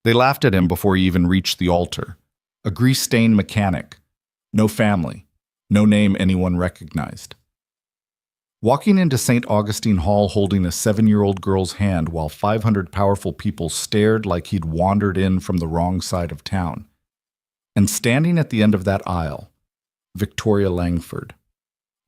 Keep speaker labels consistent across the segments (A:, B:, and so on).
A: They laughed at him before he even reached the altar. A grease-stained mechanic. No family. No name anyone recognized. Walking into St. Augustine Hall holding a 7-year-old girl's hand while 500 powerful people stared like he'd wandered in from the wrong side of town. And standing at the end of that aisle, Victoria Langford,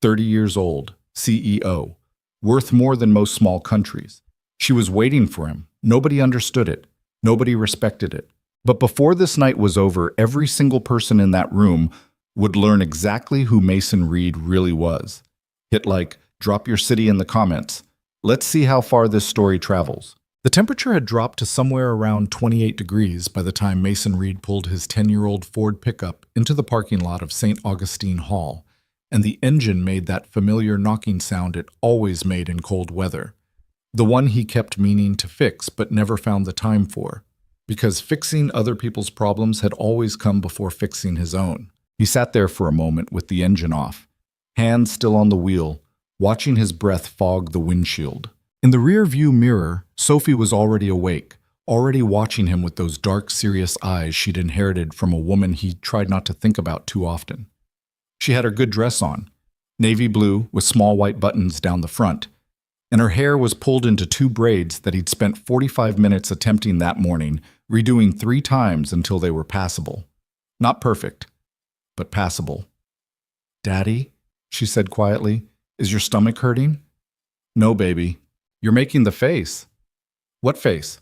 A: 30 years old, CEO, worth more than most small countries. She was waiting for him. Nobody understood it. Nobody respected it. But before this night was over, every single person in that room would learn exactly who Mason Reed really was. Hit like, drop your city in the comments. Let's see how far this story travels. The temperature had dropped to somewhere around 28 degrees by the time Mason Reed pulled his 10-year-old Ford pickup into the parking lot of St. Augustine Hall, and the engine made that familiar knocking sound it always made in cold weather. The one he kept meaning to fix but never found the time for, because fixing other people's problems had always come before fixing his own. He sat there for a moment with the engine off, hands still on the wheel, watching his breath fog the windshield. In the rear-view mirror, Sophie was already awake, already watching him with those dark, serious eyes she'd inherited from a woman he tried not to think about too often. She had her good dress on, navy blue with small white buttons down the front, and her hair was pulled into 2 braids that he'd spent 45 minutes attempting that morning, redoing 3 times until they were passable. Not perfect, but passable. "Daddy," she said quietly, "is your stomach hurting?" "No, baby. You're making the face." "What face?"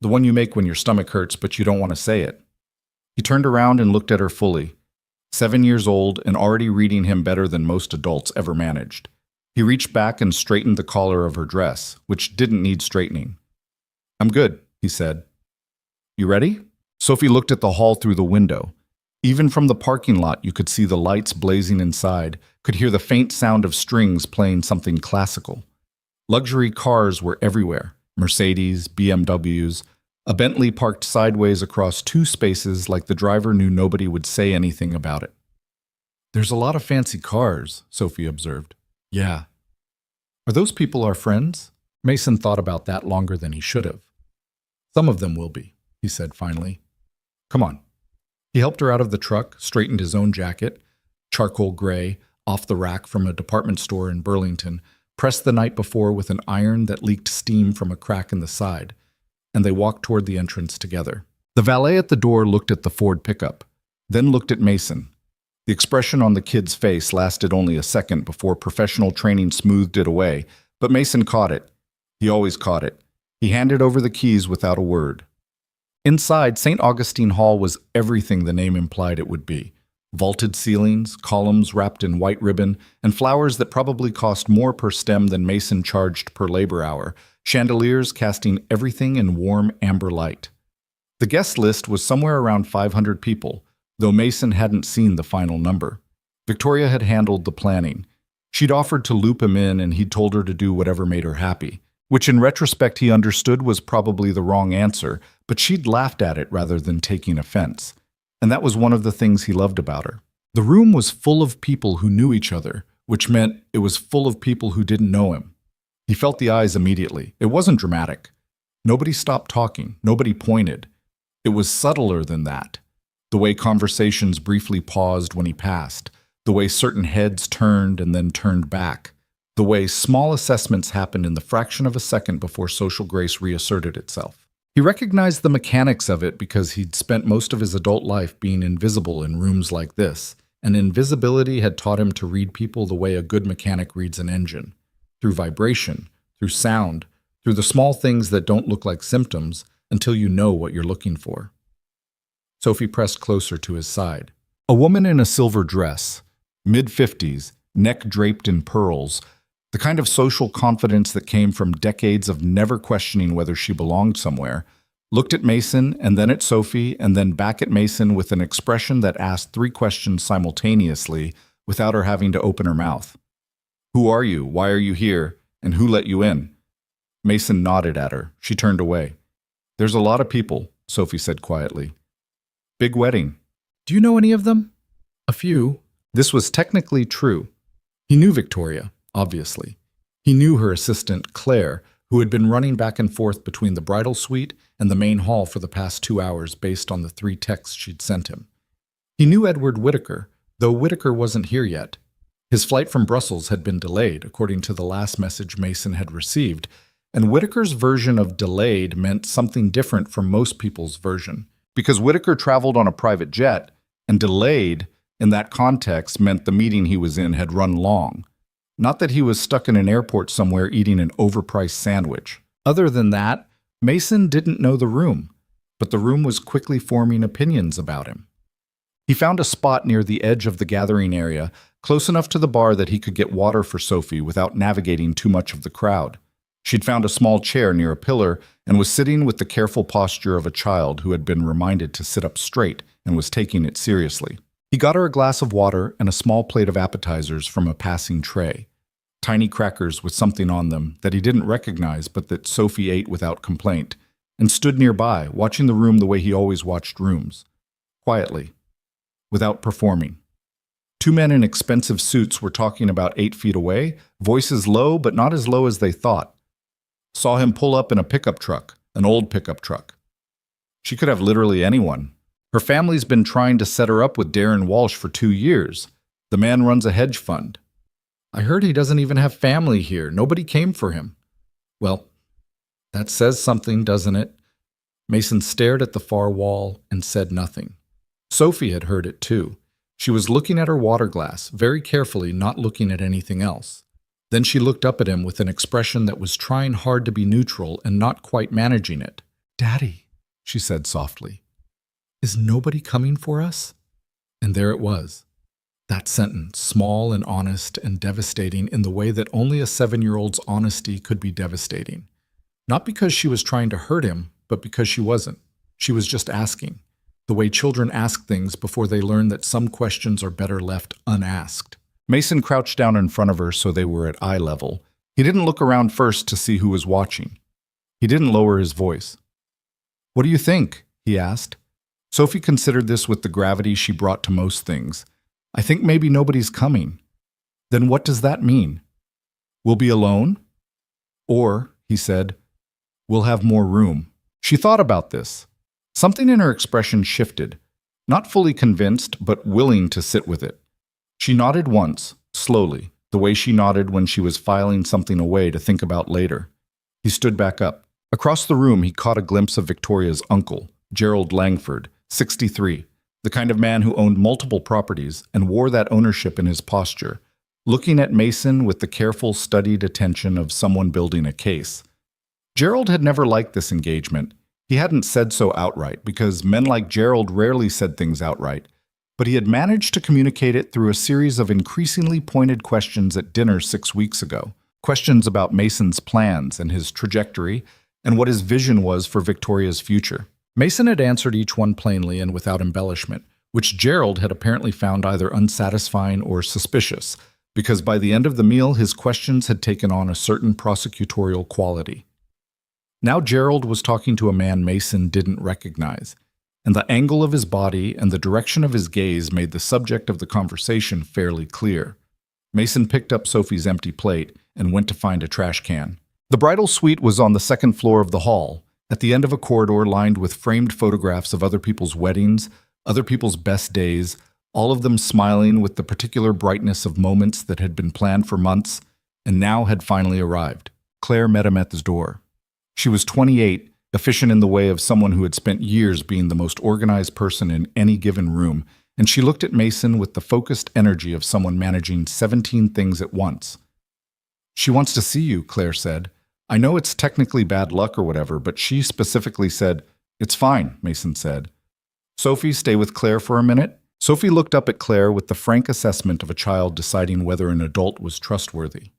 A: "The one you make when your stomach hurts but you don't want to say it." He turned around and looked at her fully. 7 years old and already reading him better than most adults ever managed. He reached back and straightened the collar of her dress, which didn't need straightening. "I'm good," he said. "You ready?" Sophie looked at the hall through the window. Even from the parking lot, you could see the lights blazing inside, could hear the faint sound of strings playing something classical. Luxury cars were everywhere. Mercedes, BMWs, a Bentley parked sideways across 2 spaces like the driver knew nobody would say anything about it. "There's a lot of fancy cars," Sophie observed. "Yeah." "Are those people our friends?" Mason thought about that longer than he should have. "Some of them will be," he said finally. "Come on." He helped her out of the truck, straightened his own jacket, charcoal gray, off the rack from a department store in Burlington, pressed the night before with an iron that leaked steam from a crack in the side, and they walked toward the entrance together. The valet at the door looked at the Ford pickup, then looked at Mason. The expression on the kid's face lasted only a second before professional training smoothed it away, but Mason caught it. He always caught it. He handed over the keys without a word. Inside, St. Augustine Hall was everything the name implied it would be. Vaulted ceilings, columns wrapped in white ribbon, and flowers that probably cost more per stem than Mason charged per labor hour, chandeliers casting everything in warm amber light. The guest list was somewhere around 500 people, though Mason hadn't seen the final number. Victoria had handled the planning. She'd offered to loop him in and he'd told her to do whatever made her happy, which in retrospect he understood was probably the wrong answer, but she'd laughed at it rather than taking offense. And that was one of the things he loved about her. The room was full of people who knew each other, which meant it was full of people who didn't know him. He felt the eyes immediately. It wasn't dramatic. Nobody stopped talking. Nobody pointed. It was subtler than that. The way conversations briefly paused when he passed. The way certain heads turned and then turned back. The way small assessments happened in the fraction of a second before social grace reasserted itself. He recognized the mechanics of it because he'd spent most of his adult life being invisible in rooms like this, and invisibility had taught him to read people the way a good mechanic reads an engine. Through vibration, through sound, through the small things that don't look like symptoms until you know what you're looking for. Sophie pressed closer to his side. A woman in a silver dress, mid-50s, neck draped in pearls, the kind of social confidence that came from decades of never questioning whether she belonged somewhere, looked at Mason and then at Sophie and then back at Mason with an expression that asked 3 questions simultaneously without her having to open her mouth. "Who are you? Why are you here? And who let you in?" Mason nodded at her. She turned away. "There's a lot of people," Sophie said quietly. "Big wedding." "Do you know any of them?" "A few." This was technically true. He knew Victoria. Obviously. He knew her assistant, Claire, who had been running back and forth between the bridal suite and the main hall for the past 2 hours based on the 3 texts she'd sent him. He knew Edward Whitaker, though Whitaker wasn't here yet. His flight from Brussels had been delayed, according to the last message Mason had received, and Whitaker's version of delayed meant something different from most people's version. Because Whitaker traveled on a private jet, and delayed, in that context, meant the meeting he was in had run long. Not that he was stuck in an airport somewhere eating an overpriced sandwich. Other than that, Mason didn't know the room, but the room was quickly forming opinions about him. He found a spot near the edge of the gathering area, close enough to the bar that he could get water for Sophie without navigating too much of the crowd. She'd found a small chair near a pillar and was sitting with the careful posture of a child who had been reminded to sit up straight and was taking it seriously. He got her a glass of water and a small plate of appetizers from a passing tray. Tiny crackers with something on them that he didn't recognize but that Sophie ate without complaint, and stood nearby, watching the room the way he always watched rooms. Quietly. Without performing. 2 men in expensive suits were talking about 8 feet away, voices low but not as low as they thought. Saw him pull up in a pickup truck, an old pickup truck. She could have literally anyone. Her family's been trying to set her up with Darren Walsh for 2 years. The man runs a hedge fund. I heard he doesn't even have family here. Nobody came for him. Well, that says something, doesn't it? Mason stared at the far wall and said nothing. Sophie had heard it too. She was looking at her water glass, very carefully, not looking at anything else. Then she looked up at him with an expression that was trying hard to be neutral and not quite managing it. "Daddy," she said softly, "is nobody coming for us?" And there it was. That sentence, small and honest and devastating in the way that only a 7-year-old's honesty could be devastating. Not because she was trying to hurt him, but because she wasn't. She was just asking. The way children ask things before they learn that some questions are better left unasked. Mason crouched down in front of her so they were at eye level. He didn't look around first to see who was watching. He didn't lower his voice. "What do you think?" he asked. Sophie considered this with the gravity she brought to most things. "I think maybe nobody's coming." "Then what does that mean?" "We'll be alone?" "Or," he said, "we'll have more room." She thought about this. Something in her expression shifted, not fully convinced, but willing to sit with it. She nodded once, slowly, the way she nodded when she was filing something away to think about later. He stood back up. Across the room, he caught a glimpse of Victoria's uncle, Gerald Langford, 63, the kind of man who owned multiple properties and wore that ownership in his posture, looking at Mason with the careful, studied attention of someone building a case. Gerald had never liked this engagement. He hadn't said so outright, because men like Gerald rarely said things outright, but he had managed to communicate it through a series of increasingly pointed questions at dinner 6 weeks ago. Questions about Mason's plans and his trajectory, and what his vision was for Victoria's future. Mason had answered each one plainly and without embellishment, which Gerald had apparently found either unsatisfying or suspicious, because by the end of the meal his questions had taken on a certain prosecutorial quality. Now Gerald was talking to a man Mason didn't recognize, and the angle of his body and the direction of his gaze made the subject of the conversation fairly clear. Mason picked up Sophie's empty plate and went to find a trash can. The bridal suite was on the 2nd floor of the hall, at the end of a corridor lined with framed photographs of other people's weddings, other people's best days, all of them smiling with the particular brightness of moments that had been planned for months and now had finally arrived. Claire met him at the door. She was 28, efficient in the way of someone who had spent years being the most organized person in any given room, and she looked at Mason with the focused energy of someone managing 17 things at once. "She wants to see you," Claire said. "I know it's technically bad luck or whatever, but she specifically said." "It's fine," Mason said. "Sophie, stay with Claire for a minute." Sophie looked up at Claire with the frank assessment of a child deciding whether an adult was trustworthy.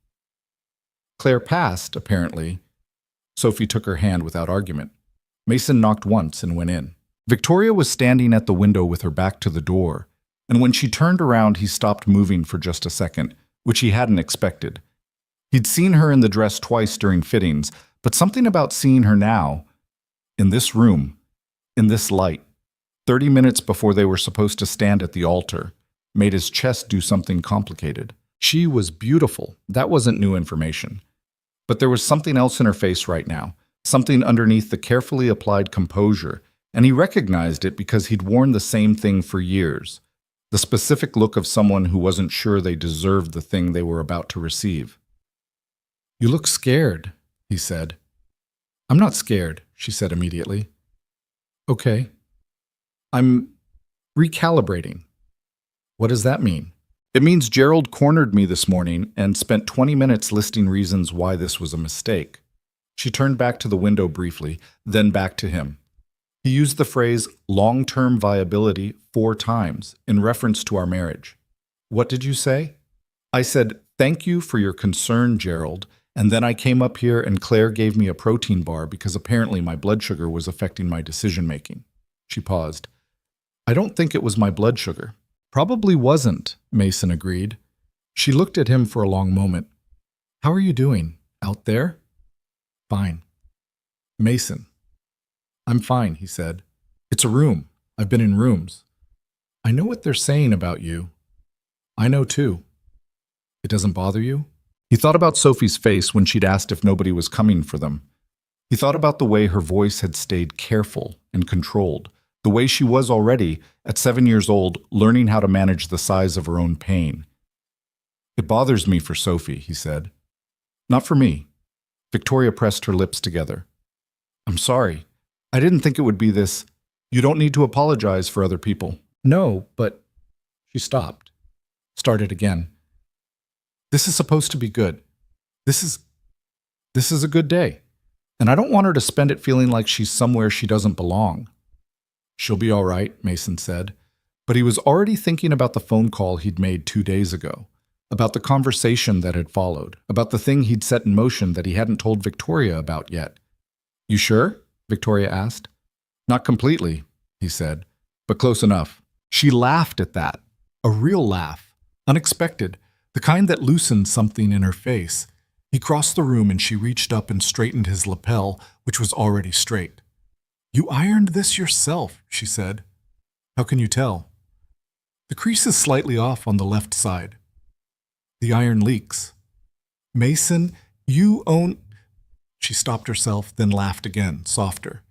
A: Claire passed, apparently. Sophie took her hand without argument. Mason knocked once and went in. Victoria was standing at the window with her back to the door, and when she turned around he stopped moving for just a second, which he hadn't expected. He'd seen her in the dress twice during fittings, but something about seeing her now, in this room, in this light, 30 minutes before they were supposed to stand at the altar, made his chest do something complicated. She was beautiful. That wasn't new information. But there was something else in her face right now, something underneath the carefully applied composure, and he recognized it because he'd worn the same thing for years. The specific look of someone who wasn't sure they deserved the thing they were about to receive. "You look scared," he said. "I'm not scared," she said immediately. "Okay. I'm recalibrating." "What does that mean?" "It means Gerald cornered me this morning and spent 20 minutes listing reasons why this was a mistake." She turned back to the window briefly, then back to him. He used the phrase long-term viability 4 times in reference to our marriage. "What did you say?" "I said, thank you for your concern, Gerald, and then I came up here and Claire gave me a protein bar because apparently my blood sugar was affecting my decision-making." She paused. "I don't think it was my blood sugar." "Probably wasn't," Mason agreed. She looked at him for a long moment. "How are you doing? Out there?" "Fine." "Mason." "I'm fine," he said. "It's a room. I've been in rooms. I know what they're saying about you. I know too. It doesn't bother you?" He thought about Sophie's face when she'd asked if nobody was coming for them. He thought about the way her voice had stayed careful and controlled, the way she was already, at 7 years old, learning how to manage the size of her own pain. "It bothers me for Sophie," he said. "Not for me." Victoria pressed her lips together. "I'm sorry. I didn't think it would be this. You don't need to apologize for other people." "No, but—" She stopped. Started again. "This is supposed to be good. This is a good day. And I don't want her to spend it feeling like she's somewhere she doesn't belong." "She'll be all right," Mason said. But he was already thinking about the phone call he'd made 2 days ago, about the conversation that had followed, about the thing he'd set in motion that he hadn't told Victoria about yet. "You sure?" Victoria asked. "Not completely," he said, "but close enough." She laughed at that. A real laugh. Unexpected. The kind that loosened something in her face. He crossed the room and she reached up and straightened his lapel, which was already straight. "You ironed this yourself," she said. "How can you tell?" "The crease is slightly off on the left side." "The iron leaks." "Mason, you own—" She stopped herself, then laughed again, softer.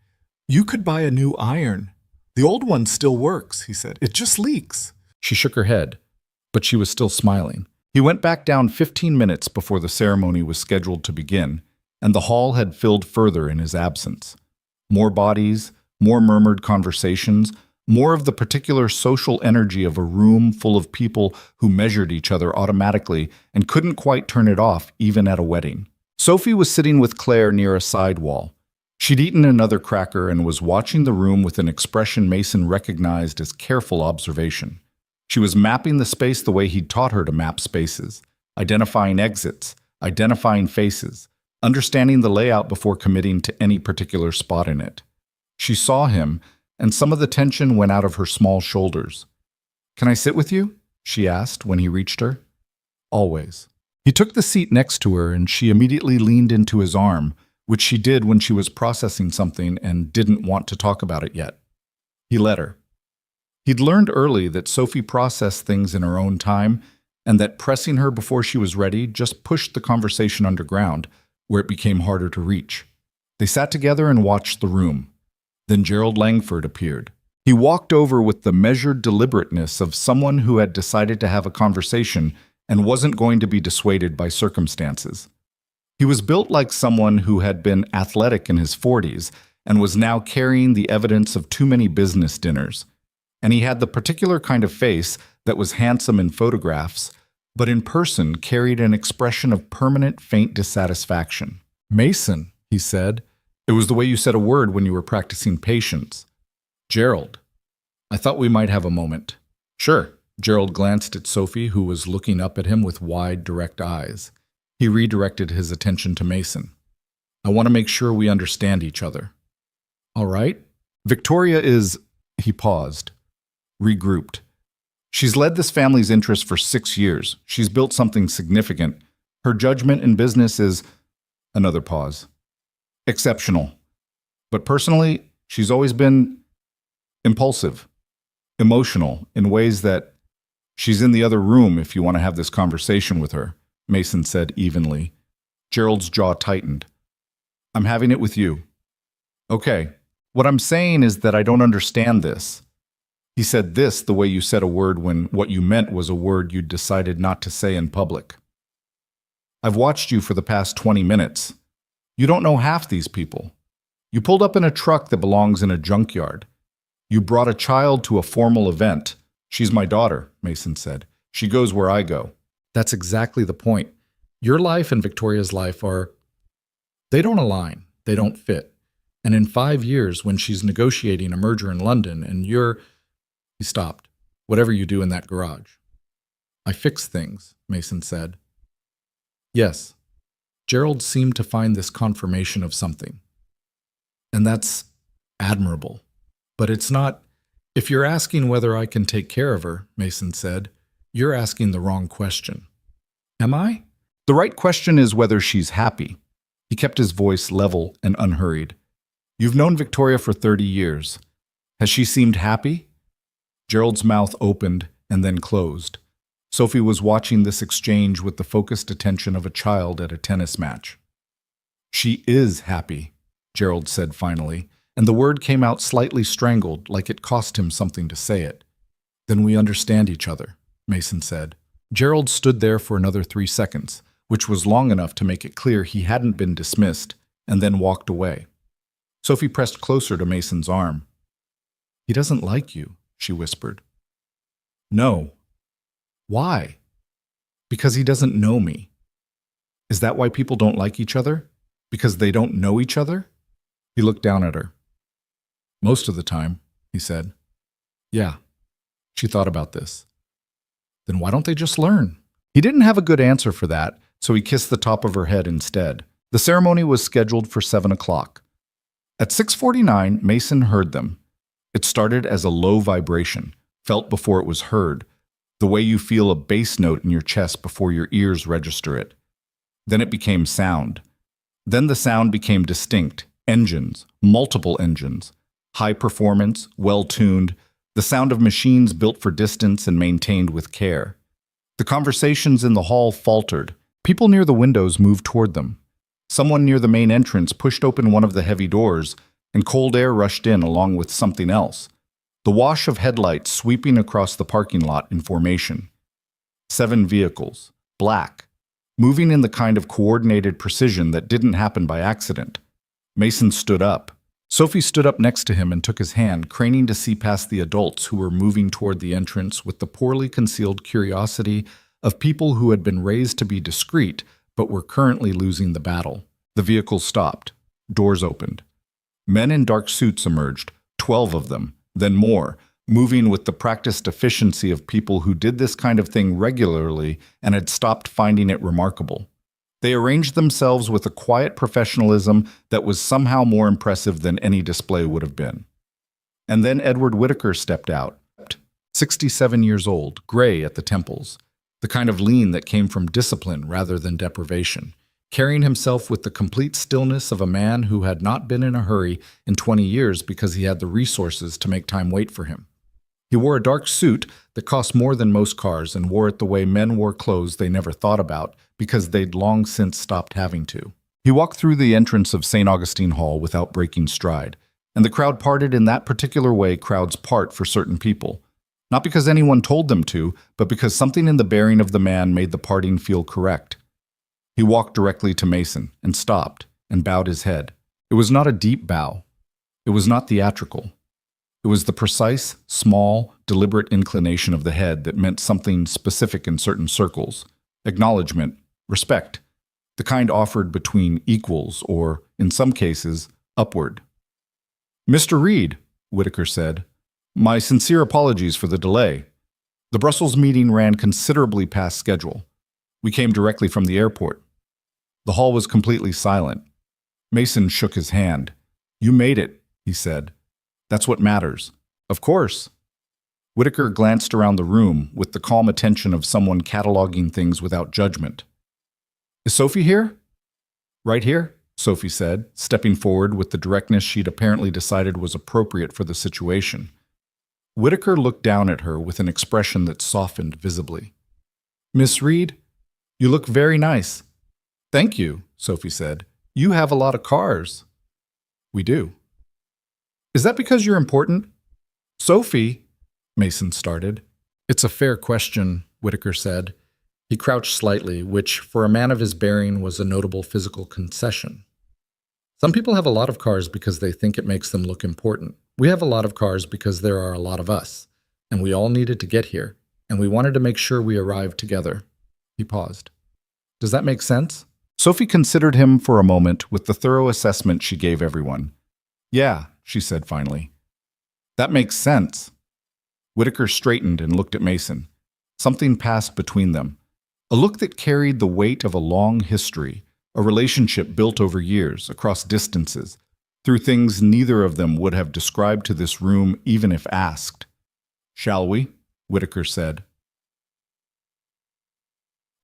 A: "You could buy a new iron. The old one still works," he said. "It just leaks." She shook her head, but she was still smiling. He went back down 15 minutes before the ceremony was scheduled to begin, and the hall had filled further in his absence. More bodies, more murmured conversations, more of the particular social energy of a room full of people who measured each other automatically and couldn't quite turn it off even at a wedding. Sophie was sitting with Claire near a side wall. She'd eaten another cracker and was watching the room with an expression Mason recognized as careful observation. She was mapping the space the way he'd taught her to map spaces, identifying exits, identifying faces, understanding the layout before committing to any particular spot in it. She saw him, and some of the tension went out of her small shoulders. "Can I sit with you?" she asked when he reached her. "Always." He took the seat next to her, and she immediately leaned into his arm, which she did when she was processing something and didn't want to talk about it yet. He let her. He'd learned early that Sophie processed things in her own time, and that pressing her before she was ready just pushed the conversation underground, where it became harder to reach. They sat together and watched the room. Then Gerald Langford appeared. He walked over with the measured deliberateness of someone who had decided to have a conversation and wasn't going to be dissuaded by circumstances. He was built like someone who had been athletic in his 40s and was now carrying the evidence of too many business dinners. And he had the particular kind of face that was handsome in photographs, but in person carried an expression of permanent faint dissatisfaction. "Mason," he said. "It was the way you said a word when you were practicing patience." "Gerald, I thought we might have a moment." "Sure." Gerald glanced at Sophie, who was looking up at him with wide, direct eyes. He redirected his attention to Mason. "I want to make sure we understand each other." "All right." "Victoria is—" He paused, regrouped. "She's led this family's interests for 6 years. She's built something significant. Her judgment in business is—" Another pause. "Exceptional. But personally, she's always been impulsive, emotional, in ways that— She's in the other room if you want to have this conversation with her," Mason said evenly. Gerald's jaw tightened. I'm having it with you. Okay. What I'm saying is that I don't understand this. He said this the way you said a word when what you meant was a word you'd decided not to say in public. I've watched you for the past 20 minutes. You don't know half these people. You pulled up in a truck that belongs in a junkyard. You brought a child to a formal event. She's my daughter, Mason said. She goes where I go. That's exactly the point. Your life and Victoria's life they don't align. They don't fit. And in 5 years, when she's negotiating a merger in London and He stopped. Whatever you do in that garage. I fix things, Mason said. Yes. Gerald seemed to find this confirmation of something. And that's admirable. But it's not. If you're asking whether I can take care of her, Mason said, you're asking the wrong question. Am I? The right question is whether she's happy. He kept his voice level and unhurried. You've known Victoria for 30 years. Has she seemed happy? Gerald's mouth opened and then closed. Sophie was watching this exchange with the focused attention of a child at a tennis match. She is happy, Gerald said finally, and the word came out slightly strangled, like it cost him something to say it. Then we understand each other, Mason said. Gerald stood there for another 3 seconds, which was long enough to make it clear he hadn't been dismissed, and then walked away. Sophie pressed closer to Mason's arm. He doesn't like you, she whispered. No. Why? Because he doesn't know me. Is that why people don't like each other? Because they don't know each other? He looked down at her. Most of the time, he said. Yeah. She thought about this. Then why don't they just learn? He didn't have a good answer for that, so he kissed the top of her head instead. The ceremony was scheduled for 7 o'clock. At 6:49, Mason heard them. It started as a low vibration, felt before it was heard, the way you feel a bass note in your chest before your ears register it. Then it became sound. Then the sound became distinct, engines, multiple engines, high performance, well-tuned, the sound of machines built for distance and maintained with care. The conversations in the hall faltered. People near the windows moved toward them. Someone near the main entrance pushed open one of the heavy doors, and cold air rushed in along with something else. The wash of headlights sweeping across the parking lot in formation. 7 vehicles, black, moving in the kind of coordinated precision that didn't happen by accident. Mason stood up. Sophie stood up next to him and took his hand, craning to see past the adults who were moving toward the entrance with the poorly concealed curiosity of people who had been raised to be discreet but were currently losing the battle. The vehicle stopped. Doors opened. Men in dark suits emerged, 12 of them, then more, moving with the practiced efficiency of people who did this kind of thing regularly and had stopped finding it remarkable. They arranged themselves with a quiet professionalism that was somehow more impressive than any display would have been. And then Edward Whittaker stepped out, 67 years old, gray at the temples, the kind of lean that came from discipline rather than deprivation, carrying himself with the complete stillness of a man who had not been in a hurry in 20 years because he had the resources to make time wait for him. He wore a dark suit that cost more than most cars and wore it the way men wore clothes they never thought about because they'd long since stopped having to. He walked through the entrance of St. Augustine Hall without breaking stride, and the crowd parted in that particular way crowds part for certain people. Not because anyone told them to, but because something in the bearing of the man made the parting feel correct. He walked directly to Mason and stopped and bowed his head. It was not a deep bow. It was not theatrical. It was the precise, small, deliberate inclination of the head that meant something specific in certain circles. Acknowledgement, respect, the kind offered between equals or, in some cases, upward. Mr. Reed, Whittaker said, my sincere apologies for the delay. The Brussels meeting ran considerably past schedule. We came directly from the airport. The hall was completely silent. Mason shook his hand. You made it, he said. That's what matters. Of course. Whittaker glanced around the room with the calm attention of someone cataloging things without judgment. Is Sophie here? Right here, Sophie said, stepping forward with the directness she'd apparently decided was appropriate for the situation. Whittaker looked down at her with an expression that softened visibly. Miss Reed, you look very nice. Thank you, Sophie said. You have a lot of cars. We do. Is that because you're important? Sophie, Mason started. It's a fair question, Whitaker said. He crouched slightly, which, for a man of his bearing, was a notable physical concession. Some people have a lot of cars because they think it makes them look important. We have a lot of cars because there are a lot of us, and we all needed to get here, and we wanted to make sure we arrived together. He paused. Does that make sense? Sophie considered him for a moment with the thorough assessment she gave everyone. Yeah, she said finally. That makes sense. Whitaker straightened and looked at Mason. Something passed between them. A look that carried the weight of a long history, a relationship built over years, across distances, through things neither of them would have described to this room even if asked. Shall we? Whitaker said.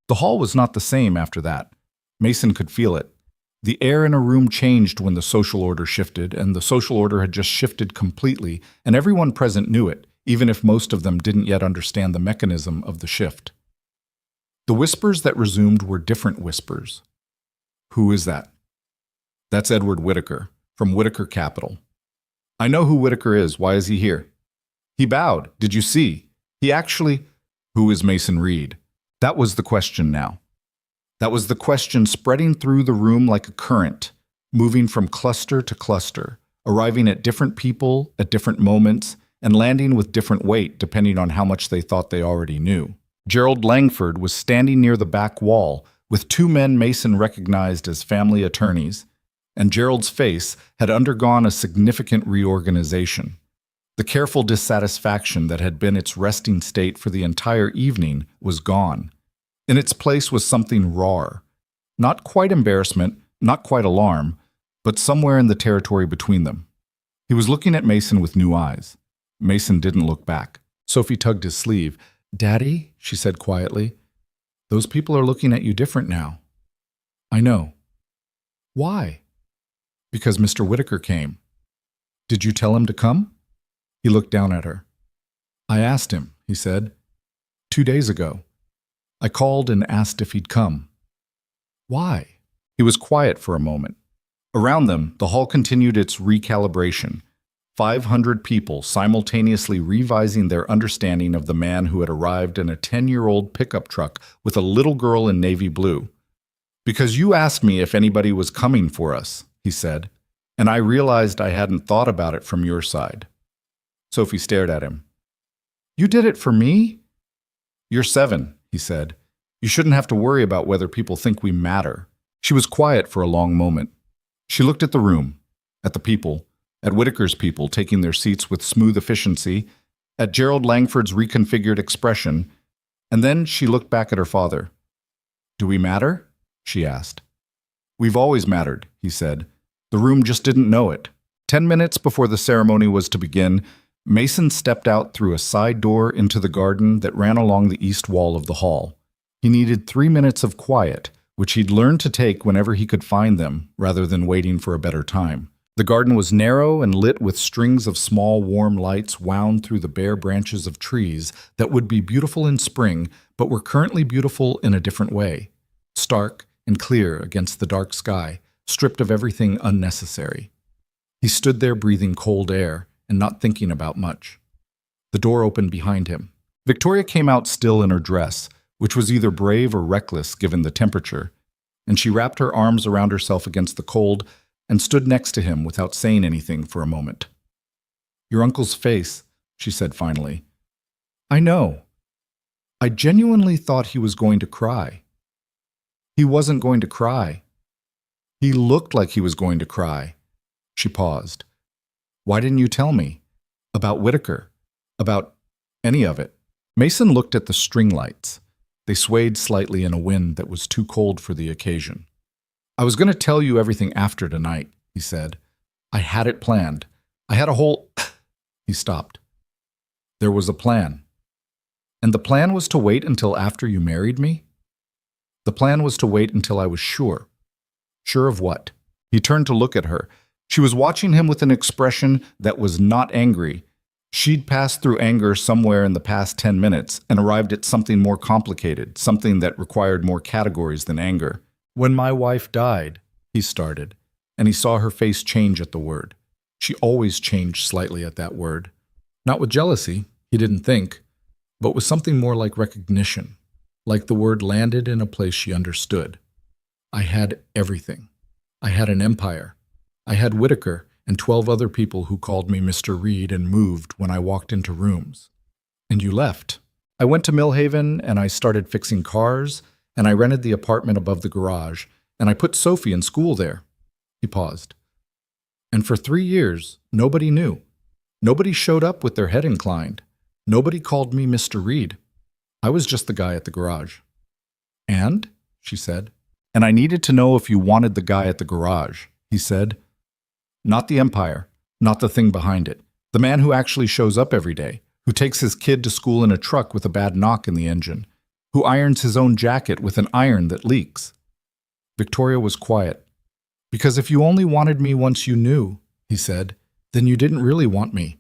A: The hall was not the same after that. Mason could feel it. The air in a room changed when the social order shifted, and the social order had just shifted completely, and everyone present knew it, even if most of them didn't yet understand the mechanism of the shift. The whispers that resumed were different whispers. Who is that? That's Edward Whitaker, from Whitaker Capital. I know who Whitaker is. Why is he here? He bowed. Did you see? He actually... Who is Mason Reed? That was the question now. That was the question spreading through the room like a current, moving from cluster to cluster, arriving at different people at different moments, and landing with different weight depending on how much they thought they already knew. Gerald Langford was standing near the back wall with two men Mason recognized as family attorneys, and Gerald's face had undergone a significant reorganization. The careful dissatisfaction that had been its resting state for the entire evening was gone. In its place was something raw. Not quite embarrassment, not quite alarm, but somewhere in the territory between them. He was looking at Mason with new eyes. Mason didn't look back. Sophie tugged his sleeve. Daddy, she said quietly, those people are looking at you different now. I know. Why? Because Mr. Whitaker came. Did you tell him to come? He looked down at her. I asked him, he said. 2 days ago. I called and asked if he'd come. Why? He was quiet for a moment. Around them, the hall continued its recalibration. 500 people simultaneously revising their understanding of the man who had arrived in a 10-year-old pickup truck with a little girl in navy blue. Because you asked me if anybody was coming for us, he said, and I realized I hadn't thought about it from your side. Sophie stared at him. You did it for me? You're 7, he said. You shouldn't have to worry about whether people think we matter. She was quiet for a long moment. She looked at the room, at the people, at Whitaker's people taking their seats with smooth efficiency, at Gerald Langford's reconfigured expression, and then she looked back at her father. Do we matter? She asked. We've always mattered, he said. The room just didn't know it. 10 minutes before the ceremony was to begin, Mason stepped out through a side door into the garden that ran along the east wall of the hall. He needed 3 minutes of quiet, which he'd learned to take whenever he could find them, rather than waiting for a better time. The garden was narrow and lit with strings of small, warm lights wound through the bare branches of trees that would be beautiful in spring, but were currently beautiful in a different way. Stark and clear against the dark sky, stripped of everything unnecessary. He stood there breathing cold air and not thinking about much. The door opened behind him. Victoria came out still in her dress, which was either brave or reckless given the temperature, and she wrapped her arms around herself against the cold and stood next to him without saying anything for a moment. Your uncle's face, she said finally. I know. I genuinely thought he was going to cry. He wasn't going to cry. He looked like he was going to cry. She paused. Why didn't you tell me? About Whitaker? About any of it? Mason looked at the string lights. They swayed slightly in a wind that was too cold for the occasion. I was going to tell you everything after tonight, he said. I had it planned. I had a whole... He stopped. There was a plan. And the plan was to wait until after you married me? The plan was to wait until I was sure. Sure of what? He turned to look at her. She was watching him with an expression that was not angry. She'd passed through anger somewhere in the past 10 minutes and arrived at something more complicated, something that required more categories than anger. When my wife died, he started, and he saw her face change at the word. She always changed slightly at that word. Not with jealousy, he didn't think, but with something more like recognition, like the word landed in a place she understood. I had everything. I had an empire. I had Whitaker and 12 other people who called me Mr. Reed and moved when I walked into rooms. And you left. I went to Millhaven and I started fixing cars, and I rented the apartment above the garage, and I put Sophie in school there. He paused. And for 3 years, nobody knew. Nobody showed up with their head inclined. Nobody called me Mr. Reed. I was just the guy at the garage. And? She said. And I needed to know if you wanted the guy at the garage, he said. Not the empire, not the thing behind it. The man who actually shows up every day, who takes his kid to school in a truck with a bad knock in the engine, who irons his own jacket with an iron that leaks. Victoria was quiet. Because if you only wanted me once you knew, he said, then you didn't really want me.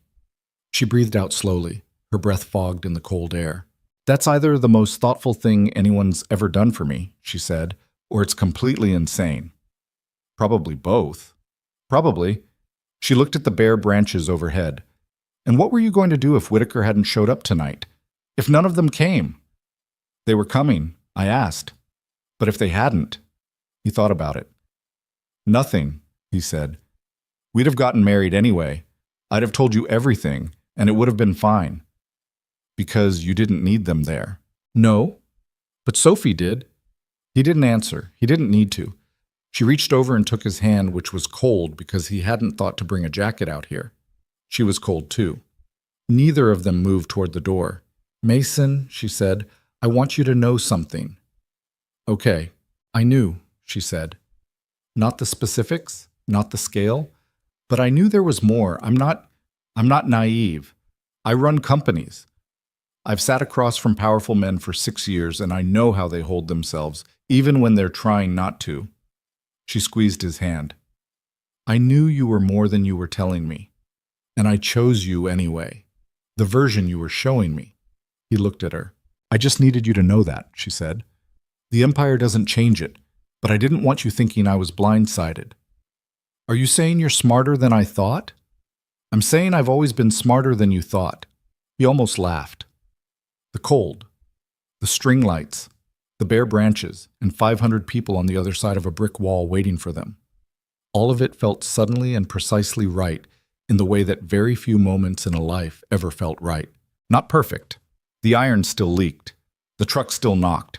A: She breathed out slowly, her breath fogged in the cold air. That's either the most thoughtful thing anyone's ever done for me, she said, or it's completely insane. Probably both. Probably. She looked at the bare branches overhead. And what were you going to do if Whitaker hadn't showed up tonight? If none of them came? They were coming, I asked. But if they hadn't? He thought about it. Nothing, he said. We'd have gotten married anyway. I'd have told you everything, and it would have been fine. Because you didn't need them there. No, but Sophie did. He didn't answer. He didn't need to. She reached over and took his hand, which was cold because he hadn't thought to bring a jacket out here. She was cold too. Neither of them moved toward the door. Mason, she said, I want you to know something. Okay, I knew, she said. Not the specifics, not the scale, but I knew there was more. I'm not naive. I run companies. I've sat across from powerful men for 6 years, and I know how they hold themselves, even when they're trying not to. She squeezed his hand. I knew you were more than you were telling me, and I chose you anyway, the version you were showing me. He looked at her. I just needed you to know that, she said. The Empire doesn't change it, but I didn't want you thinking I was blindsided. Are you saying you're smarter than I thought? I'm saying I've always been smarter than you thought. He almost laughed. The cold, the string lights, the bare branches, and 500 people on the other side of a brick wall waiting for them. All of it felt suddenly and precisely right in the way that very few moments in a life ever felt right. Not perfect. The iron still leaked. The truck still knocked.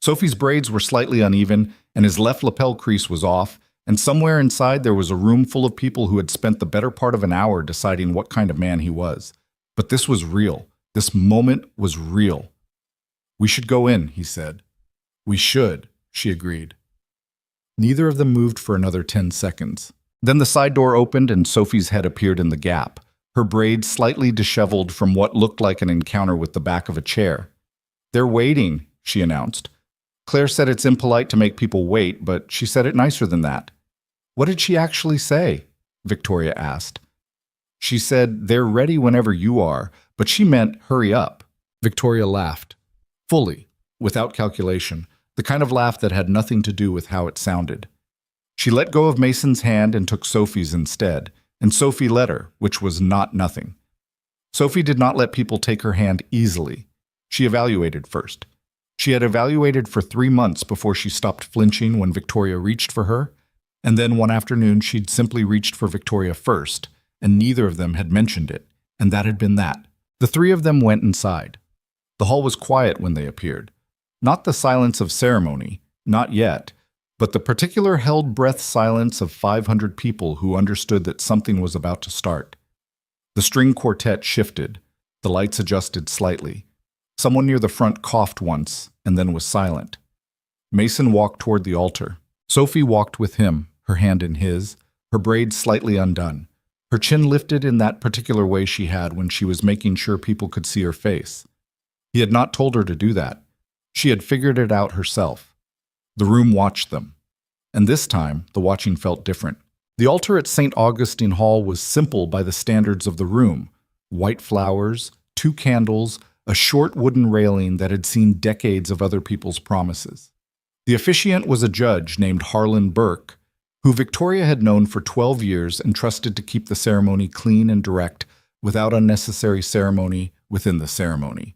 A: Sophie's braids were slightly uneven, and his left lapel crease was off, and somewhere inside there was a room full of people who had spent the better part of an hour deciding what kind of man he was. But this was real. This moment was real. We should go in, he said. We should, she agreed. Neither of them moved for another 10 seconds. Then the side door opened and Sophie's head appeared in the gap, her braids slightly disheveled from what looked like an encounter with the back of a chair. They're waiting, she announced. Claire said it's impolite to make people wait, but she said it nicer than that. What did she actually say? Victoria asked. She said, they're ready whenever you are, but she meant hurry up. Victoria laughed. Fully, without calculation, the kind of laugh that had nothing to do with how it sounded. She let go of Mason's hand and took Sophie's instead, and Sophie let her, which was not nothing. Sophie did not let people take her hand easily. She evaluated first. She had evaluated for 3 months before she stopped flinching when Victoria reached for her, and then one afternoon she'd simply reached for Victoria first, and neither of them had mentioned it, and that had been that. The 3 of them went inside. The hall was quiet when they appeared. Not the silence of ceremony, not yet, but the particular held-breath silence of 500 people who understood that something was about to start. The string quartet shifted. The lights adjusted slightly. Someone near the front coughed once and then was silent. Mason walked toward the altar. Sophie walked with him, her hand in his, her braids slightly undone, her chin lifted in that particular way she had when she was making sure people could see her face. He had not told her to do that. She had figured it out herself. The room watched them. And this time, the watching felt different. The altar at St. Augustine Hall was simple by the standards of the room. White flowers, 2 candles, a short wooden railing that had seen decades of other people's promises. The officiant was a judge named Harlan Burke, who Victoria had known for 12 years and trusted to keep the ceremony clean and direct without unnecessary ceremony within the ceremony,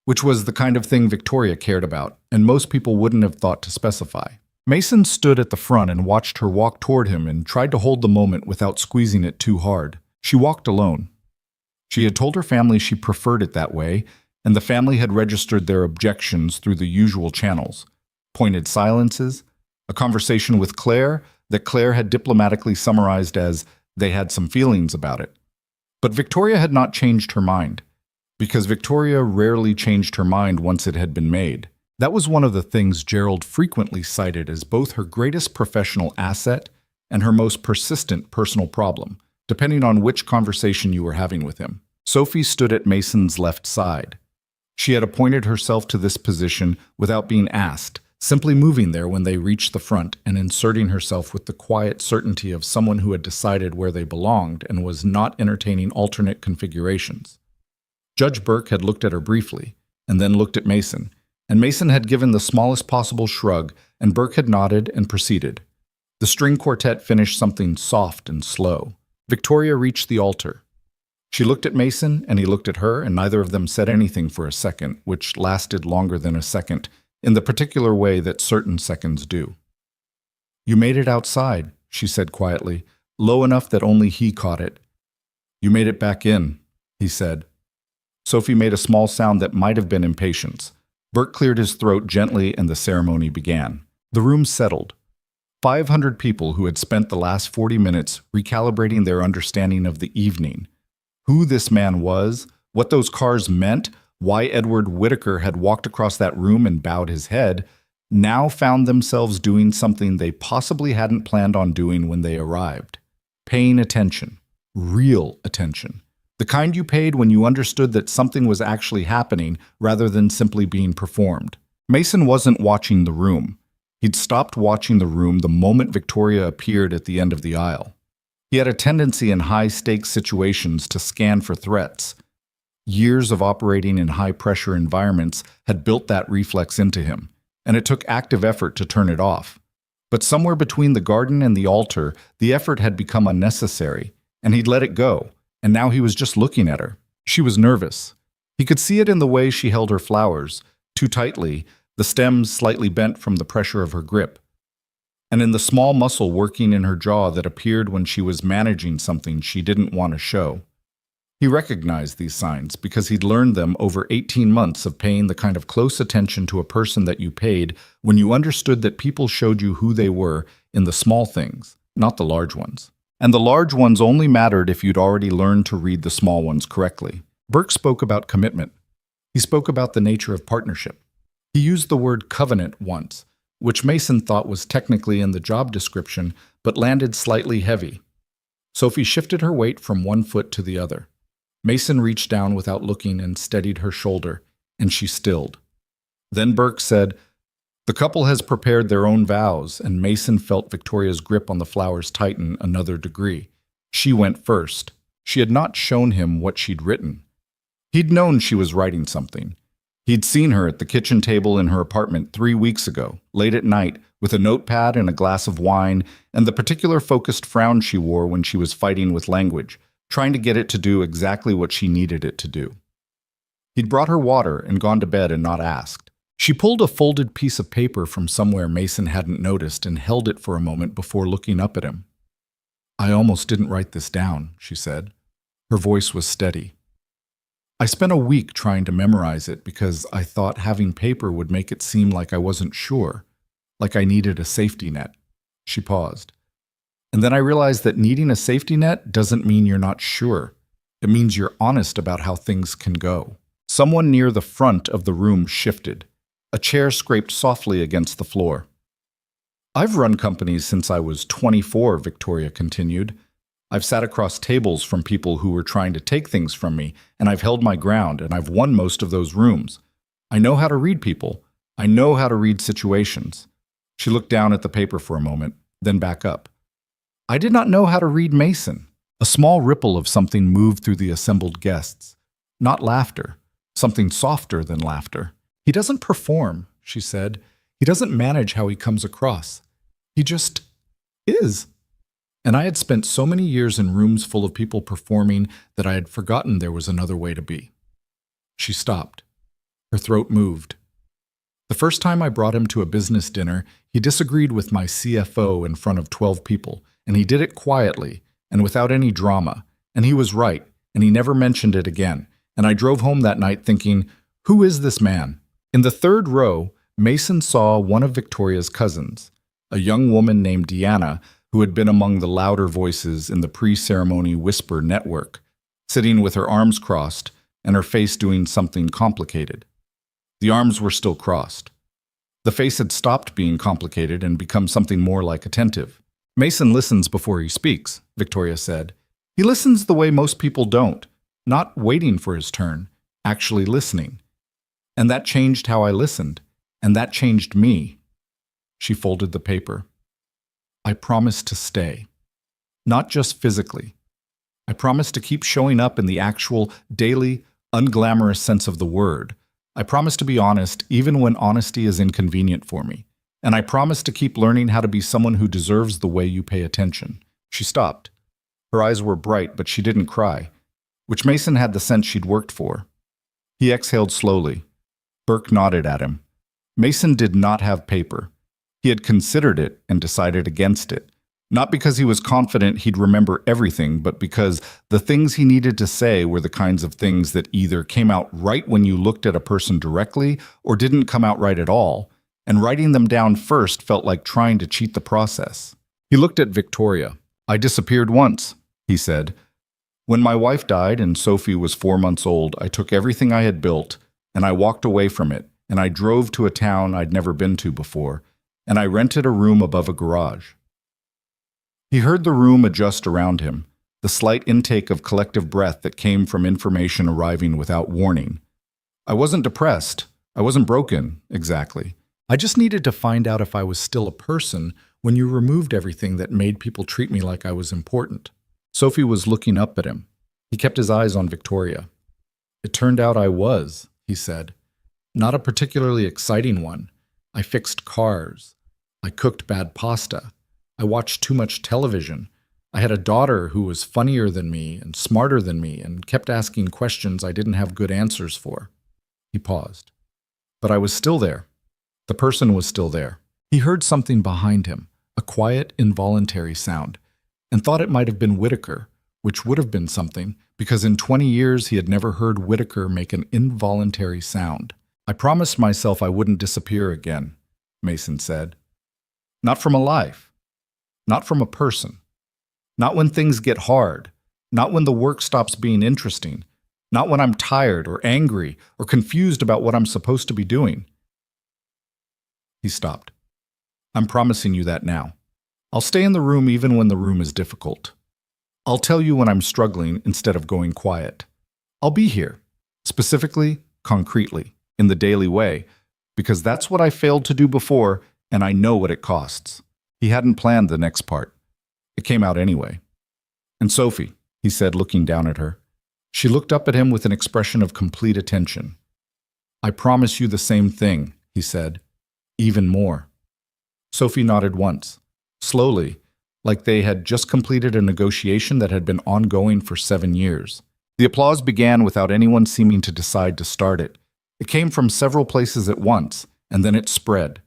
A: which was the kind of thing Victoria cared about, and most people wouldn't have thought to specify. Mason stood at the front and watched her walk toward him and tried to hold the moment without squeezing it too hard. She walked alone. She had told her family she preferred it that way, and the family had registered their objections through the usual channels. Pointed silences, a conversation with Claire that Claire had diplomatically summarized as, they had some feelings about it. But Victoria had not changed her mind, because Victoria rarely changed her mind once it had been made. That was one of the things Gerald frequently cited as both her greatest professional asset and her most persistent personal problem, depending on which conversation you were having with him. Sophie stood at Mason's left side. She had appointed herself to this position without being asked, simply moving there when they reached the front and inserting herself with the quiet certainty of someone who had decided where they belonged and was not entertaining alternate configurations. Judge Burke had looked at her briefly, and then looked at Mason, and Mason had given the smallest possible shrug, and Burke had nodded and proceeded. The string quartet finished something soft and slow. Victoria reached the altar. She looked at Mason, and he looked at her, and neither of them said anything for a second, which lasted longer than a second, in the particular way that certain seconds do. "You made it outside," she said quietly, low enough that only he caught it. "You made it back in," he said. Sophie made a small sound that might have been impatience. Burke cleared his throat gently, and the ceremony began. The room settled. 500 people who had spent the last 40 minutes recalibrating their understanding of the evening. Who this man was, what those cars meant, why Edward Whittaker had walked across that room and bowed his head, now found themselves doing something they possibly hadn't planned on doing when they arrived. Paying attention. Real attention. The kind you paid when you understood that something was actually happening rather than simply being performed. Mason wasn't watching the room. He'd stopped watching the room the moment Victoria appeared at the end of the aisle. He had a tendency in high-stakes situations to scan for threats. Years of operating in high-pressure environments had built that reflex into him, and it took active effort to turn it off. But somewhere between the garden and the altar, the effort had become unnecessary, and he'd let it go, and now he was just looking at her. She was nervous. He could see it in the way she held her flowers, too tightly, the stems slightly bent from the pressure of her grip, and in the small muscle working in her jaw that appeared when she was managing something she didn't want to show. He recognized these signs because he'd learned them over 18 months of paying the kind of close attention to a person that you paid when you understood that people showed you who they were in the small things, not the large ones. And the large ones only mattered if you'd already learned to read the small ones correctly. Burke spoke about commitment. He spoke about the nature of partnership. He used the word covenant once, which Mason thought was technically in the job description, but landed slightly heavy. Sophie shifted her weight from one foot to the other. Mason reached down without looking and steadied her shoulder, and she stilled. Then Burke said, "The couple has prepared their own vows," and Mason felt Victoria's grip on the flowers tighten another degree. She went first. She had not shown him what she'd written. He'd known she was writing something. He'd seen her at the kitchen table in her apartment 3 weeks ago, late at night, with a notepad and a glass of wine, and the particular focused frown she wore when she was fighting with language, trying to get it to do exactly what she needed it to do. He'd brought her water and gone to bed and not asked. She pulled a folded piece of paper from somewhere Mason hadn't noticed and held it for a moment before looking up at him. "I almost didn't write this down," she said. Her voice was steady. "I spent a week trying to memorize it because I thought having paper would make it seem like I wasn't sure, like I needed a safety net." She paused. "And then I realized that needing a safety net doesn't mean you're not sure. It means you're honest about how things can go." Someone near the front of the room shifted. A chair scraped softly against the floor. "I've run companies since I was 24, Victoria continued. I've sat across tables from people who were trying to take things from me, and I've held my ground, and I've won most of those rooms. I know how to read people. I know how to read situations." She looked down at the paper for a moment, then back up. "I did not know how to read Mason." A small ripple of something moved through the assembled guests. Not laughter, something softer than laughter. "He doesn't perform," she said. He doesn't manage how he comes across. He just is. And I had spent so many years in rooms full of people performing that I had forgotten there was another way to be. She stopped. Her throat moved. The first time I brought him to a business dinner, he disagreed with my CFO in front of 12 people, and he did it quietly and without any drama, and he was right, and he never mentioned it again, and I drove home that night thinking, who is this man? In the third row, Mason saw one of Victoria's cousins, a young woman named Deanna, who had been among the louder voices in the pre-ceremony whisper network, sitting with her arms crossed and her face doing something complicated. The arms were still crossed. The face had stopped being complicated and become something more like attentive. Mason listens before he speaks, Victoria said. He listens the way most people don't, not waiting for his turn, actually listening. And that changed how I listened, and that changed me. She folded the paper. I promised to stay. Not just physically. I promised to keep showing up in the actual, daily, unglamorous sense of the word. I promise to be honest even when honesty is inconvenient for me. And I promise to keep learning how to be someone who deserves the way you pay attention. She stopped. Her eyes were bright, but she didn't cry, which Mason had the sense she'd worked for. He exhaled slowly. Burke nodded at him. Mason did not have paper. He had considered it and decided against it. Not because he was confident he'd remember everything, but because the things he needed to say were the kinds of things that either came out right when you looked at a person directly or didn't come out right at all, and writing them down first felt like trying to cheat the process. He looked at Victoria. I disappeared once, he said. When my wife died and Sophie was 4 months old, I took everything I had built, and I walked away from it, and I drove to a town I'd never been to before, and I rented a room above a garage. He heard the room adjust around him, the slight intake of collective breath that came from information arriving without warning. I wasn't depressed. I wasn't broken, exactly. I just needed to find out if I was still a person when you removed everything that made people treat me like I was important. Sophie was looking up at him. He kept his eyes on Victoria. It turned out I was, he said. Not a particularly exciting one. I fixed cars. I cooked bad pasta. I watched too much television. I had a daughter who was funnier than me and smarter than me and kept asking questions I didn't have good answers for. He paused. But I was still there. The person was still there. He heard something behind him, a quiet, involuntary sound, and thought it might have been Whitaker, which would have been something, because in 20 years he had never heard Whitaker make an involuntary sound. I promised myself I wouldn't disappear again, Mason said. Not from a life. Not from a person. Not when things get hard. Not when the work stops being interesting. Not when I'm tired or angry or confused about what I'm supposed to be doing. He stopped. I'm promising you that now. I'll stay in the room even when the room is difficult. I'll tell you when I'm struggling instead of going quiet. I'll be here, specifically, concretely, in the daily way, because that's what I failed to do before, and I know what it costs. He hadn't planned the next part. It came out anyway. And Sophie, he said, looking down at her. She looked up at him with an expression of complete attention. I promise you the same thing, he said. Even more. Sophie nodded once, slowly, like they had just completed a negotiation that had been ongoing for 7 years. The applause began without anyone seeming to decide to start it. It came from several places at once, and then it spread.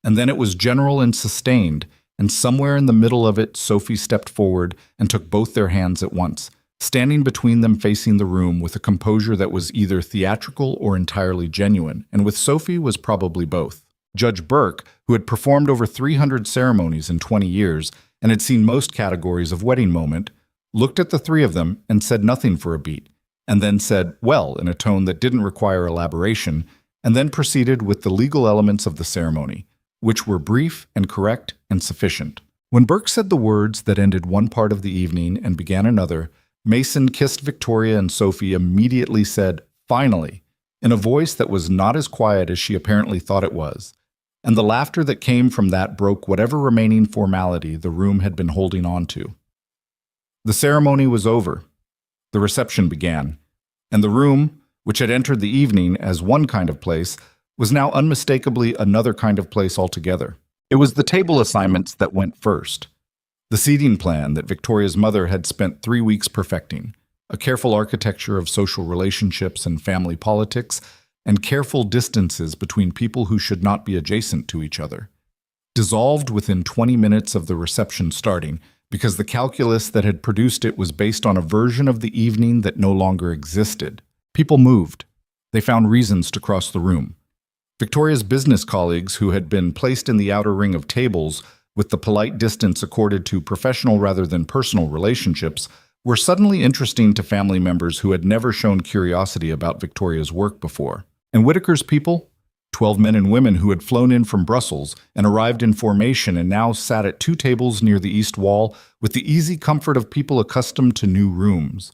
A: And then it was general and sustained, and somewhere in the middle of it, Sophie stepped forward and took both their hands at once, standing between them facing the room with a composure that was either theatrical or entirely genuine, and with Sophie was probably both. Judge Burke, who had performed over 300 ceremonies in 20 years and had seen most categories of wedding moment, looked at the three of them and said nothing for a beat, and then said, well, in a tone that didn't require elaboration, and then proceeded with the legal elements of the ceremony, which were brief and correct and sufficient. When Burke said the words that ended one part of the evening and began another, Mason kissed Victoria, and Sophie immediately said, finally, in a voice that was not as quiet as she apparently thought it was, and the laughter that came from that broke whatever remaining formality the room had been holding on to. The ceremony was over. The reception began, and the room, which had entered the evening as one kind of place, was now unmistakably another kind of place altogether. It was the table assignments that went first. The seating plan that Victoria's mother had spent 3 weeks perfecting, a careful architecture of social relationships and family politics, and careful distances between people who should not be adjacent to each other. Dissolved within 20 minutes of the reception starting, because the calculus that had produced it was based on a version of the evening that no longer existed. People moved. They found reasons to cross the room. Victoria's business colleagues, who had been placed in the outer ring of tables with the polite distance accorded to professional rather than personal relationships, were suddenly interesting to family members who had never shown curiosity about Victoria's work before. And Whitaker's people? 12 men and women who had flown in from Brussels and arrived in formation and now sat at 2 tables near the east wall with the easy comfort of people accustomed to new rooms,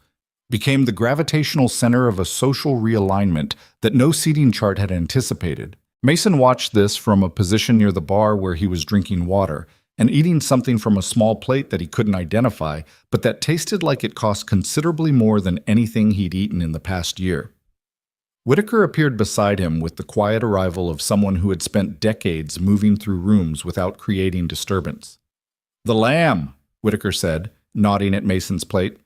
A: became the gravitational center of a social realignment that no seating chart had anticipated. Mason watched this from a position near the bar where he was drinking water and eating something from a small plate that he couldn't identify, but that tasted like it cost considerably more than anything he'd eaten in the past year. Whitaker appeared beside him with the quiet arrival of someone who had spent decades moving through rooms without creating disturbance. "The lamb," Whitaker said, nodding at Mason's plate.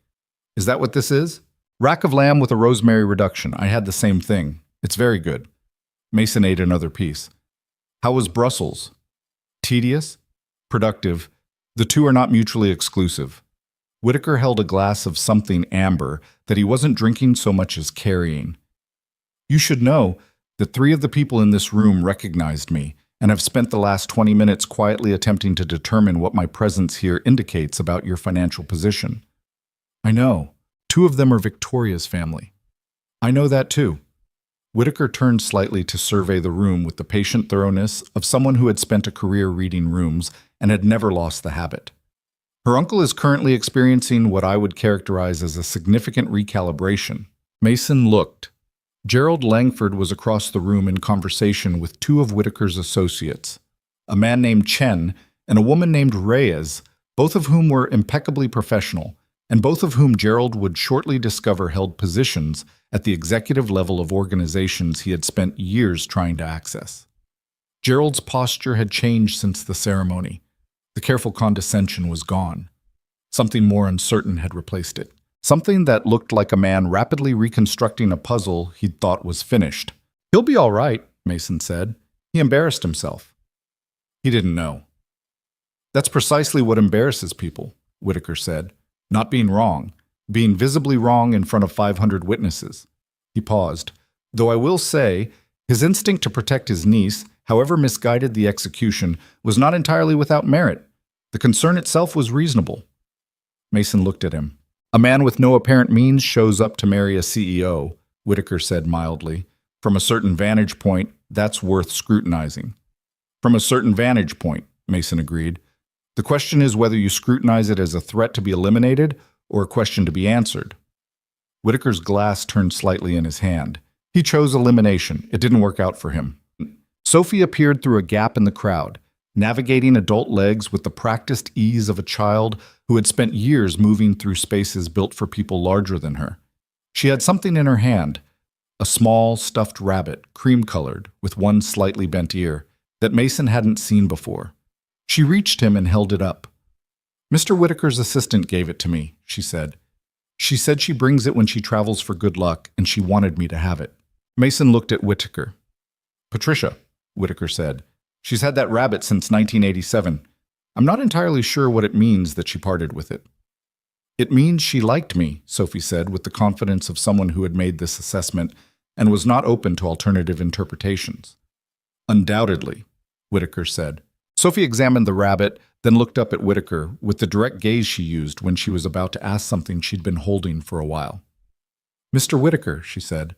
A: "Is that what this is?" "Rack of lamb with a rosemary reduction. I had the same thing. It's very good." Mason ate another piece. "How was Brussels?" "Tedious? Productive. The two are not mutually exclusive." Whitaker held a glass of something amber that he wasn't drinking so much as carrying. "You should know that 3 of the people in this room recognized me and have spent the last 20 minutes quietly attempting to determine what my presence here indicates about your financial position." "I know. 2 of them are Victoria's family." "I know that too." Whitaker turned slightly to survey the room with the patient thoroughness of someone who had spent a career reading rooms and had never lost the habit. "Her uncle is currently experiencing what I would characterize as a significant recalibration." Mason looked. Gerald Langford was across the room in conversation with 2 of Whitaker's associates, a man named Chen and a woman named Reyes, both of whom were impeccably professional, and both of whom Gerald would shortly discover held positions at the executive level of organizations he had spent years trying to access. Gerald's posture had changed since the ceremony. The careful condescension was gone. Something more uncertain had replaced it. Something that looked like a man rapidly reconstructing a puzzle he'd thought was finished. "He'll be all right," Mason said. He embarrassed himself. He didn't know. "That's precisely what embarrasses people," Whitaker said. "Not being wrong. Being visibly wrong in front of 500 witnesses." He paused. "Though I will say, his instinct to protect his niece, however misguided the execution, was not entirely without merit. The concern itself was reasonable." Mason looked at him. "A man with no apparent means shows up to marry a CEO," Whitaker said mildly. "From a certain vantage point, that's worth scrutinizing." "From a certain vantage point," Mason agreed. "The question is whether you scrutinize it as a threat to be eliminated or a question to be answered." Whitaker's glass turned slightly in his hand. He chose elimination. It didn't work out for him. Sophie appeared through a gap in the crowd, navigating adult legs with the practiced ease of a child who had spent years moving through spaces built for people larger than her. She had something in her hand, a small stuffed rabbit, cream-colored, with one slightly bent ear, that Mason hadn't seen before. She reached him and held it up. "Mr. Whitaker's assistant gave it to me," she said. "She said she brings it when she travels for good luck, and she wanted me to have it." Mason looked at Whitaker. "Patricia," Whitaker said. "She's had that rabbit since 1987. I'm not entirely sure what it means that she parted with it." "It means she liked me," Sophie said with the confidence of someone who had made this assessment and was not open to alternative interpretations. "Undoubtedly," Whitaker said. Sophie examined the rabbit, then looked up at Whitaker with the direct gaze she used when she was about to ask something she'd been holding for a while. "Mr. Whitaker," she said,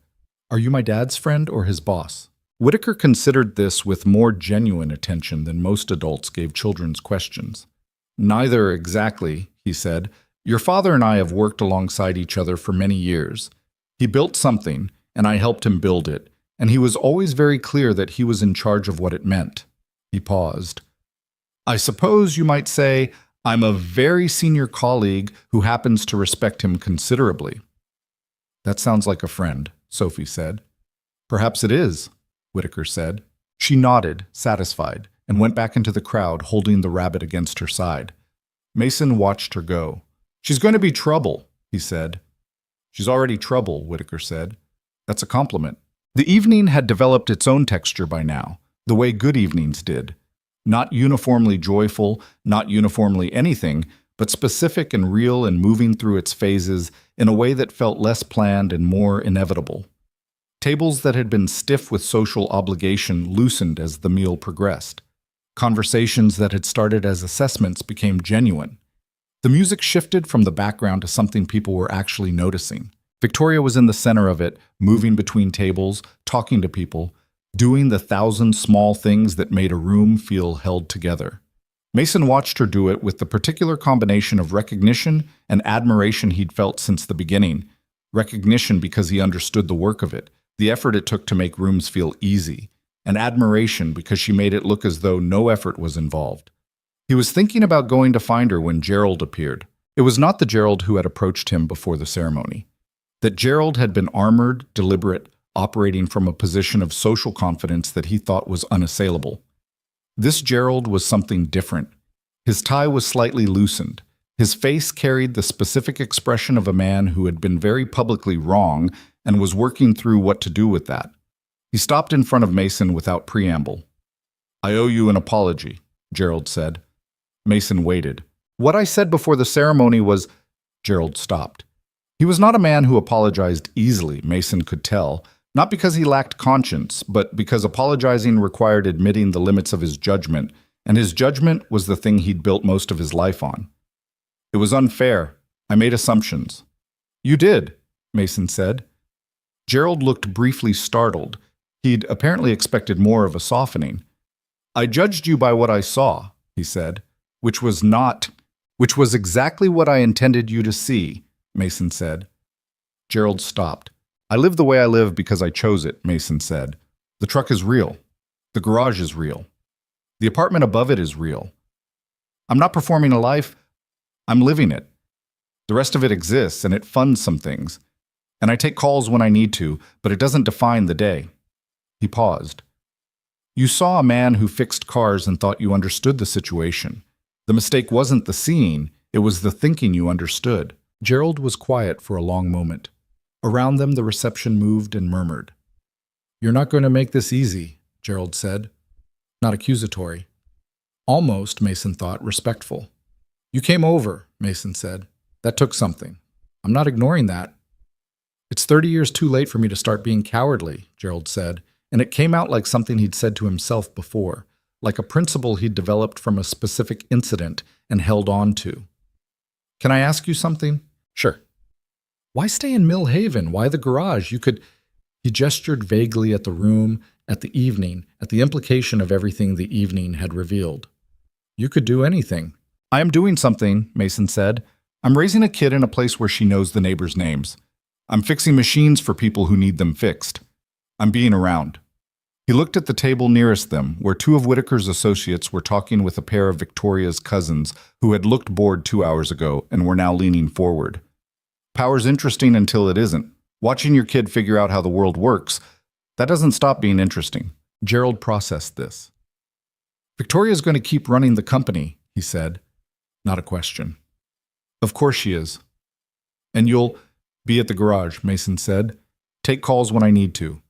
A: "are you my dad's friend or his boss?" Whitaker considered this with more genuine attention than most adults gave children's questions. "Neither exactly," he said. "Your father and I have worked alongside each other for many years. He built something, and I helped him build it, and he was always very clear that he was in charge of what it meant." He paused. "I suppose you might say I'm a very senior colleague who happens to respect him considerably." "That sounds like a friend," Sophie said. "Perhaps it is." Whitaker said. She nodded, satisfied, and went back into the crowd, holding the rabbit against her side. Mason watched her go. She's going to be trouble, he said. She's already trouble, Whitaker said. That's a compliment. The evening had developed its own texture by now, the way good evenings did. Not uniformly joyful, not uniformly anything, but specific and real and moving through its phases in a way that felt less planned and more inevitable. Tables that had been stiff with social obligation loosened as the meal progressed. Conversations that had started as assessments became genuine. The music shifted from the background to something people were actually noticing. Victoria was in the center of it, moving between tables, talking to people, doing the 1,000 small things that made a room feel held together. Mason watched her do it with the particular combination of recognition and admiration he'd felt since the beginning. Recognition because he understood the work of it, the effort it took to make rooms feel easy, and admiration because she made it look as though no effort was involved. He was thinking about going to find her when Gerald appeared. It was not the Gerald who had approached him before the ceremony. That Gerald had been armored, deliberate, operating from a position of social confidence that he thought was unassailable. This Gerald was something different. His tie was slightly loosened. His face carried the specific expression of a man who had been very publicly wrong and was working through what to do with that. He stopped in front of Mason without preamble. "I owe you an apology," Gerald said. Mason waited. "What I said before the ceremony was—" Gerald stopped. He was not a man who apologized easily, Mason could tell, not because he lacked conscience, but because apologizing required admitting the limits of his judgment, and his judgment was the thing he'd built most of his life on. "It was unfair. I made assumptions." "You did," Mason said. Gerald looked briefly startled. He'd apparently expected more of a softening. "I judged you by what I saw," he said, which was exactly what I intended you to see, Mason said. Gerald stopped. "I live the way I live because I chose it," Mason said. "The truck is real. The garage is real. The apartment above it is real. I'm not performing a life, I'm living it. The rest of it exists, and it funds some things. And I take calls when I need to, but it doesn't define the day." He paused. "You saw a man who fixed cars and thought you understood the situation. The mistake wasn't the seeing, it was the thinking you understood." Gerald was quiet for a long moment. Around them, the reception moved and murmured. "You're not going to make this easy," Gerald said. Not accusatory. Almost, Mason thought, respectful. "You came over," Mason said. "That took something. I'm not ignoring that." "It's 30 years too late for me to start being cowardly," Gerald said, and it came out like something he'd said to himself before, like a principle he'd developed from a specific incident and held on to. "Can I ask you something?" "Sure." "Why stay in Mill Haven? Why the garage? You could—" He gestured vaguely at the room, at the evening, at the implication of everything the evening had revealed. "You could do anything." "I am doing something," Mason said. "I'm raising a kid in a place where she knows the neighbors' names. I'm fixing machines for people who need them fixed. I'm being around." He looked at the table nearest them, where two of Whitaker's associates were talking with a pair of Victoria's cousins who had looked bored 2 hours ago and were now leaning forward. "Power's interesting until it isn't. Watching your kid figure out how the world works, that doesn't stop being interesting." Gerald processed this. "Victoria's going to keep running the company," he said. Not a question. "Of course she is." "And you'll—" "Be at the garage," Mason said. "Take calls when I need to.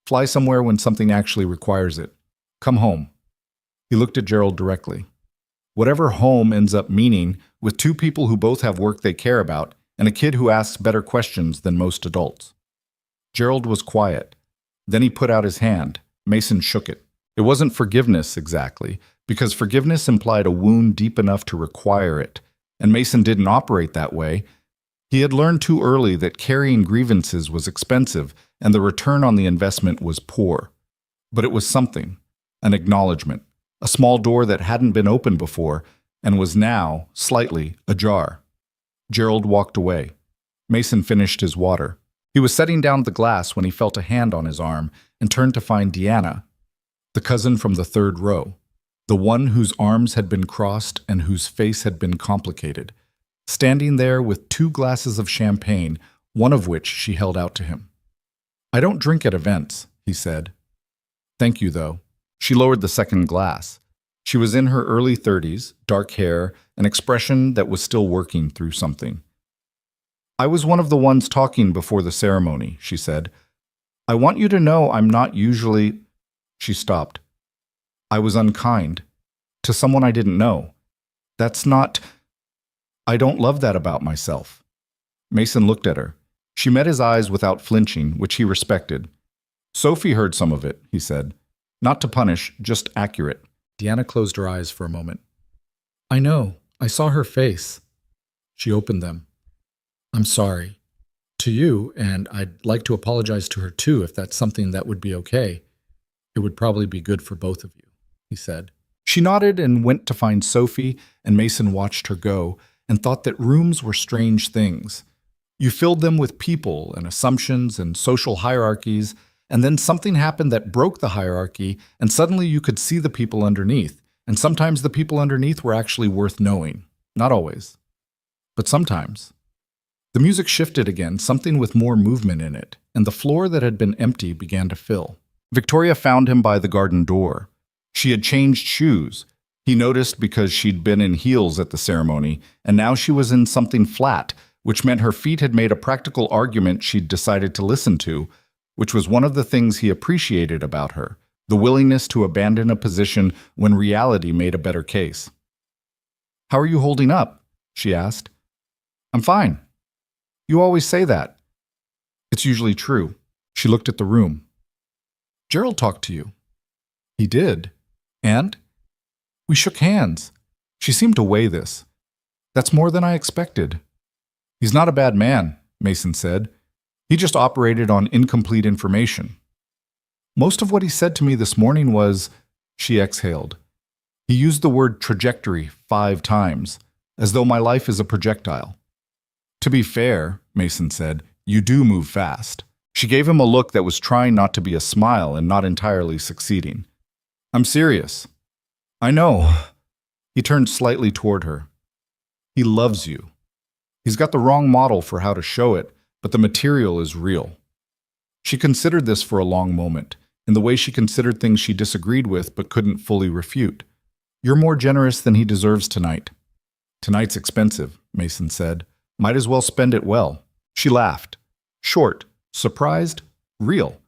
A: Fly somewhere when something actually requires it. Come home." He looked at Gerald directly. Whatever home ends up meaning, with two people who both have work they care about, and a kid who asks better questions than most adults. Gerald was quiet. Then he put out his hand. Mason shook it. It wasn't forgiveness exactly, because forgiveness implied a wound deep enough to require it, and Mason didn't operate that way. He had learned too early that carrying grievances was expensive, and the return on the investment was poor. But it was something, an acknowledgement, a small door that hadn't been opened before, and was now, slightly, ajar. Gerald walked away. Mason finished his water. He was setting down the glass when he felt a hand on his arm and turned to find Deanna, the cousin from the third row, the one whose arms had been crossed and whose face had been complicated, standing there with 2 glasses of champagne, one of which she held out to him. "I don't drink at events," he said. Thank you, though. She lowered the second glass. She was in her early 30s, dark hair, an expression that was still working through something. I was one of the ones talking before the ceremony, she said. I want you to know I'm not usually… She stopped. I was unkind. To someone I didn't know. That's not… I don't love that about myself. Mason looked at her. She met his eyes without flinching, which he respected. Sophie heard some of it, he said. Not to punish, just accurate. Deanna closed her eyes for a moment. I know. I saw her face. She opened them. I'm sorry. To you, and I'd like to apologize to her too if that's something that would be okay. It would probably be good for both of you, he said. She nodded and went to find Sophie, and Mason watched her go and thought that rooms were strange things. You filled them with people and assumptions and social hierarchies, and then something happened that broke the hierarchy, and suddenly you could see the people underneath. And sometimes the people underneath were actually worth knowing. Not always, but sometimes. The music shifted again, something with more movement in it, and the floor that had been empty began to fill. Victoria found him by the garden door. She had changed shoes. He noticed because she'd been in heels at the ceremony, and now she was in something flat, which meant her feet had made a practical argument she'd decided to listen to, which was one of the things he appreciated about her, the willingness to abandon a position when reality made a better case. How are you holding up? She asked. I'm fine. You always say that. It's usually true. She looked at the room. Gerald talked to you. He did. And? We shook hands. She seemed to weigh this. That's more than I expected. He's not a bad man, Mason said. He just operated on incomplete information. Most of what he said to me this morning was… She exhaled. He used the word trajectory 5 times, as though my life is a projectile. To be fair, Mason said, you do move fast. She gave him a look that was trying not to be a smile and not entirely succeeding. I'm serious. I know. He turned slightly toward her. He loves you. He's got the wrong model for how to show it, but the material is real. She considered this for a long moment, in the way she considered things she disagreed with but couldn't fully refute. You're more generous than he deserves tonight. Tonight's expensive, Mason said. Might as well spend it well. She laughed. Short, surprised, real.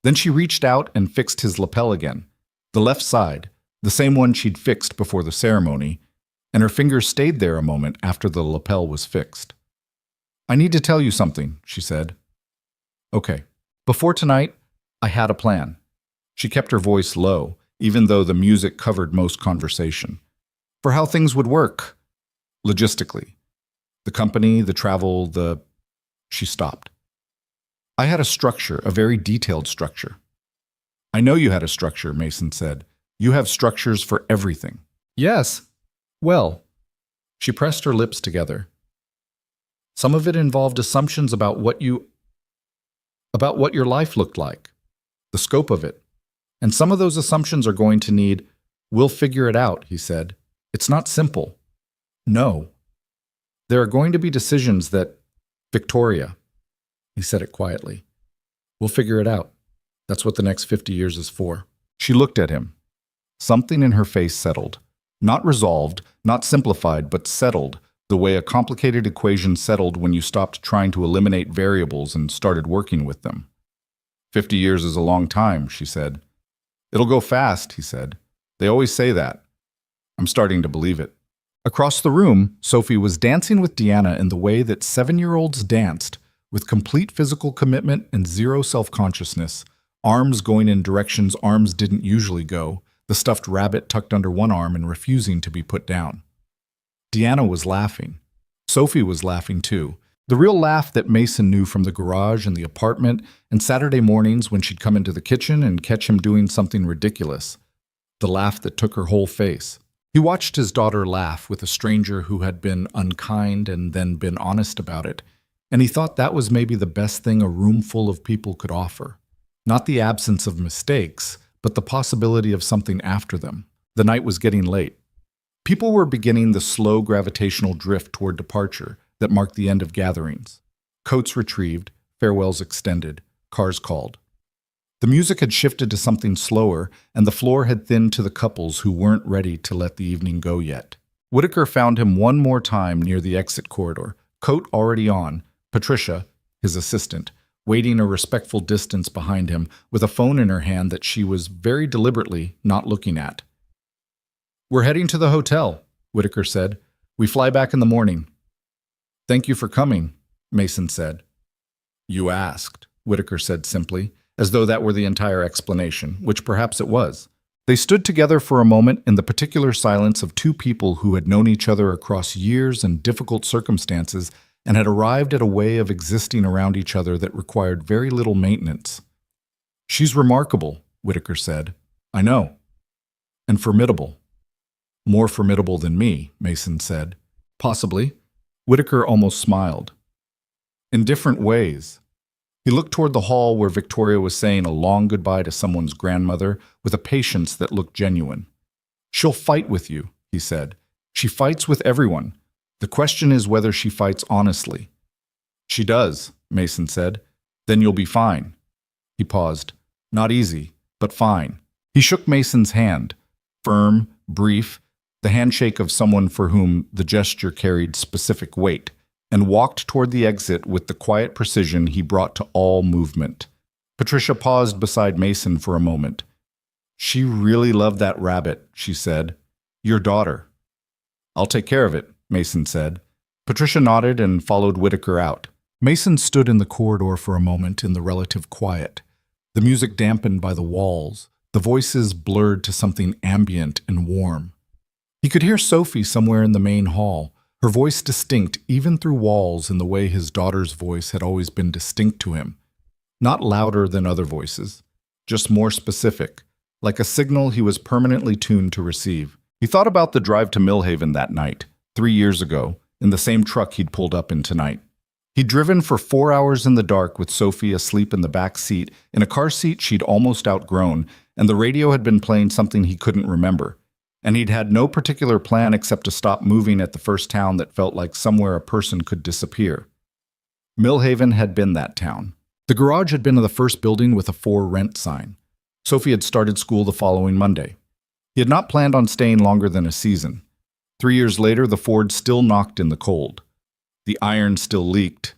A: Then she reached out and fixed his lapel again. The left side, the same one she'd fixed before the ceremony, and her fingers stayed there a moment after the lapel was fixed. I need to tell you something, she said. Okay. Before tonight, I had a plan. She kept her voice low, even though the music covered most conversation. For how things would work. Logistically. The company, the travel, the… She stopped. I had a structure, a very detailed structure. I know you had a structure, Mason said. You have structures for everything. Yes. Well. She pressed her lips together. Some of it involved assumptions about what your life looked like, the scope of it. And some of those assumptions are going to need… We'll figure it out, he said. It's not simple. No. There are going to be decisions that… Victoria, he said it quietly. We'll figure it out. That's what the next 50 years is for. She looked at him. Something in her face settled. Not resolved, not simplified, but settled, the way a complicated equation settled when you stopped trying to eliminate variables and started working with them. 50 years is a long time, she said. It'll go fast, he said. They always say that. I'm starting to believe it. Across the room, Sophie was dancing with Deanna in the way that 7-year-olds danced, with complete physical commitment and zero self-consciousness, arms going in directions arms didn't usually go, the stuffed rabbit tucked under one arm and refusing to be put down. Deanna was laughing. Sophie was laughing too. The real laugh that Mason knew from the garage and the apartment and Saturday mornings when she'd come into the kitchen and catch him doing something ridiculous. The laugh that took her whole face. He watched his daughter laugh with a stranger who had been unkind and then been honest about it, and he thought that was maybe the best thing a room full of people could offer. Not the absence of mistakes, but the possibility of something after them. The night was getting late. People were beginning the slow gravitational drift toward departure that marked the end of gatherings. Coats retrieved, farewells extended, cars called. The music had shifted to something slower, and the floor had thinned to the couples who weren't ready to let the evening go yet. Whitaker found him one more time near the exit corridor, coat already on, Patricia, his assistant, waiting a respectful distance behind him with a phone in her hand that she was very deliberately not looking at. "We're heading to the hotel," Whitaker said. "We fly back in the morning." "Thank you for coming," Mason said. "You asked," Whitaker said simply, as though that were the entire explanation, which perhaps it was. They stood together for a moment in the particular silence of two people who had known each other across years and difficult circumstances and had arrived at a way of existing around each other that required very little maintenance. "She's remarkable," Whitaker said. "I know. And formidable." "More formidable than me," Mason said. "Possibly." Whitaker almost smiled. "In different ways." He looked toward the hall where Victoria was saying a long goodbye to someone's grandmother with a patience that looked genuine. "She'll fight with you," he said. "She fights with everyone. The question is whether she fights honestly." "She does," Mason said. "Then you'll be fine." He paused. "Not easy, but fine." He shook Mason's hand, firm, brief, the handshake of someone for whom the gesture carried specific weight, and walked toward the exit with the quiet precision he brought to all movement. Patricia paused beside Mason for a moment. "She really loved that rabbit," she said. "Your daughter." "I'll take care of it," Mason said. Patricia nodded and followed Whitaker out. Mason stood in the corridor for a moment in the relative quiet, the music dampened by the walls, the voices blurred to something ambient and warm. He could hear Sophie somewhere in the main hall, her voice distinct even through walls in the way his daughter's voice had always been distinct to him. Not louder than other voices, just more specific, like a signal he was permanently tuned to receive. He thought about the drive to Millhaven that night, 3 years ago, in the same truck he'd pulled up in tonight. He'd driven for 4 hours in the dark with Sophie asleep in the back seat, in a car seat she'd almost outgrown, and the radio had been playing something he couldn't remember. And he'd had no particular plan except to stop moving at the first town that felt like somewhere a person could disappear. Millhaven had been that town. The garage had been the first building with a "for rent" sign. Sophie had started school the following Monday. He had not planned on staying longer than a season. 3 years later, the Ford still knocked in the cold. The iron still leaked.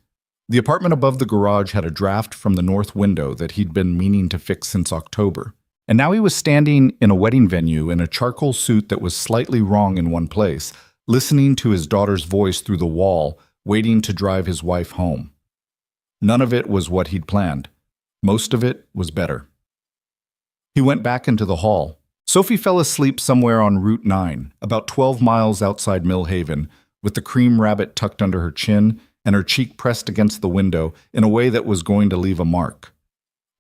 A: The apartment above the garage had a draft from the north window that he'd been meaning to fix since October. And now he was standing in a wedding venue in a charcoal suit that was slightly wrong in one place, listening to his daughter's voice through the wall, waiting to drive his wife home. None of it was what he'd planned. Most of it was better. He went back into the hall. Sophie fell asleep somewhere on Route 9, about 12 miles outside Millhaven, with the cream rabbit tucked under her chin and her cheek pressed against the window in a way that was going to leave a mark.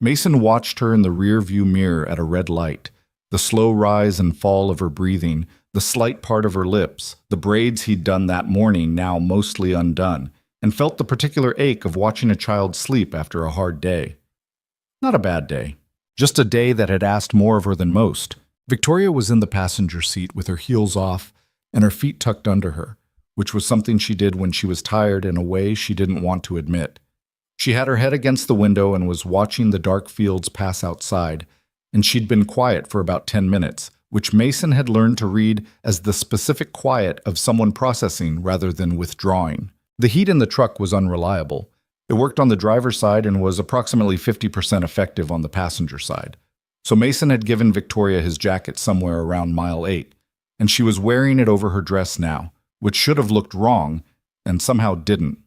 A: Mason watched her in the rear-view mirror at a red light, the slow rise and fall of her breathing, the slight part of her lips, the braids he'd done that morning now mostly undone, and felt the particular ache of watching a child sleep after a hard day. Not a bad day, just a day that had asked more of her than most. Victoria was in the passenger seat with her heels off and her feet tucked under her, which was something she did when she was tired in a way she didn't want to admit. She had her head against the window and was watching the dark fields pass outside, and she'd been quiet for about 10 minutes, which Mason had learned to read as the specific quiet of someone processing rather than withdrawing. The heat in the truck was unreliable. It worked on the driver's side and was approximately 50% effective on the passenger side. So Mason had given Victoria his jacket somewhere around mile 8, and she was wearing it over her dress now, which should have looked wrong, and somehow didn't.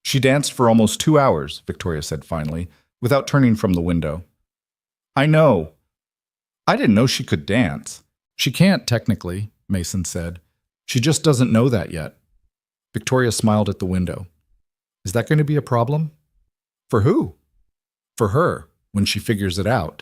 A: "She danced for almost 2 hours, Victoria said finally, without turning from the window. "I know. I didn't know she could dance." "She can't, technically," Mason said. "She just doesn't know that yet." Victoria smiled at the window. "Is that going to be a problem?" "For who?" "For her, when she figures it out."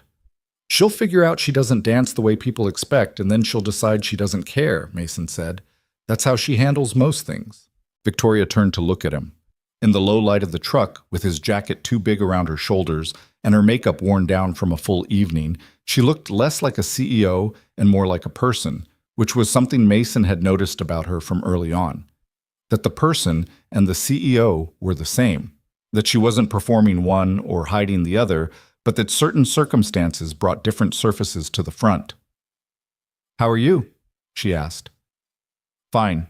A: "She'll figure out she doesn't dance the way people expect, and then she'll decide she doesn't care," Mason said. "That's how she handles most things." Victoria turned to look at him. In the low light of the truck, with his jacket too big around her shoulders and her makeup worn down from a full evening, she looked less like a CEO and more like a person, which was something Mason had noticed about her from early on. That the person and the CEO were the same. That she wasn't performing one or hiding the other, but that certain circumstances brought different surfaces to the front. "How are you?" she asked. "Fine."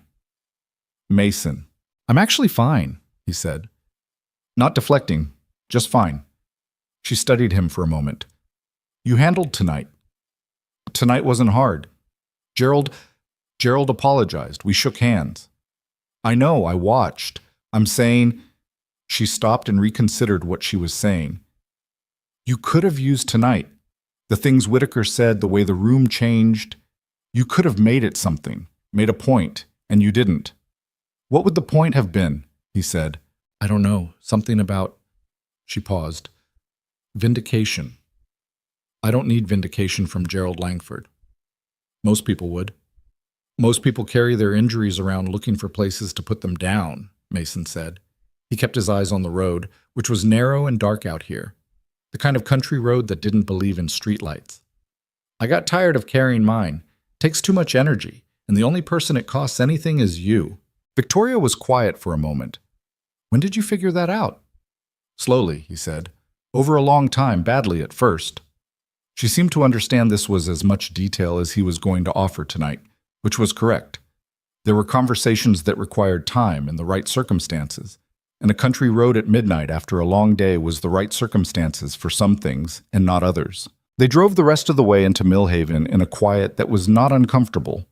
A: "Mason." "I'm actually fine," he said. "Not deflecting, just fine." She studied him for a moment. "You handled tonight." "Tonight wasn't hard. Gerald apologized. We shook hands." "I know, I watched. I'm saying—" She stopped and reconsidered what she was saying. "You could have used tonight. The things Whitaker said, the way the room changed. You could have made it something, made a point, and you didn't." "What would the point have been?" he said. "I don't know. Something about—" She paused. "Vindication. I don't need vindication from Gerald Langford. Most people would. Most people carry their injuries around looking for places to put them down," Mason said. He kept his eyes on the road, which was narrow and dark out here, the kind of country road that didn't believe in streetlights. "I got tired of carrying mine. Takes too much energy, and the only person it costs anything is you." Victoria was quiet for a moment. "When did you figure that out?" "Slowly," he said. "Over a long time, badly at first." She seemed to understand this was as much detail as he was going to offer tonight, which was correct. There were conversations that required time and the right circumstances, and a country road at midnight after a long day was the right circumstances for some things and not others. They drove the rest of the way into Millhaven in a quiet that was not uncomfortable.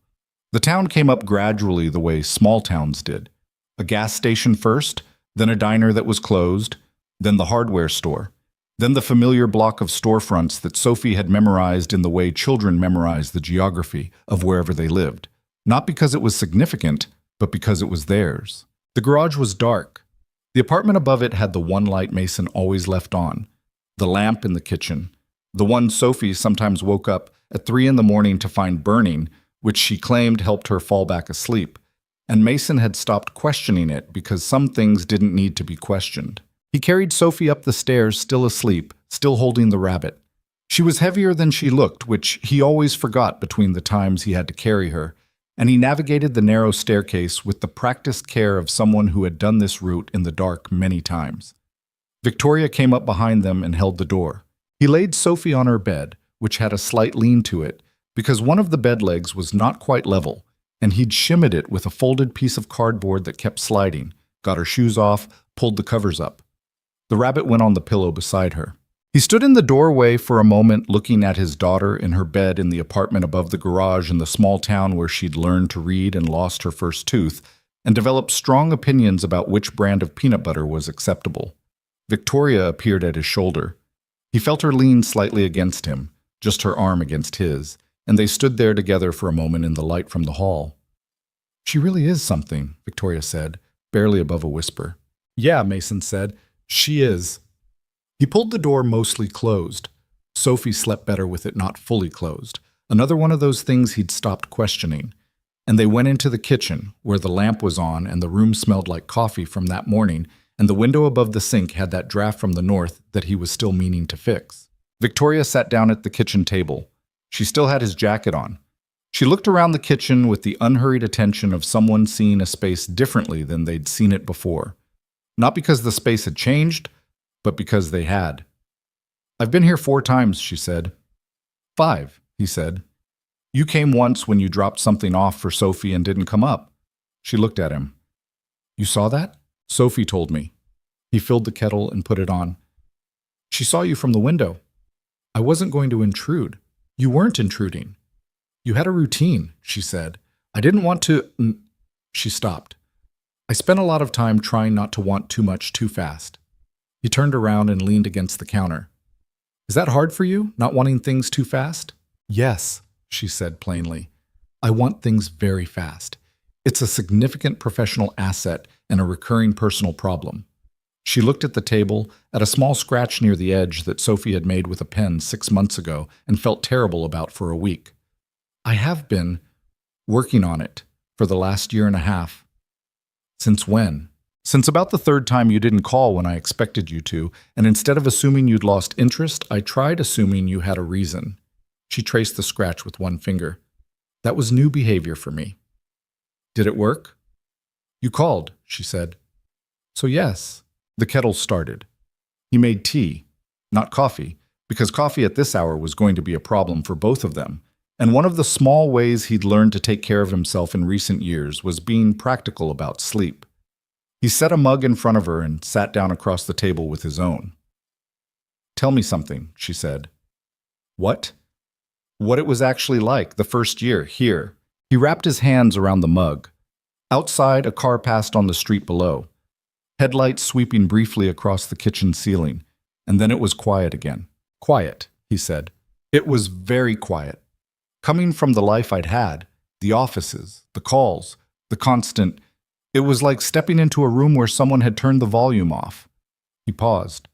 A: The town came up gradually the way small towns did. A gas station first, then a diner that was closed, then the hardware store, then the familiar block of storefronts that Sophie had memorized in the way children memorize the geography of wherever they lived. Not because it was significant, but because it was theirs. The garage was dark. The apartment above it had the one light Mason always left on, the lamp in the kitchen, the one Sophie sometimes woke up at 3 a.m. to find burning, which she claimed helped her fall back asleep, and Mason had stopped questioning it because some things didn't need to be questioned. He carried Sophie up the stairs, still asleep, still holding the rabbit. She was heavier than she looked, which he always forgot between the times he had to carry her, and he navigated the narrow staircase with the practiced care of someone who had done this route in the dark many times. Victoria came up behind them and held the door. He laid Sophie on her bed, which had a slight lean to it, because one of the bed legs was not quite level, and he'd shimmied it with a folded piece of cardboard that kept sliding, got her shoes off, pulled the covers up. The rabbit went on the pillow beside her. He stood in the doorway for a moment looking at his daughter in her bed in the apartment above the garage in the small town where she'd learned to read and lost her first tooth, and developed strong opinions about which brand of peanut butter was acceptable. Victoria appeared at his shoulder. He felt her lean slightly against him, just her arm against his, and they stood there together for a moment in the light from the hall. "She really is something," Victoria said, barely above a whisper. "Yeah," Mason said, "she is." He pulled the door mostly closed. Sophie slept better with it not fully closed, another one of those things he'd stopped questioning. And they went into the kitchen, where the lamp was on and the room smelled like coffee from that morning, and the window above the sink had that draft from the north that he was still meaning to fix. Victoria sat down at the kitchen table. She still had his jacket on. She looked around the kitchen with the unhurried attention of someone seeing a space differently than they'd seen it before. Not because the space had changed, but because they had. "I've been here 4 times, she said. 5, he said. "You came once when you dropped something off for Sophie and didn't come up." She looked at him. "You saw that?" "Sophie told me." He filled the kettle and put it on. "She saw you from the window." "I wasn't going to intrude." "You weren't intruding. You had a routine," she said. "I didn't want to—" She stopped. "I spent a lot of time trying not to want too much too fast." He turned around and leaned against the counter. "Is that hard for you, not wanting things too fast?" "Yes," she said plainly. "I want things very fast. It's a significant professional asset and a recurring personal problem." She looked at the table, at a small scratch near the edge that Sophie had made with a pen 6 months ago and felt terrible about for a week. "I have been working on it for the last 1.5 years. "Since when?" "Since about the 3rd time you didn't call when I expected you to, and instead of assuming you'd lost interest, I tried assuming you had a reason." She traced the scratch with one finger. "That was new behavior for me." "Did it work?" "You called," she said. "So yes." The kettle started. He made tea, not coffee, because coffee at this hour was going to be a problem for both of them. And one of the small ways he'd learned to take care of himself in recent years was being practical about sleep. He set a mug in front of her and sat down across the table with his own. "Tell me something," she said. "What?" "What it was actually like the first year here." He wrapped his hands around the mug. Outside, a car passed on the street below, headlights sweeping briefly across the kitchen ceiling, and then it was quiet again. "Quiet," he said. "It was very quiet. Coming from the life I'd had, the offices, the calls, the constant, it was like stepping into a room where someone had turned the volume off." He paused.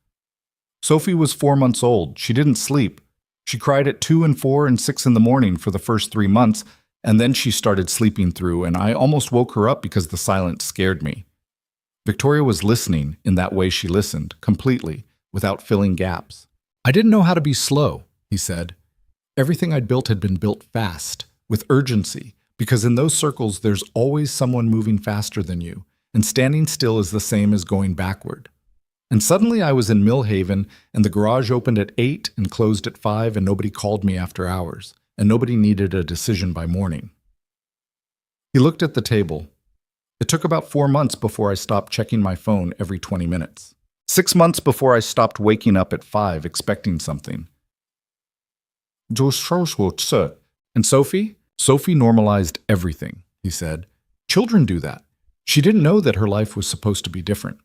A: "Sophie was 4 months old. She didn't sleep. She cried at 2 and 4 and 6 in the morning for the first 3 months, and then she started sleeping through, and I almost woke her up because the silence scared me." Victoria was listening in that way she listened, completely, without filling gaps. "I didn't know how to be slow," he said. "Everything I'd built had been built fast, with urgency, because in those circles there's always someone moving faster than you, and standing still is the same as going backward. And suddenly I was in Millhaven, and the garage opened at 8 and closed at 5, and nobody called me after hours, and nobody needed a decision by morning." He looked at the table. "It took about 4 months before I stopped checking my phone every 20 minutes. 6 months before I stopped waking up at 5 expecting something." "And Sophie?" "Sophie normalized everything," he said. "Children do that. She didn't know that her life was supposed to be different.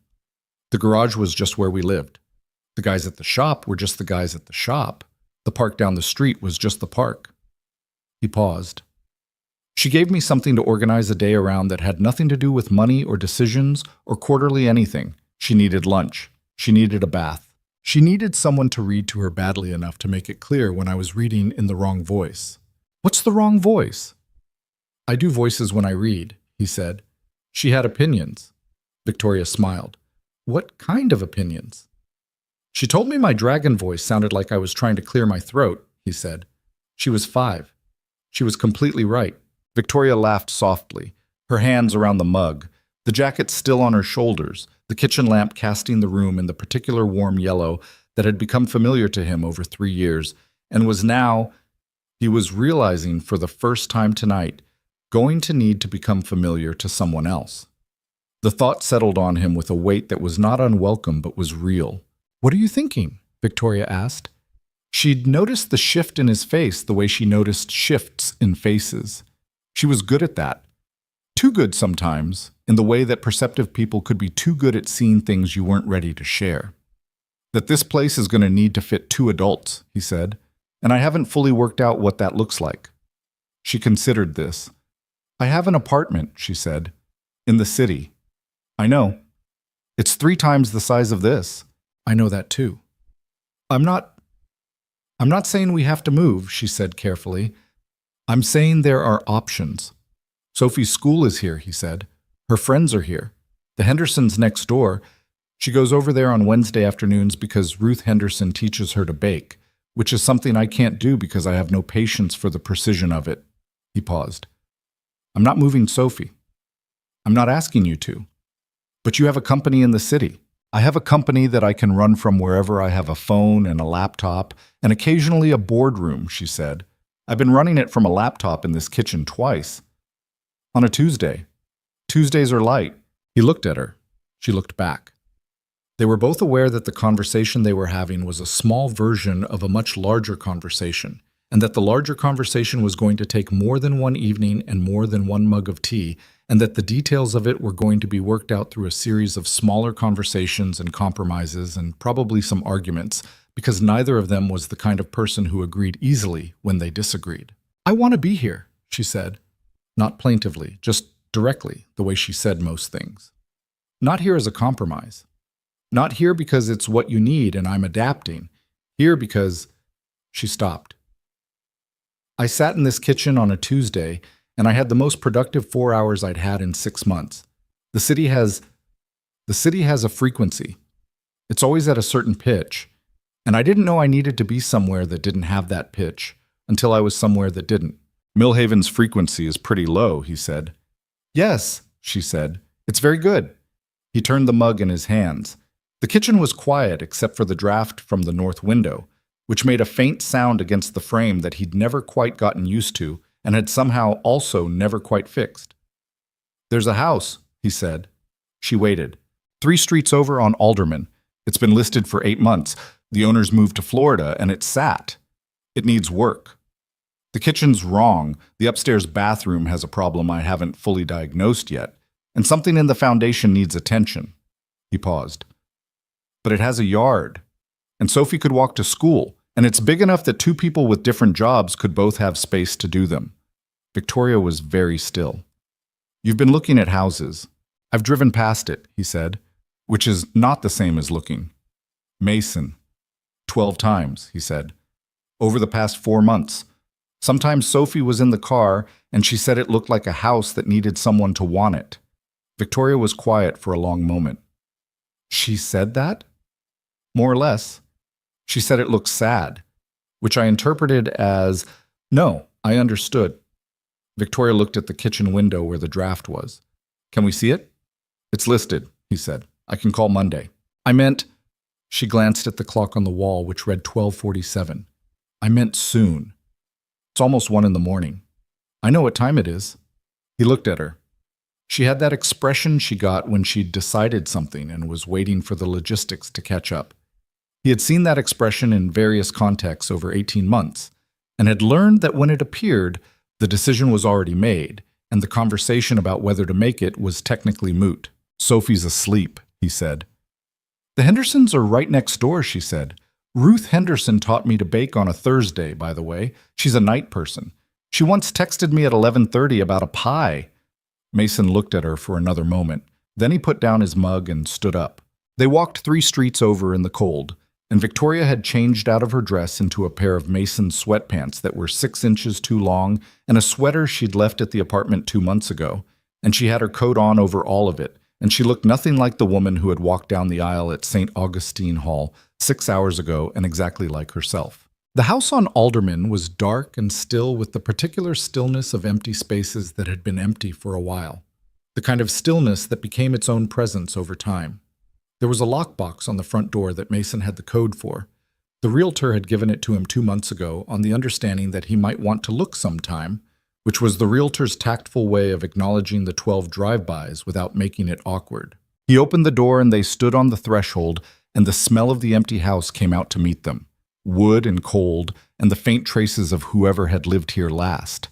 A: The garage was just where we lived. The guys at the shop were just the guys at the shop. The park down the street was just the park." He paused. "She gave me something to organize a day around that had nothing to do with money or decisions or quarterly anything. She needed lunch. She needed a bath. She needed someone to read to her badly enough to make it clear when I was reading in the wrong voice." "What's the wrong voice?" "I do voices when I read," he said. "She had opinions." Victoria smiled. "What kind of opinions?" "She told me my dragon voice sounded like I was trying to clear my throat," he said. "She was 5. She was completely right." Victoria laughed softly, her hands around the mug, the jacket still on her shoulders, the kitchen lamp casting the room in the particular warm yellow that had become familiar to him over 3 years, and was now, he was realizing for the first time tonight, going to need to become familiar to someone else. The thought settled on him with a weight that was not unwelcome but was real. "What are you thinking?" Victoria asked. She'd noticed the shift in his face the way she noticed shifts in faces. She was good at that. Too good sometimes, in the way that perceptive people could be too good at seeing things you weren't ready to share. "That this place is going to need to fit 2 adults, he said, "and I haven't fully worked out what that looks like." She considered this. "I have an apartment," she said, "in the city." "I know. It's 3 times the size of this." "I know that too." I'm not saying we have to move," she said carefully. "I'm saying there are options. Sophie's school is here," he said. "Her friends are here. The Hendersons next door. She goes over there on Wednesday afternoons because Ruth Henderson teaches her to bake, which is something I can't do because I have no patience for the precision of it." He paused. "I'm not moving Sophie. I'm not asking you to. But you have a company in the city. I have a company that I can run from wherever I have a phone and a laptop, and occasionally a boardroom," she said. "I've been running it from a laptop in this kitchen twice. On a Tuesday. Tuesdays are light." He looked at her. She looked back. They were both aware that the conversation they were having was a small version of a much larger conversation, and that the larger conversation was going to take more than one evening and more than one mug of tea, and that the details of it were going to be worked out through a series of smaller conversations and compromises and probably some arguments, because neither of them was the kind of person who agreed easily when they disagreed. "I want to be here," she said. Not plaintively, just directly, the way she said most things. "Not here as a compromise. Not here because it's what you need and I'm adapting. Here because—" She stopped. "I sat in this kitchen on a Tuesday, and I had the most productive 4 hours I'd had in 6 months. The city has a frequency. It's always at a certain pitch, and I didn't know I needed to be somewhere that didn't have that pitch until I was somewhere that didn't." "Millhaven's frequency is pretty low," he said. "Yes," she said. "It's very good." He turned the mug in his hands. The kitchen was quiet except for the draft from the north window, which made a faint sound against the frame that he'd never quite gotten used to and had somehow also never quite fixed. "There's a house," he said. She waited. 3 streets over on Alderman. It's been listed for 8 months. The owners moved to Florida, and it sat. It needs work. The kitchen's wrong. The upstairs bathroom has a problem I haven't fully diagnosed yet, and something in the foundation needs attention. He paused. But it has a yard, and Sophie could walk to school, and it's big enough that 2 people with different jobs could both have space to do them. Victoria was very still. "You've been looking at houses. I've driven past it," he said, which is not the same as looking. "Mason. 12 times," he said. "Over the past 4 months. Sometimes Sophie was in the car, and she said it looked like a house that needed someone to want it." Victoria was quiet for a long moment. "She said that?" "More or less. She said it looked sad," which I interpreted as, "No, I understood." Victoria looked at the kitchen window where the draft was. "Can we see it?" "It's listed," he said. "I can call Monday." "I meant—" She glanced at the clock on the wall, which read 12:47. "I meant soon. It's almost 1 in the morning. I know what time it is." He looked at her. She had that expression she got when she'd decided something and was waiting for the logistics to catch up. He had seen that expression in various contexts over 18 months, and had learned that when it appeared, the decision was already made, and the conversation about whether to make it was technically moot. "Sophie's asleep," he said. "The Hendersons are right next door," she said. "Ruth Henderson taught me to bake on a Thursday, by the way. She's a night person. She once texted me at 11:30 about a pie." Mason looked at her for another moment. Then he put down his mug and stood up. They walked 3 streets over in the cold, and Victoria had changed out of her dress into a pair of Mason's sweatpants that were 6 inches too long and a sweater she'd left at the apartment 2 months ago, and she had her coat on over all of it, and she looked nothing like the woman who had walked down the aisle at St. Augustine Hall 6 hours ago and exactly like herself. The house on Alderman was dark and still, with the particular stillness of empty spaces that had been empty for a while, the kind of stillness that became its own presence over time. There was a lockbox on the front door that Mason had the code for. The realtor had given it to him 2 months ago on the understanding that he might want to look sometime, which was the realtor's tactful way of acknowledging the 12 drive-bys without making it awkward. He opened the door and they stood on the threshold, and the smell of the empty house came out to meet them. Wood and cold, and the faint traces of whoever had lived here last.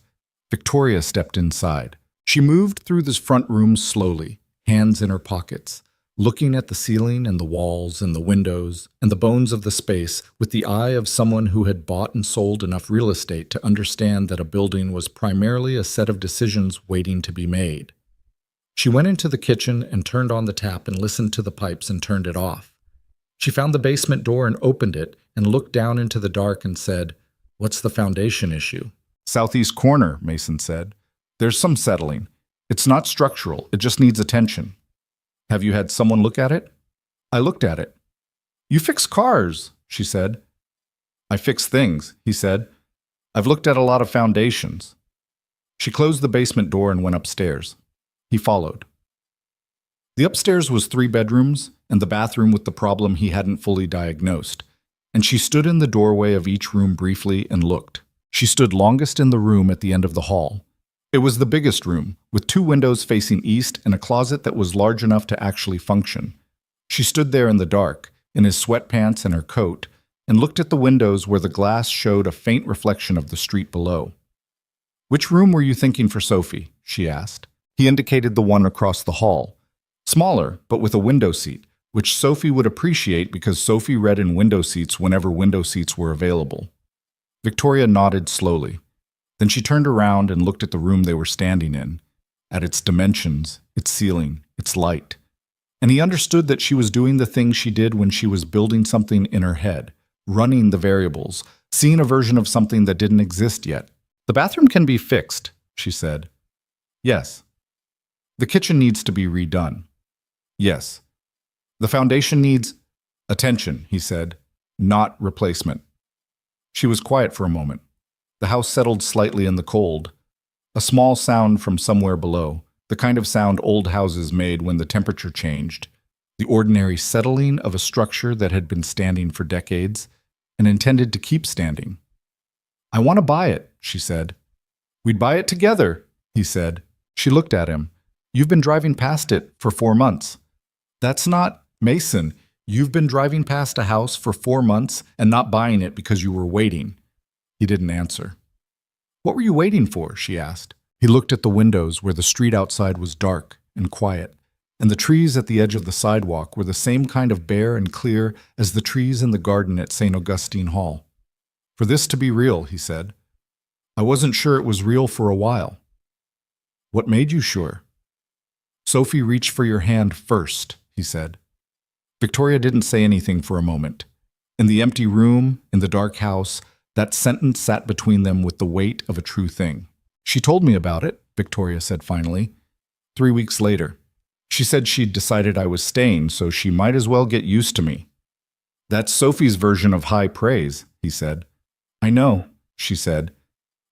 A: Victoria stepped inside. She moved through this front room slowly, hands in her pockets, looking at the ceiling and the walls and the windows and the bones of the space with the eye of someone who had bought and sold enough real estate to understand that a building was primarily a set of decisions waiting to be made. She went into the kitchen and turned on the tap and listened to the pipes and turned it off. She found the basement door and opened it and looked down into the dark and said, "What's the foundation issue?" "Southeast corner," Mason said. "There's some settling. It's not structural. It just needs attention." "Have you had someone look at it?" "I looked at it." "You fix cars," she said. "I fix things," he said. "I've looked at a lot of foundations." She closed the basement door and went upstairs. He followed. The upstairs was 3 bedrooms and the bathroom with the problem he hadn't fully diagnosed, and she stood in the doorway of each room briefly and looked. She stood longest in the room at the end of the hall. It was the biggest room, with 2 windows facing east and a closet that was large enough to actually function. She stood there in the dark, in his sweatpants and her coat, and looked at the windows where the glass showed a faint reflection of the street below. "Which room were you thinking for Sophie?" she asked. He indicated the one across the hall. Smaller, but with a window seat, which Sophie would appreciate because Sophie read in window seats whenever window seats were available. Victoria nodded slowly. Then she turned around and looked at the room they were standing in, at its dimensions, its ceiling, its light. And he understood that she was doing the thing she did when she was building something in her head, running the variables, seeing a version of something that didn't exist yet. "The bathroom can be fixed," she said. "Yes." "The kitchen needs to be redone." "Yes." "The foundation needs attention," he said, "not replacement." She was quiet for a moment. The house settled slightly in the cold. A small sound from somewhere below, the kind of sound old houses made when the temperature changed, the ordinary settling of a structure that had been standing for decades. and intended to keep standing. "I want to buy it," she said. "We'd buy it together," he said. She looked at him. "You've been driving past it for 4 months." "That's not Mason. You've been driving past a house for 4 months and not buying it because you were waiting." He didn't answer. "What were you waiting for?" she asked. He looked at the windows where the street outside was dark and quiet, and the trees at the edge of the sidewalk were the same kind of bare and clear as the trees in the garden at St. Augustine Hall. "For this to be real," he said. "I wasn't sure it was real for a while." "What made you sure?" "Sophie reached for your hand first," he said. Victoria didn't say anything for a moment. In the empty room, in the dark house, that sentence sat between them with the weight of a true thing. "She told me about it," Victoria said finally. 3 weeks later. "She said she'd decided I was staying, so she might as well get used to me." "That's Sophie's version of high praise," he said. "I know," she said.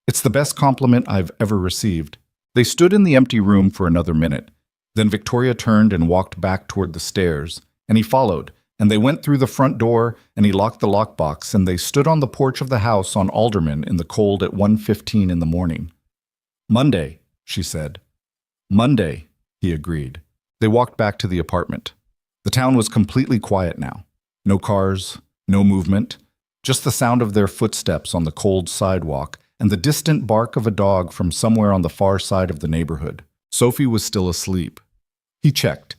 A: "It's the best compliment I've ever received." They stood in the empty room for another minute. Then Victoria turned and walked back toward the stairs, and he followed, and they went through the front door, and he locked the lockbox, and they stood on the porch of the house on Alderman in the cold at 1:15 in the morning. "Monday," she said. "Monday," he agreed. They walked back to the apartment. The town was completely quiet now. No cars, no movement, just the sound of their footsteps on the cold sidewalk and the distant bark of a dog from somewhere on the far side of the neighborhood. Sophie was still asleep. He checked.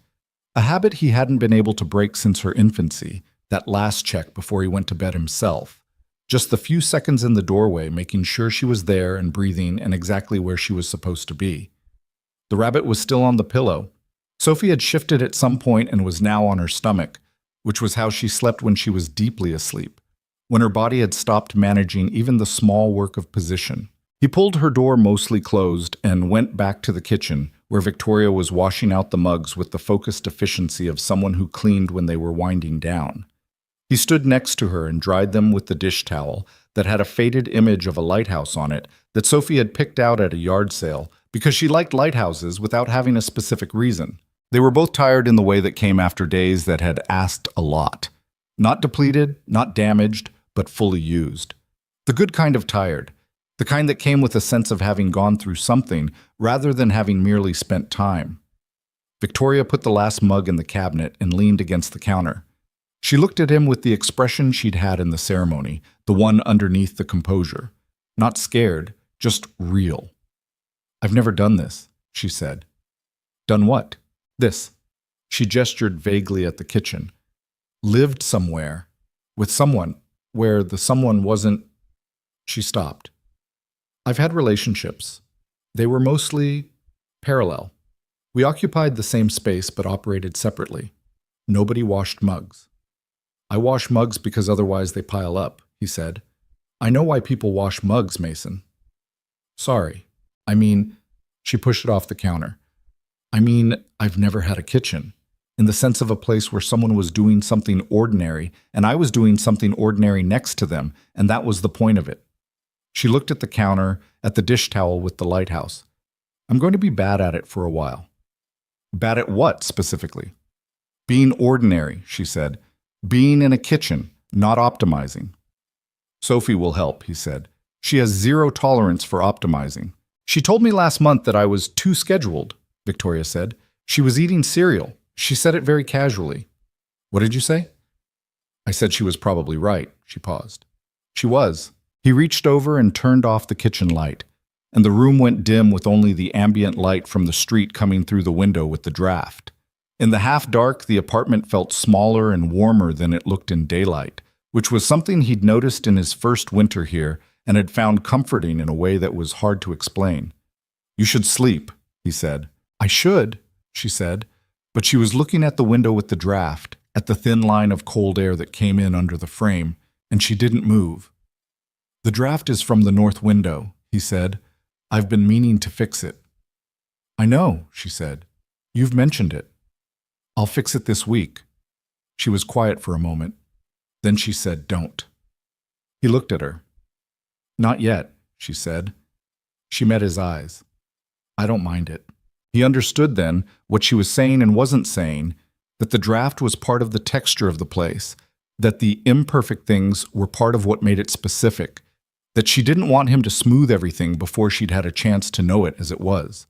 A: A habit he hadn't been able to break since her infancy, that last check before he went to bed himself. Just the few seconds in the doorway, making sure she was there and breathing and exactly where she was supposed to be. The rabbit was still on the pillow. Sophie had shifted at some point and was now on her stomach, which was how she slept when she was deeply asleep, when her body had stopped managing even the small work of position. He pulled her door mostly closed and went back to the kitchen, where Victoria was washing out the mugs with the focused efficiency of someone who cleaned when they were winding down. He stood next to her and dried them with the dish towel that had a faded image of a lighthouse on it that Sophie had picked out at a yard sale because she liked lighthouses without having a specific reason. They were both tired in the way that came after days that had asked a lot. Not depleted, not damaged, but fully used. The good kind of tired. The kind that came with a sense of having gone through something rather than having merely spent time. Victoria put the last mug in the cabinet and leaned against the counter. She looked at him with the expression she'd had in the ceremony, the one underneath the composure. Not scared, just real. "I've never done this," she said. "Done what?" "This." She gestured vaguely at the kitchen. "Lived somewhere. With someone. Where the someone wasn't." She stopped. "I've had relationships. They were mostly parallel. We occupied the same space but operated separately. Nobody washed mugs. I wash mugs because otherwise they pile up," he said. "I know why people wash mugs, Mason." "Sorry. I mean," she pushed it off the counter. "I mean, I've never had a kitchen, in the sense of a place where someone was doing something ordinary and I was doing something ordinary next to them, and that was the point of it." She looked at the counter, at the dish towel with the lighthouse. "I'm going to be bad at it for a while." "Bad at what, specifically?" "Being ordinary," she said. "Being in a kitchen, not optimizing." "Sophie will help," he said. "She has zero tolerance for optimizing." "She told me last month that I was too scheduled," Victoria said. "She was eating cereal. She said it very casually." "What did you say?" "I said she was probably right." She paused. "She was." He reached over and turned off the kitchen light, and the room went dim with only the ambient light from the street coming through the window with the draft. In the half-dark, the apartment felt smaller and warmer than it looked in daylight, which was something he'd noticed in his first winter here and had found comforting in a way that was hard to explain. "You should sleep," he said. "I should," she said, but she was looking at the window with the draft, at the thin line of cold air that came in under the frame, and she didn't move. "The draft is from the north window," he said. "I've been meaning to fix it." "I know," she said. "You've mentioned it." "I'll fix it this week." She was quiet for a moment. Then she said, "Don't." He looked at her. "Not yet," she said. She met his eyes. "I don't mind it." He understood then what she was saying and wasn't saying, that the draft was part of the texture of the place, that the imperfect things were part of what made it specific, that she didn't want him to smooth everything before she'd had a chance to know it as it was.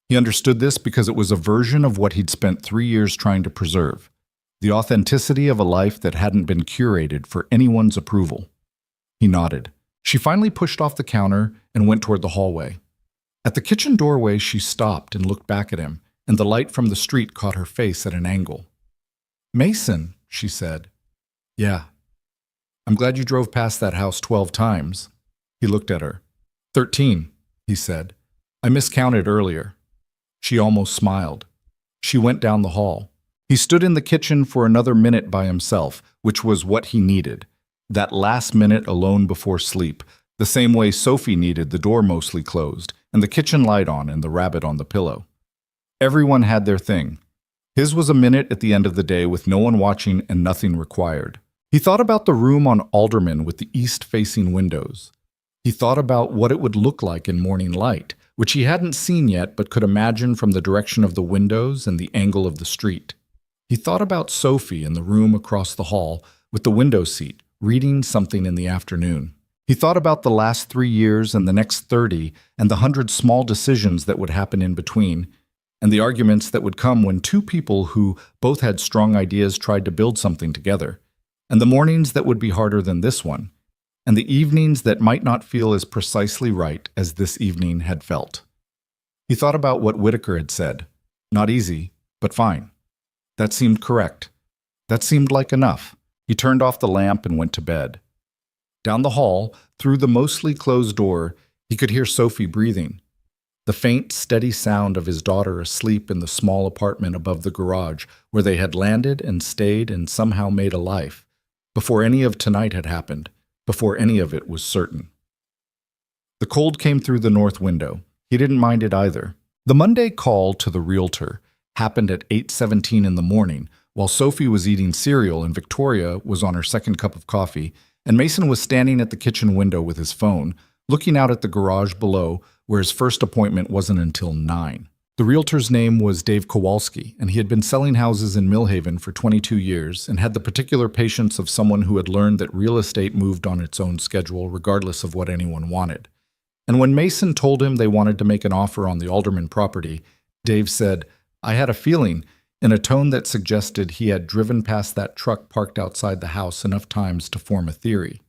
A: He understood this because it was a version of what he'd spent 3 years trying to preserve, the authenticity of a life that hadn't been curated for anyone's approval. He nodded. She finally pushed off the counter and went toward the hallway. At the kitchen doorway, she stopped and looked back at him, and the light from the street caught her face at an angle. "Mason," she said. "Yeah. I'm glad you drove past that house 12 times. He looked at her. 13, he said. "I miscounted earlier." She almost smiled. She went down the hall. He stood in the kitchen for another minute by himself, which was what he needed. That last minute alone before sleep, the same way Sophie needed the door mostly closed, and the kitchen light on and the rabbit on the pillow. Everyone had their thing. His was a minute at the end of the day with no one watching and nothing required. He thought about the room on Alderman with the east-facing windows. He thought about what it would look like in morning light, which he hadn't seen yet but could imagine from the direction of the windows and the angle of the street. He thought about Sophie in the room across the hall with the window seat, reading something in the afternoon. He thought about the last 3 years and the next 30 and the 100 small decisions that would happen in between, and the arguments that would come when two people who both had strong ideas tried to build something together, and the mornings that would be harder than this one, and the evenings that might not feel as precisely right as this evening had felt. He thought about what Whitaker had said. Not easy, but fine. That seemed correct. That seemed like enough. He turned off the lamp and went to bed. Down the hall, through the mostly closed door, he could hear Sophie breathing. The faint, steady sound of his daughter asleep in the small apartment above the garage where they had landed and stayed and somehow made a life, before any of tonight had happened, before any of it was certain. The cold came through the north window. He didn't mind it either. The Monday call to the realtor happened at 8:17 in the morning, while Sophie was eating cereal and Victoria was on her second cup of coffee, and Mason was standing at the kitchen window with his phone, looking out at the garage below where his first appointment wasn't until 9. The realtor's name was Dave Kowalski, and he had been selling houses in Millhaven for 22 years and had the particular patience of someone who had learned that real estate moved on its own schedule regardless of what anyone wanted. And when Mason told him they wanted to make an offer on the Alderman property, Dave said, "I had a feeling," in a tone that suggested he had driven past that truck parked outside the house enough times to form a theory.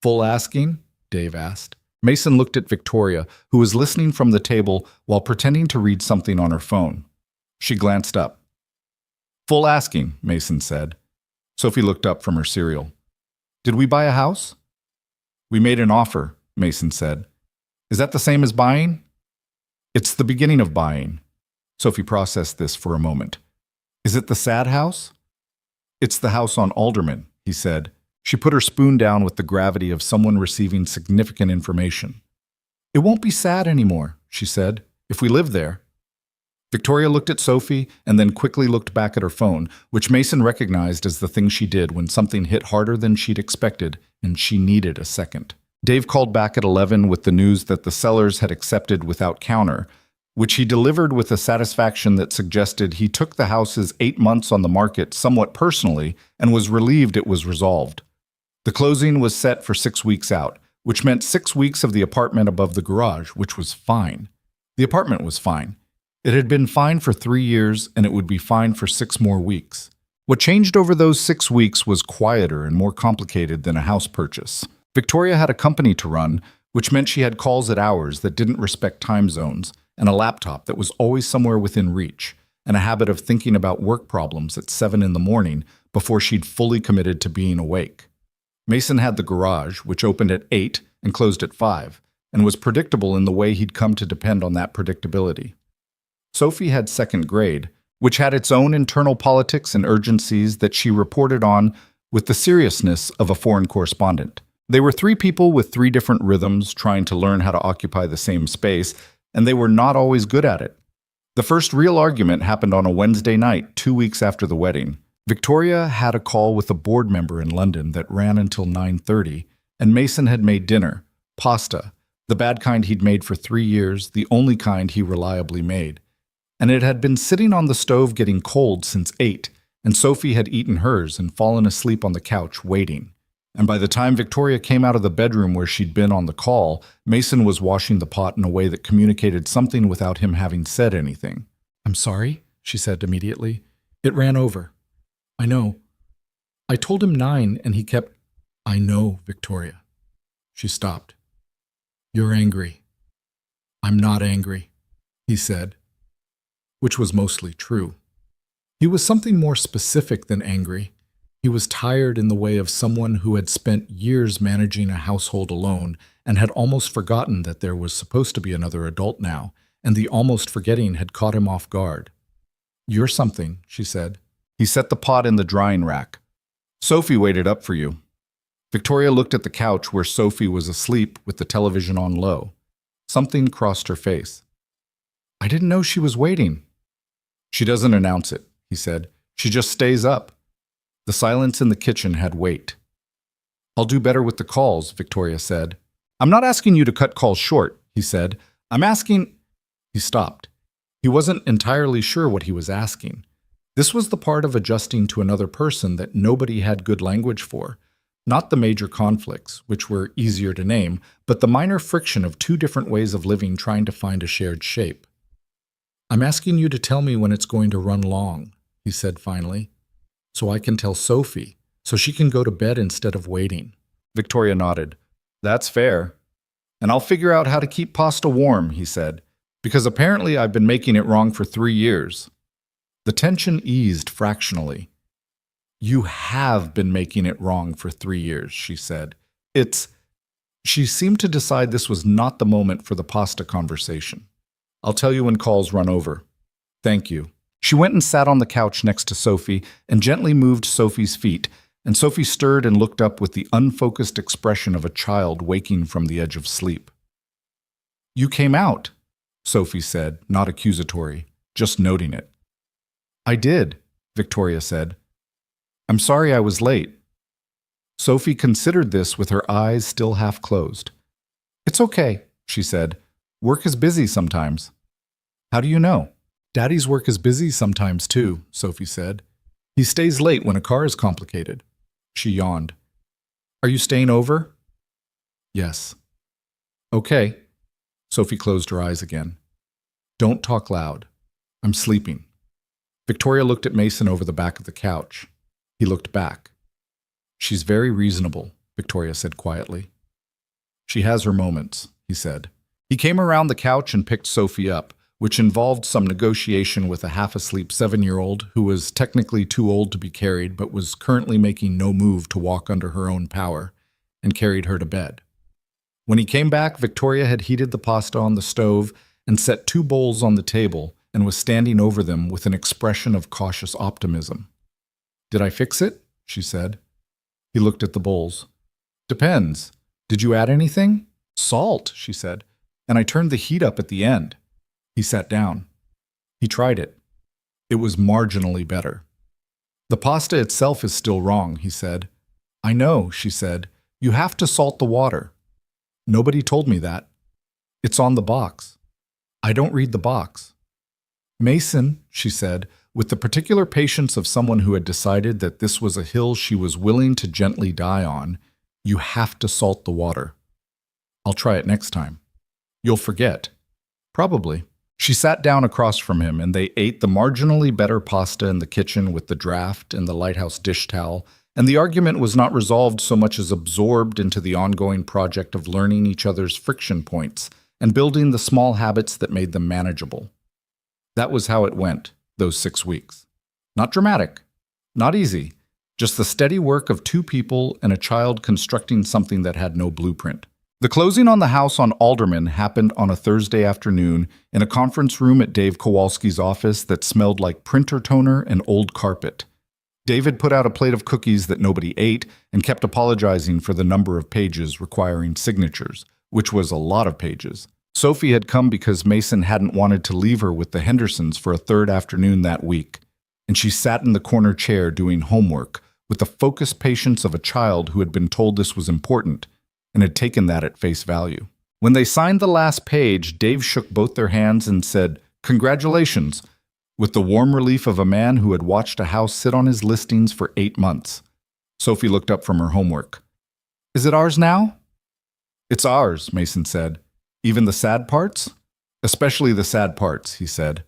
A: "Full asking?" Dave asked. Mason looked at Victoria, who was listening from the table while pretending to read something on her phone. She glanced up. "Full asking," Mason said. Sophie looked up from her cereal. "Did we buy a house?" "We made an offer," Mason said. "Is that the same as buying?" "It's the beginning of buying." Sophie processed this for a moment. "Is it the sad house?" "It's the house on Alderman," he said. She put her spoon down with the gravity of someone receiving significant information. "It won't be sad anymore," she said, "if we live there." Victoria looked at Sophie and then quickly looked back at her phone, which Mason recognized as the thing she did when something hit harder than she'd expected and she needed a second. Dave called back at 11 with the news that the sellers had accepted without counter, which he delivered with a satisfaction that suggested he took the house's 8 months on the market somewhat personally and was relieved it was resolved. The closing was set for 6 weeks out, which meant 6 weeks of the apartment above the garage, which was fine. The apartment was fine. It had been fine for 3 years, and it would be fine for 6 more weeks. What changed over those 6 weeks was quieter and more complicated than a house purchase. Victoria had a company to run, which meant she had calls at hours that didn't respect time zones, and a laptop that was always somewhere within reach, and a habit of thinking about work problems at 7 in the morning before she'd fully committed to being awake. Mason had the garage, which opened at 8 and closed at 5, and was predictable in the way he'd come to depend on that predictability. Sophie had second grade, which had its own internal politics and urgencies that she reported on with the seriousness of a foreign correspondent. They were 3 people with 3 different rhythms trying to learn how to occupy the same space, and they were not always good at it. The first real argument happened on a Wednesday night, 2 weeks after the wedding. Victoria had a call with a board member in London that ran until 9:30, and Mason had made dinner, pasta, the bad kind he'd made for 3 years, the only kind he reliably made. And it had been sitting on the stove getting cold since 8, and Sophie had eaten hers and fallen asleep on the couch waiting. And by the time Victoria came out of the bedroom where she'd been on the call, Mason was washing the pot in a way that communicated something without him having said anything. "I'm sorry," she said immediately. "It ran over. I know. I told him 9 and he kept—" "I know, Victoria." She stopped. "You're angry." "I'm not angry," he said, which was mostly true. He was something more specific than angry. He was tired in the way of someone who had spent years managing a household alone and had almost forgotten that there was supposed to be another adult now, and the almost forgetting had caught him off guard. "You're something," she said. He set the pot in the drying rack. "Sophie waited up for you." Victoria looked at the couch where Sophie was asleep with the television on low. Something crossed her face. "I didn't know she was waiting." "She doesn't announce it," he said. "She just stays up." The silence in the kitchen had weight. "I'll do better with the calls," Victoria said. "I'm not asking you to cut calls short," he said. "I'm asking—" He stopped. He wasn't entirely sure what he was asking. This was the part of adjusting to another person that nobody had good language for. Not the major conflicts, which were easier to name, but the minor friction of two different ways of living trying to find a shared shape. "I'm asking you to tell me when it's going to run long," he said finally, "so I can tell Sophie, so she can go to bed instead of waiting." Victoria nodded. "That's fair. And I'll figure out how to keep pasta warm," he said, "because apparently I've been making it wrong for 3 years." The tension eased fractionally. "You have been making it wrong for 3 years," she said. She seemed to decide this was not the moment for the pasta conversation. "I'll tell you when calls run over." "Thank you." She went and sat on the couch next to Sophie and gently moved Sophie's feet, and Sophie stirred and looked up with the unfocused expression of a child waking from the edge of sleep. "You came out," Sophie said, not accusatory, just noting it. "I did," Victoria said. "I'm sorry I was late." Sophie considered this with her eyes still half closed. "It's okay," she said. "Work is busy sometimes." "How do you know?" "Daddy's work is busy sometimes too," Sophie said. "He stays late when a car is complicated." She yawned. "Are you staying over?" "Yes." "Okay." Sophie closed her eyes again. "Don't talk loud. I'm sleeping." Victoria looked at Mason over the back of the couch. He looked back. "She's very reasonable," Victoria said quietly. "She has her moments," he said. He came around the couch and picked Sophie up, which involved some negotiation with a half-asleep 7-year-old who was technically too old to be carried but was currently making no move to walk under her own power, and carried her to bed. When he came back, Victoria had heated the pasta on the stove and set 2 bowls on the table and was standing over them with an expression of cautious optimism. "Did I fix it?" she said. He looked at the bowls. "Depends. Did you add anything?" "Salt," she said. "And I turned the heat up at the end." He sat down. He tried it. It was marginally better. "The pasta itself is still wrong," he said. "I know," she said. "You have to salt the water." "Nobody told me that." "It's on the box." "I don't read the box." "Mason," she said, with the particular patience of someone who had decided that this was a hill she was willing to gently die on, "you have to salt the water." "I'll try it next time." "You'll forget." "Probably." She sat down across from him, and they ate the marginally better pasta in the kitchen with the draft and the lighthouse dish towel, and the argument was not resolved so much as absorbed into the ongoing project of learning each other's friction points and building the small habits that made them manageable. That was how it went, those 6 weeks. Not dramatic, not easy, just the steady work of 2 people and a child constructing something that had no blueprint. The closing on the house on Alderman happened on a Thursday afternoon in a conference room at Dave Kowalski's office that smelled like printer toner and old carpet. David put out a plate of cookies that nobody ate and kept apologizing for the number of pages requiring signatures, which was a lot of pages. Sophie had come because Mason hadn't wanted to leave her with the Hendersons for a 3rd afternoon that week, and she sat in the corner chair doing homework with the focused patience of a child who had been told this was important and had taken that at face value. When they signed the last page, Dave shook both their hands and said, "Congratulations. with the warm relief of a man who had watched a house sit on his listings for 8 months. Sophie looked up from her homework. Is it ours now? It's ours, Mason said. Even the sad parts? Especially the sad parts, he said.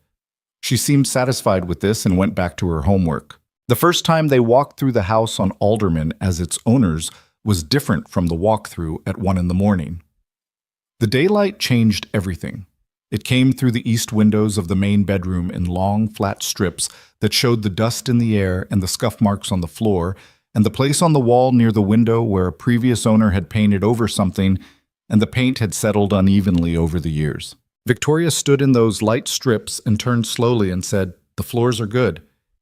A: She seemed satisfied with this and went back to her homework. The first time they walked through the house on Alderman as its owners was different from the walkthrough at 1 in the morning. The daylight changed everything. It came through the east windows of the main bedroom in long, flat strips that showed the dust in the air and the scuff marks on the floor, and the place on the wall near the window where a previous owner had painted over something, and the paint had settled unevenly over the years. Victoria stood in those light strips and turned slowly and said, "The floors are good."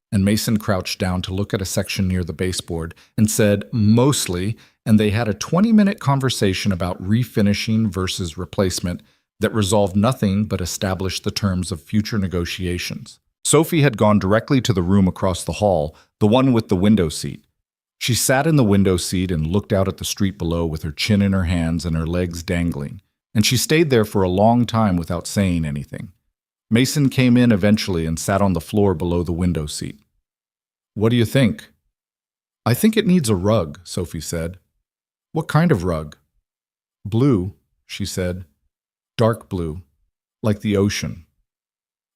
A: And Mason crouched down to look at a section near the baseboard and said, "Mostly," and they had a 20-minute conversation about refinishing versus replacement that resolved nothing but established the terms of future negotiations. Sophie had gone directly to the room across the hall, the one with the window seat. She sat in the window seat and looked out at the street below with her chin in her hands and her legs dangling, and she stayed there for a long time without saying anything. Mason came in eventually and sat on the floor below the window seat. "What do you think?" "I think it needs a rug," Sophie said. "What kind of rug?" "Blue," she said. "Dark blue, like the ocean."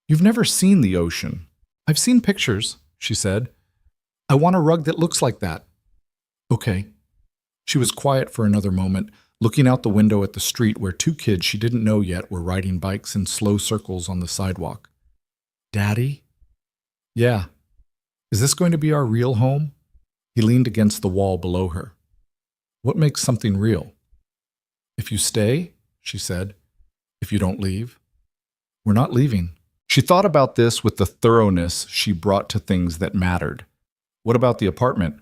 A: "You've never seen the ocean." "I've seen pictures," she said. "I want a rug that looks like that." "Okay." She was quiet for another moment, looking out the window at the street where 2 kids she didn't know yet were riding bikes in slow circles on the sidewalk. "Daddy?" "Yeah." "Is this going to be our real home?" He leaned against the wall below her. "What makes something real?" "If you stay," she said. "If you don't leave." "We're not leaving." She thought about this with the thoroughness she brought to things that mattered. "What about the apartment?"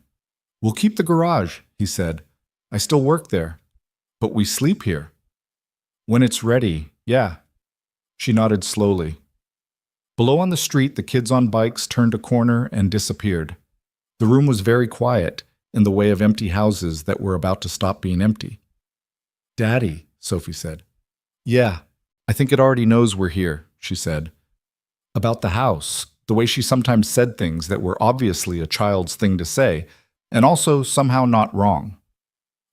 A: "We'll keep the garage," he said. "I still work there." "But we sleep here." "When it's ready, yeah." She nodded slowly. Below on the street, the kids on bikes turned a corner and disappeared. The room was very quiet, in the way of empty houses that were about to stop being empty. "Daddy," Sophie said. "Yeah, I think it already knows we're here," she said. About the house, the way she sometimes said things that were obviously a child's thing to say, and also somehow not wrong.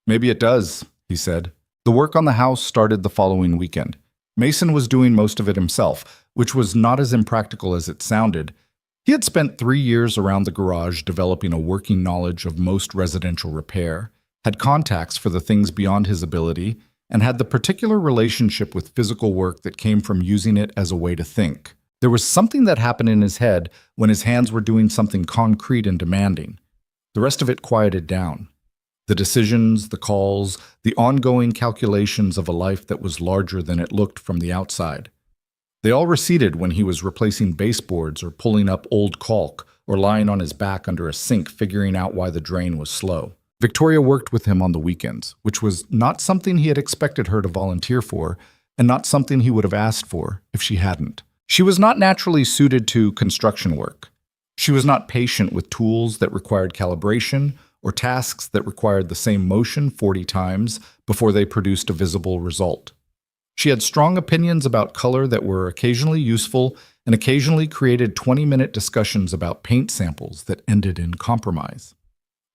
A: "Maybe it does," he said. The work on the house started the following weekend. Mason was doing most of it himself, which was not as impractical as it sounded. He had spent 3 years around the garage developing a working knowledge of most residential repair, had contacts for the things beyond his ability, and had the particular relationship with physical work that came from using it as a way to think. There was something that happened in his head when his hands were doing something concrete and demanding. The rest of it quieted down. The decisions, the calls, the ongoing calculations of a life that was larger than it looked from the outside. They all receded when he was replacing baseboards or pulling up old caulk or lying on his back under a sink figuring out why the drain was slow. Victoria worked with him on the weekends, which was not something he had expected her to volunteer for, and not something he would have asked for if she hadn't. She was not naturally suited to construction work. She was not patient with tools that required calibration or tasks that required the same motion 40 times before they produced a visible result. She had strong opinions about color that were occasionally useful and occasionally created 20-minute discussions about paint samples that ended in compromise.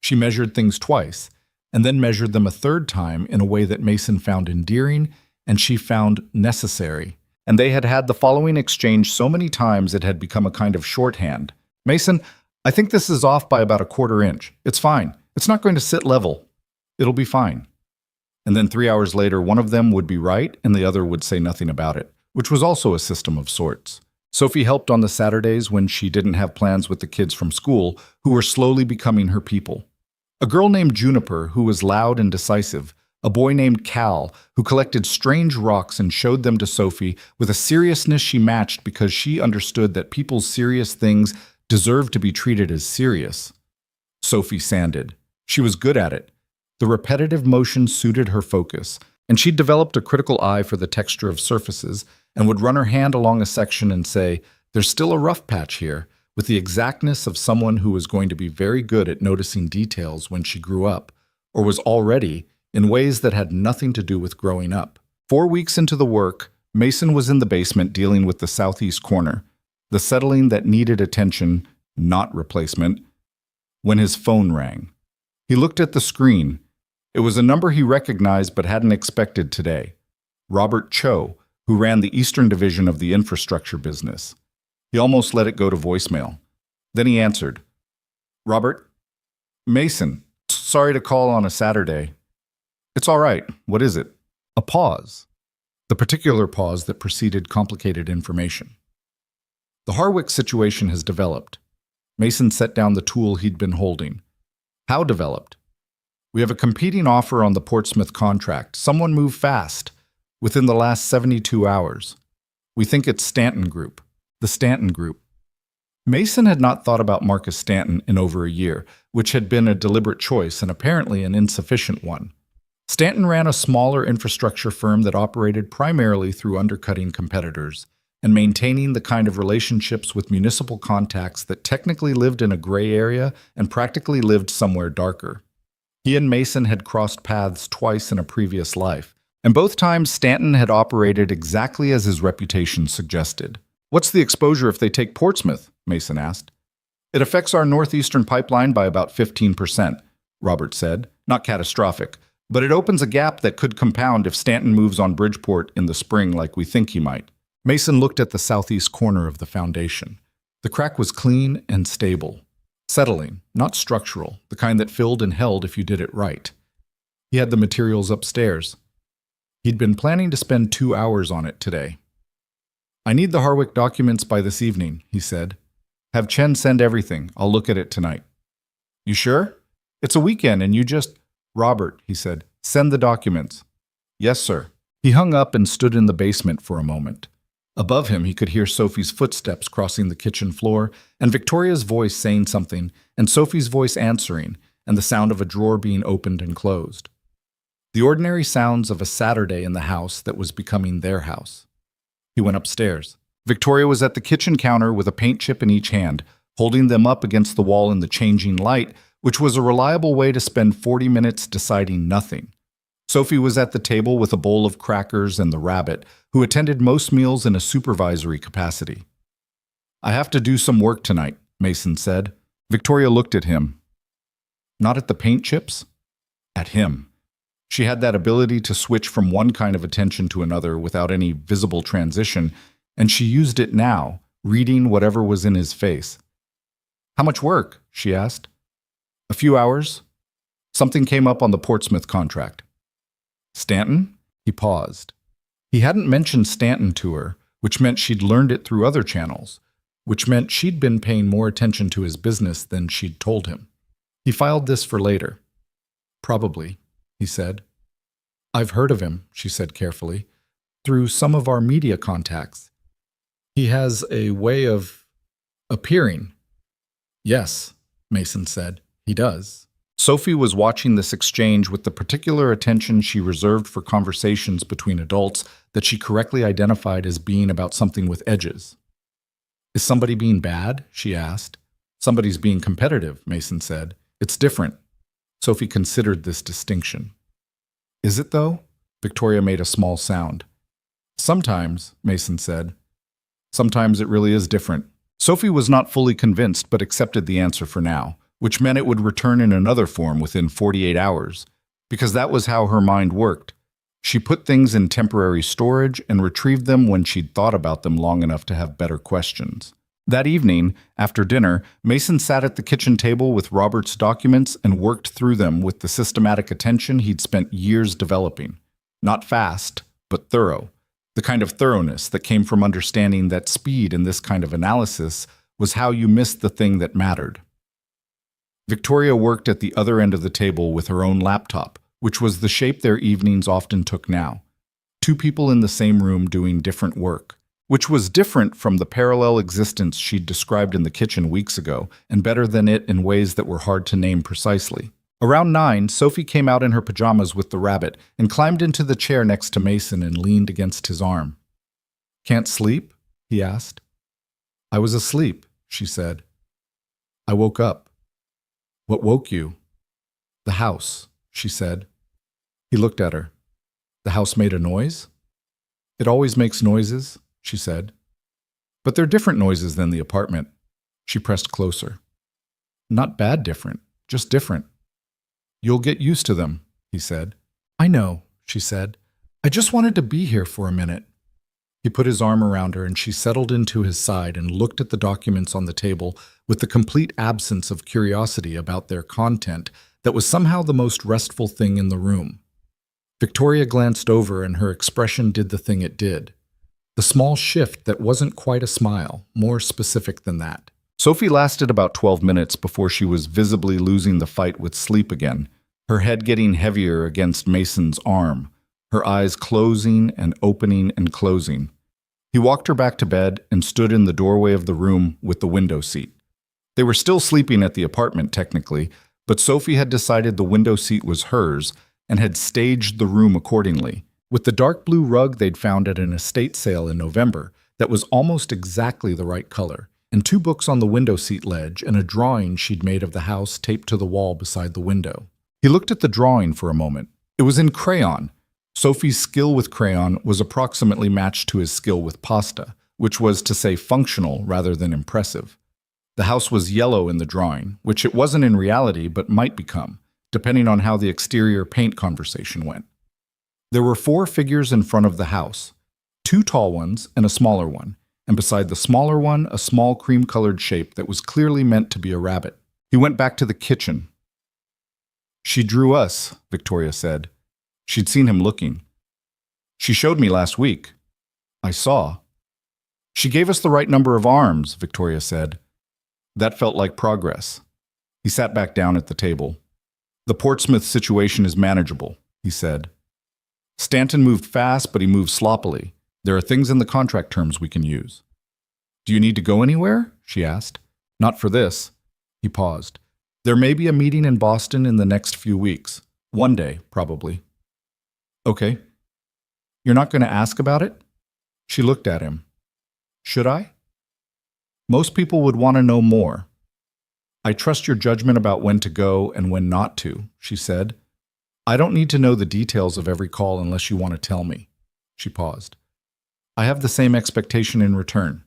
A: She measured things twice, and then measured them a third time in a way that Mason found endearing and she found necessary. And they had had the following exchange so many times it had become a kind of shorthand. "Mason, I think this is off by about a 1/4 inch. It's fine. It's not going to sit level. It'll be fine." And then 3 hours later, one of them would be right and the other would say nothing about it, which was also a system of sorts. Sophie helped on the Saturdays when she didn't have plans with the kids from school, who were slowly becoming her people. A girl named Juniper, who was loud and decisive, a boy named Cal, who collected strange rocks and showed them to Sophie with a seriousness she matched because she understood that people's serious things deserved to be treated as serious. Sophie sanded. She was good at it. The repetitive motion suited her focus, and she'd developed a critical eye for the texture of surfaces and would run her hand along a section and say, "There's still a rough patch here," with the exactness of someone who was going to be very good at noticing details when she grew up, or was already, in ways that had nothing to do with growing up. 4 weeks into the work, Mason was in the basement dealing with the southeast corner. the settling that needed attention, not replacement, when his phone rang. He looked at the screen. It was a number he recognized but hadn't expected today. Robert Cho, who ran the Eastern Division of the infrastructure business. He almost let it go to voicemail. Then he answered. "Robert? Mason. Sorry to call on a Saturday." "It's all right. What is it?" A pause. The particular pause that preceded complicated information. "The Harwick situation has developed." Mason set down the tool he'd been holding. "How developed?" "We have a competing offer on the Portsmouth contract. Someone moved fast, within the last 72 hours. We think it's Stanton Group." The Stanton Group. Mason had not thought about Marcus Stanton in over a year, which had been a deliberate choice and apparently an insufficient one. Stanton ran a smaller infrastructure firm that operated primarily through undercutting competitors and maintaining the kind of relationships with municipal contacts that technically lived in a gray area and practically lived somewhere darker. He and Mason had crossed paths twice in a previous life, and both times Stanton had operated exactly as his reputation suggested. "What's the exposure if they take Portsmouth?" Mason asked. "It affects our northeastern pipeline by about 15%, Robert said. "Not catastrophic, but it opens a gap that could compound if Stanton moves on Bridgeport in the spring like we think he might." Mason looked at the southeast corner of the foundation. The crack was clean and stable. Settling, not structural, the kind that filled and held if you did it right. He had the materials upstairs. He'd been planning to spend 2 hours on it today. "I need the Harwick documents by this evening," he said. "Have Chen send everything. I'll look at it tonight." "You sure? It's a weekend and you just—" "Robert," he said, "send the documents." "Yes, sir." He hung up and stood in the basement for a moment. Above him, he could hear Sophie's footsteps crossing the kitchen floor, and Victoria's voice saying something, and Sophie's voice answering, and the sound of a drawer being opened and closed. The ordinary sounds of a Saturday in the house that was becoming their house. He went upstairs. Victoria was at the kitchen counter with a paint chip in each hand, holding them up against the wall in the changing light, which was a reliable way to spend 40 minutes deciding nothing. Sophie was at the table with a bowl of crackers and the rabbit, who attended most meals in a supervisory capacity. "I have to do some work tonight," Mason said. Victoria looked at him. Not at the paint chips? At him. She had that ability to switch from one kind of attention to another without any visible transition, and she used it now, reading whatever was in his face. "How much work?" she asked. "A few hours. Something came up on the Portsmouth contract." "Stanton?" He paused. He hadn't mentioned Stanton to her, which meant she'd learned it through other channels, which meant she'd been paying more attention to his business than she'd told him. He filed this for later. "Probably," he said. "I've heard of him," she said carefully, "through some of our media contacts. He has a way of appearing." "Yes," Mason said, "he does." Sophie was watching this exchange with the particular attention she reserved for conversations between adults that she correctly identified as being about something with edges. "Is somebody being bad?" she asked. "Somebody's being competitive," Mason said. "It's different." Sophie considered this distinction. "Is it, though?" Victoria made a small sound. "Sometimes," Mason said. "Sometimes it really is different." Sophie was not fully convinced but accepted the answer for now, which meant it would return in another form within 48 hours, because that was how her mind worked. She put things in temporary storage and retrieved them when she'd thought about them long enough to have better questions. That evening, after dinner, Mason sat at the kitchen table with Robert's documents and worked through them with the systematic attention he'd spent years developing. Not fast, but thorough. The kind of thoroughness that came from understanding that speed in this kind of analysis was how you missed the thing that mattered. Victoria worked at the other end of the table with her own laptop, which was the shape their evenings often took now. Two people in the same room doing different work, which was different from the parallel existence she'd described in the kitchen weeks ago, and better than it in ways that were hard to name precisely. Around 9, Sophie came out in her pajamas with the rabbit and climbed into the chair next to Mason and leaned against his arm. "Can't sleep?" he asked. "I was asleep," she said. "I woke up." "What woke you?" "The house," she said. He looked at her. "The house made a noise?" "It always makes noises," she said. But they're different noises than the apartment. She pressed closer. Not bad different, just different. You'll get used to them, he said. I know, she said. I just wanted to be here for a minute. He put his arm around her and she settled into his side and looked at the documents on the table with the complete absence of curiosity about their content that was somehow the most restful thing in the room. Victoria glanced over and her expression did the thing it did. The small shift that wasn't quite a smile, more specific than that. Sophie lasted about 12 minutes before she was visibly losing the fight with sleep again, her head getting heavier against Mason's arm, her eyes closing and opening and closing. He walked her back to bed and stood in the doorway of the room with the window seat. They were still sleeping at the apartment technically, but Sophie had decided the window seat was hers and had staged the room accordingly, with the dark blue rug they'd found at an estate sale in November that was almost exactly the right color, and 2 books on the window seat ledge and a drawing she'd made of the house taped to the wall beside the window. He looked at the drawing for a moment. It was in crayon. Sophie's skill with crayon was approximately matched to his skill with pasta, which was to say functional rather than impressive. The house was yellow in the drawing, which it wasn't in reality but might become, depending on how the exterior paint conversation went. There were 4 figures in front of the house, 2 tall ones and a smaller one, and beside the smaller one, a small cream-colored shape that was clearly meant to be a rabbit. He went back to the kitchen. She drew us, Victoria said. She'd seen him looking. She showed me last week. I saw. She gave us the right number of arms, Victoria said. That felt like progress. He sat back down at the table. The Portsmouth situation is manageable, he said. Stanton moved fast, but he moved sloppily. There are things in the contract terms we can use. Do you need to go anywhere? She asked. Not for this. He paused. There may be a meeting in Boston in the next few weeks. One day, probably. Okay. You're not going to ask about it? She looked at him. Should I? Most people would want to know more. I trust your judgment about when to go and when not to, she said. I don't need to know the details of every call unless you want to tell me. She paused. I have the same expectation in return.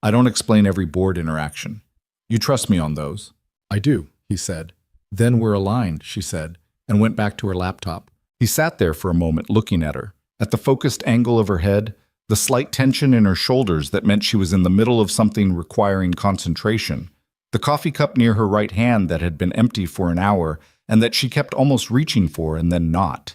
A: I don't explain every board interaction. You trust me on those. I do, he said. Then we're aligned, she said, and went back to her laptop. He sat there for a moment looking at her, at the focused angle of her head, the slight tension in her shoulders that meant she was in the middle of something requiring concentration, the coffee cup near her right hand that had been empty for an hour and that she kept almost reaching for and then not.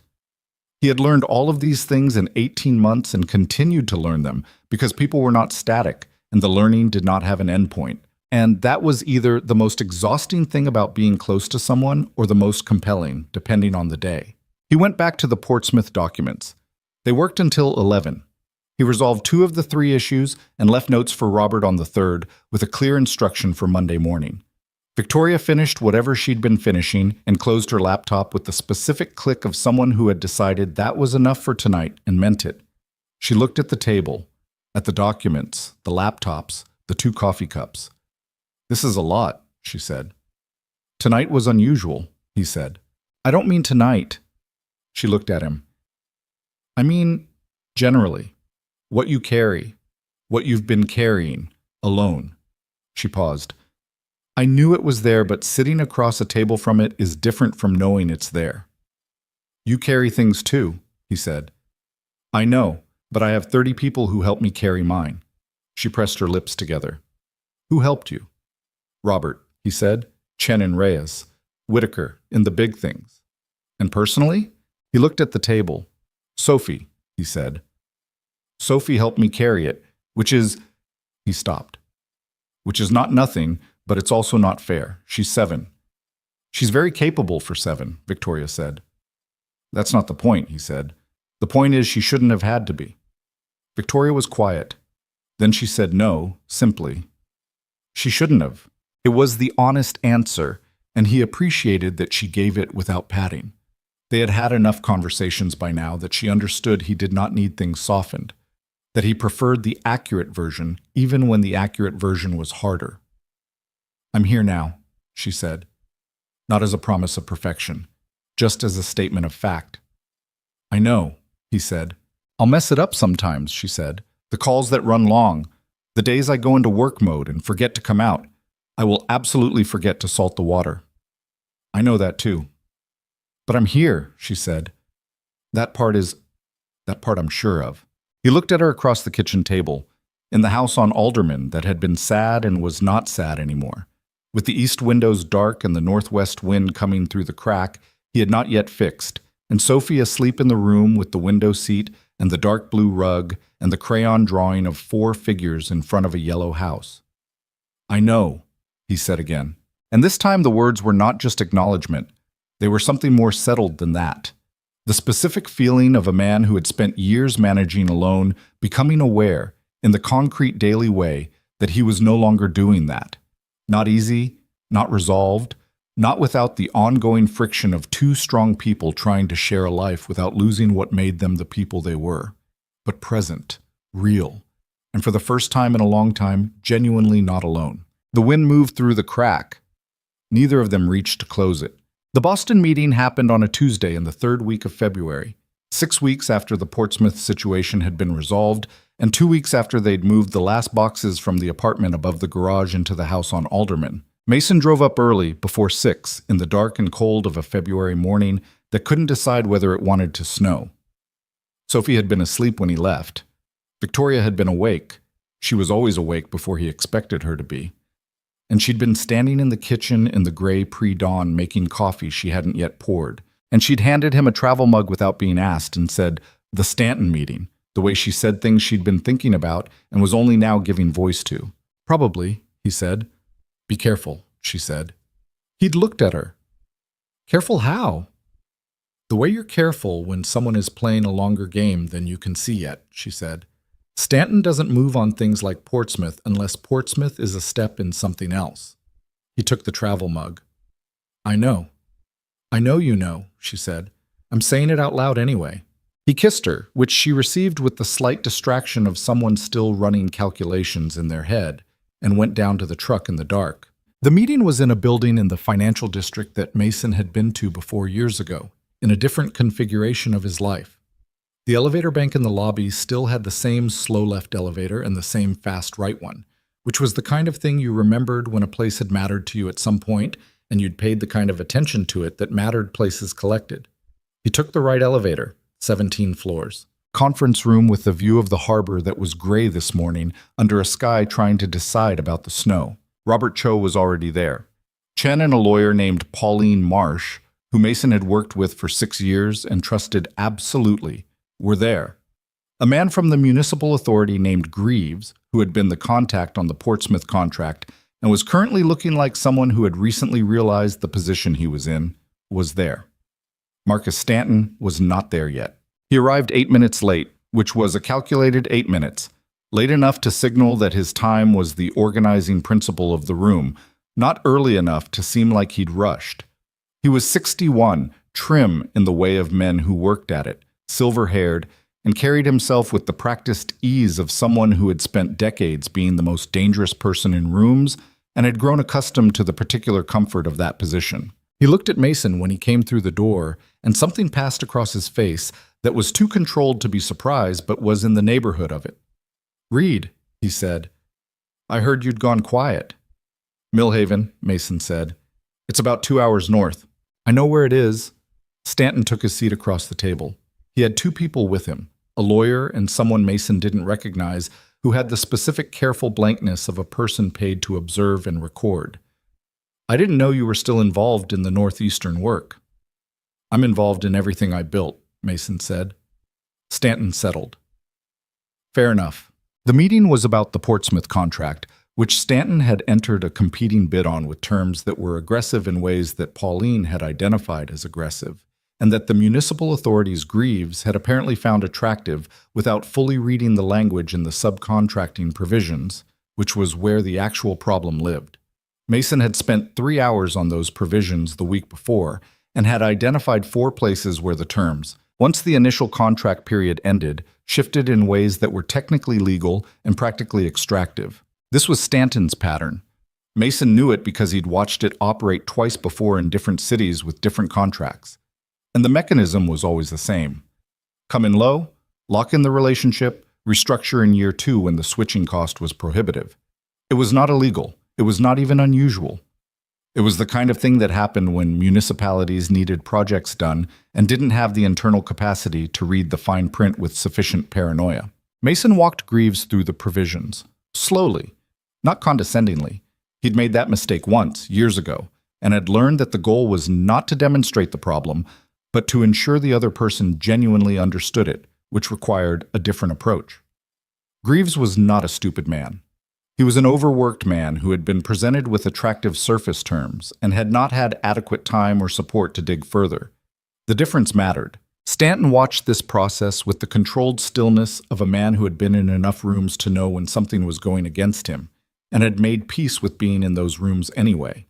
A: He had learned all of these things in 18 months and continued to learn them because people were not static and the learning did not have an endpoint. And that was either the most exhausting thing about being close to someone or the most compelling, depending on the day. He went back to the Portsmouth documents. They worked until 11. He resolved 2 of the 3 issues and left notes for Robert on the 3rd with a clear instruction for Monday morning. Victoria finished whatever she'd been finishing and closed her laptop with the specific click of someone who had decided that was enough for tonight and meant it. She looked at the table, at the documents, the laptops, the 2 coffee cups. This is a lot, she said. Tonight was unusual, he said. I don't mean tonight. She looked at him. I mean, generally, what you carry, what you've been carrying, alone. She paused. I knew it was there, but sitting across a table from it is different from knowing it's there. You carry things too, he said. I know, but I have 30 people who help me carry mine. She pressed her lips together. Who helped you? Robert, he said. Chen and Reyes. Whitaker, in the big things. And personally? He looked at the table. Sophie, he said. Sophie helped me carry it, which is... He stopped. Which is not nothing, but it's also not fair. She's 7. She's very capable for 7, Victoria said. That's not the point, he said. The point is she shouldn't have had to be. Victoria was quiet. Then she said no, simply. She shouldn't have. It was the honest answer, and he appreciated that she gave it without padding. They had had enough conversations by now that she understood he did not need things softened, that he preferred the accurate version even when the accurate version was harder. I'm here now, she said, not as a promise of perfection, just as a statement of fact. I know, he said. I'll mess it up sometimes, she said. The calls that run long, The days I go into work mode and forget to come out, I will absolutely forget to salt the water. I know that too. But I'm here, she said. That part I'm sure of. He looked at her across the kitchen table, in the house on Alderman that had been sad and was not sad anymore. With the east windows dark and the northwest wind coming through the crack he had not yet fixed, and Sophie asleep in the room with the window seat and the dark blue rug and the crayon drawing of 4 figures in front of a yellow house. I know, he said again. And this time the words were not just acknowledgement. They were something more settled than that. The specific feeling of a man who had spent years managing alone, becoming aware, in the concrete daily way, that he was no longer doing that. Not easy, not resolved, not without the ongoing friction of 2 strong people trying to share a life without losing what made them the people they were, but present, real, and for the first time in a long time, genuinely not alone. The wind moved through the crack. Neither of them reached to close it. The Boston meeting happened on a Tuesday in the 3rd week of February, 6 weeks after the Portsmouth situation had been resolved, and 2 weeks after they'd moved the last boxes from the apartment above the garage into the house on Alderman. Mason drove up early, before 6, in the dark and cold of a February morning that couldn't decide whether it wanted to snow. Sophie had been asleep when he left. Victoria had been awake. She was always awake before he expected her to be. And she'd been standing in the kitchen in the gray pre-dawn making coffee she hadn't yet poured. And she'd handed him a travel mug without being asked and said, "The Stanton meeting," the way she said things she'd been thinking about and was only now giving voice to. "Probably," he said. "Be careful," she said. He'd looked at her. "Careful how?" "The way you're careful when someone is playing a longer game than you can see yet," she said. "Stanton doesn't move on things like Portsmouth unless Portsmouth is a step in something else." He took the travel mug. "I know. I know you know," she said. "I'm saying it out loud anyway." He kissed her, which she received with the slight distraction of someone still running calculations in their head, and went down to the truck in the dark. The meeting was in a building in the financial district that Mason had been to before years ago, in a different configuration of his life. The elevator bank in the lobby still had the same slow left elevator and the same fast right one, which was the kind of thing you remembered when a place had mattered to you at some point and you'd paid the kind of attention to it that mattered places collected. He took the right elevator, 17 floors. Conference room with the view of the harbor that was gray this morning under a sky trying to decide about the snow. Robert Cho was already there. Chen and a lawyer named Pauline Marsh, who Mason had worked with for 6 years and trusted absolutely, were there. A man from the municipal authority named Greaves, who had been the contact on the Portsmouth contract and was currently looking like someone who had recently realized the position he was in, was there. Marcus Stanton was not there yet. He arrived 8 minutes late, which was a calculated 8 minutes, late enough to signal that his time was the organizing principle of the room, not early enough to seem like he'd rushed. He was 61, trim in the way of men who worked at it, silver-haired, and carried himself with the practiced ease of someone who had spent decades being the most dangerous person in rooms and had grown accustomed to the particular comfort of that position. He looked at Mason when he came through the door, and something passed across his face that was too controlled to be surprised but was in the neighborhood of it. "Reed," he said. "I heard you'd gone quiet." "Millhaven," Mason said. "It's about 2 hours north." "I know where it is." Stanton took his seat across the table. He had 2 people with him, a lawyer and someone Mason didn't recognize, who had the specific careful blankness of a person paid to observe and record. "I didn't know you were still involved in the northeastern work." "I'm involved in everything I built," Mason said. Stanton settled. "Fair enough." The meeting was about the Portsmouth contract, which Stanton had entered a competing bid on with terms that were aggressive in ways that Pauline had identified as aggressive, and that the municipal authorities' Greaves had apparently found attractive without fully reading the language in the subcontracting provisions, which was where the actual problem lived. Mason had spent 3 hours on those provisions the week before and had identified 4 places where the terms, once the initial contract period ended, shifted in ways that were technically legal and practically extractive. This was Stanton's pattern. Mason knew it because he'd watched it operate twice before in different cities with different contracts. And the mechanism was always the same. Come in low, lock in the relationship, restructure in year 2 when the switching cost was prohibitive. It was not illegal. It was not even unusual. It was the kind of thing that happened when municipalities needed projects done and didn't have the internal capacity to read the fine print with sufficient paranoia. Mason walked Greaves through the provisions, slowly, not condescendingly. He'd made that mistake once, years ago, and had learned that the goal was not to demonstrate the problem, but to ensure the other person genuinely understood it, which required a different approach. Greaves was not a stupid man. He was an overworked man who had been presented with attractive surface terms and had not had adequate time or support to dig further. The difference mattered. Stanton watched this process with the controlled stillness of a man who had been in enough rooms to know when something was going against him, and had made peace with being in those rooms anyway.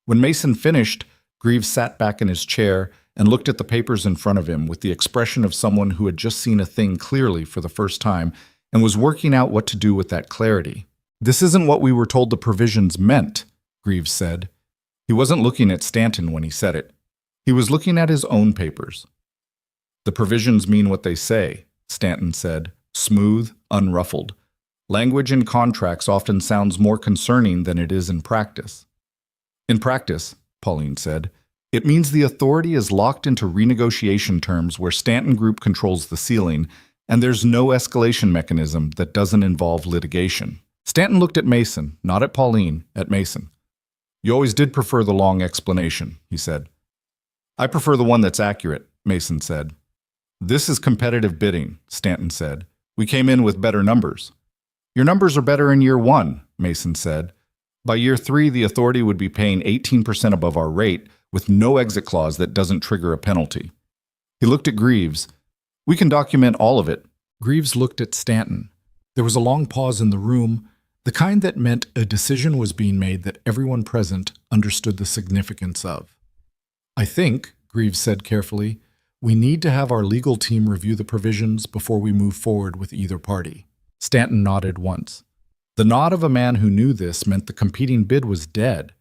A: When Mason finished, Greaves sat back in his chair and looked at the papers in front of him with the expression of someone who had just seen a thing clearly for the first time and was working out what to do with that clarity. "This isn't what we were told the provisions meant," Greaves said. He wasn't looking at Stanton when he said it. He was looking at his own papers. "The provisions mean what they say," Stanton said, smooth, unruffled. "Language in contracts often sounds more concerning than it is in practice." "In practice," Pauline said, "it means the authority is locked into renegotiation terms where Stanton Group controls the ceiling, and there's no escalation mechanism that doesn't involve litigation." Stanton looked at Mason, not at Pauline, at Mason. "You always did prefer the long explanation," he said. "I prefer the one that's accurate," Mason said. "This is competitive bidding," Stanton said. "We came in with better numbers." "Your numbers are better in year 1, Mason said. "By year 3, the authority would be paying 18% above our rate with no exit clause that doesn't trigger a penalty." He looked at Greaves. "We can document all of it." Greaves looked at Stanton. There was a long pause in the room, the kind that meant a decision was being made that everyone present understood the significance of. "I think," Greaves said carefully, "we need to have our legal team review the provisions before we move forward with either party." Stanton nodded once. The nod of a man who knew this meant the competing bid was dead,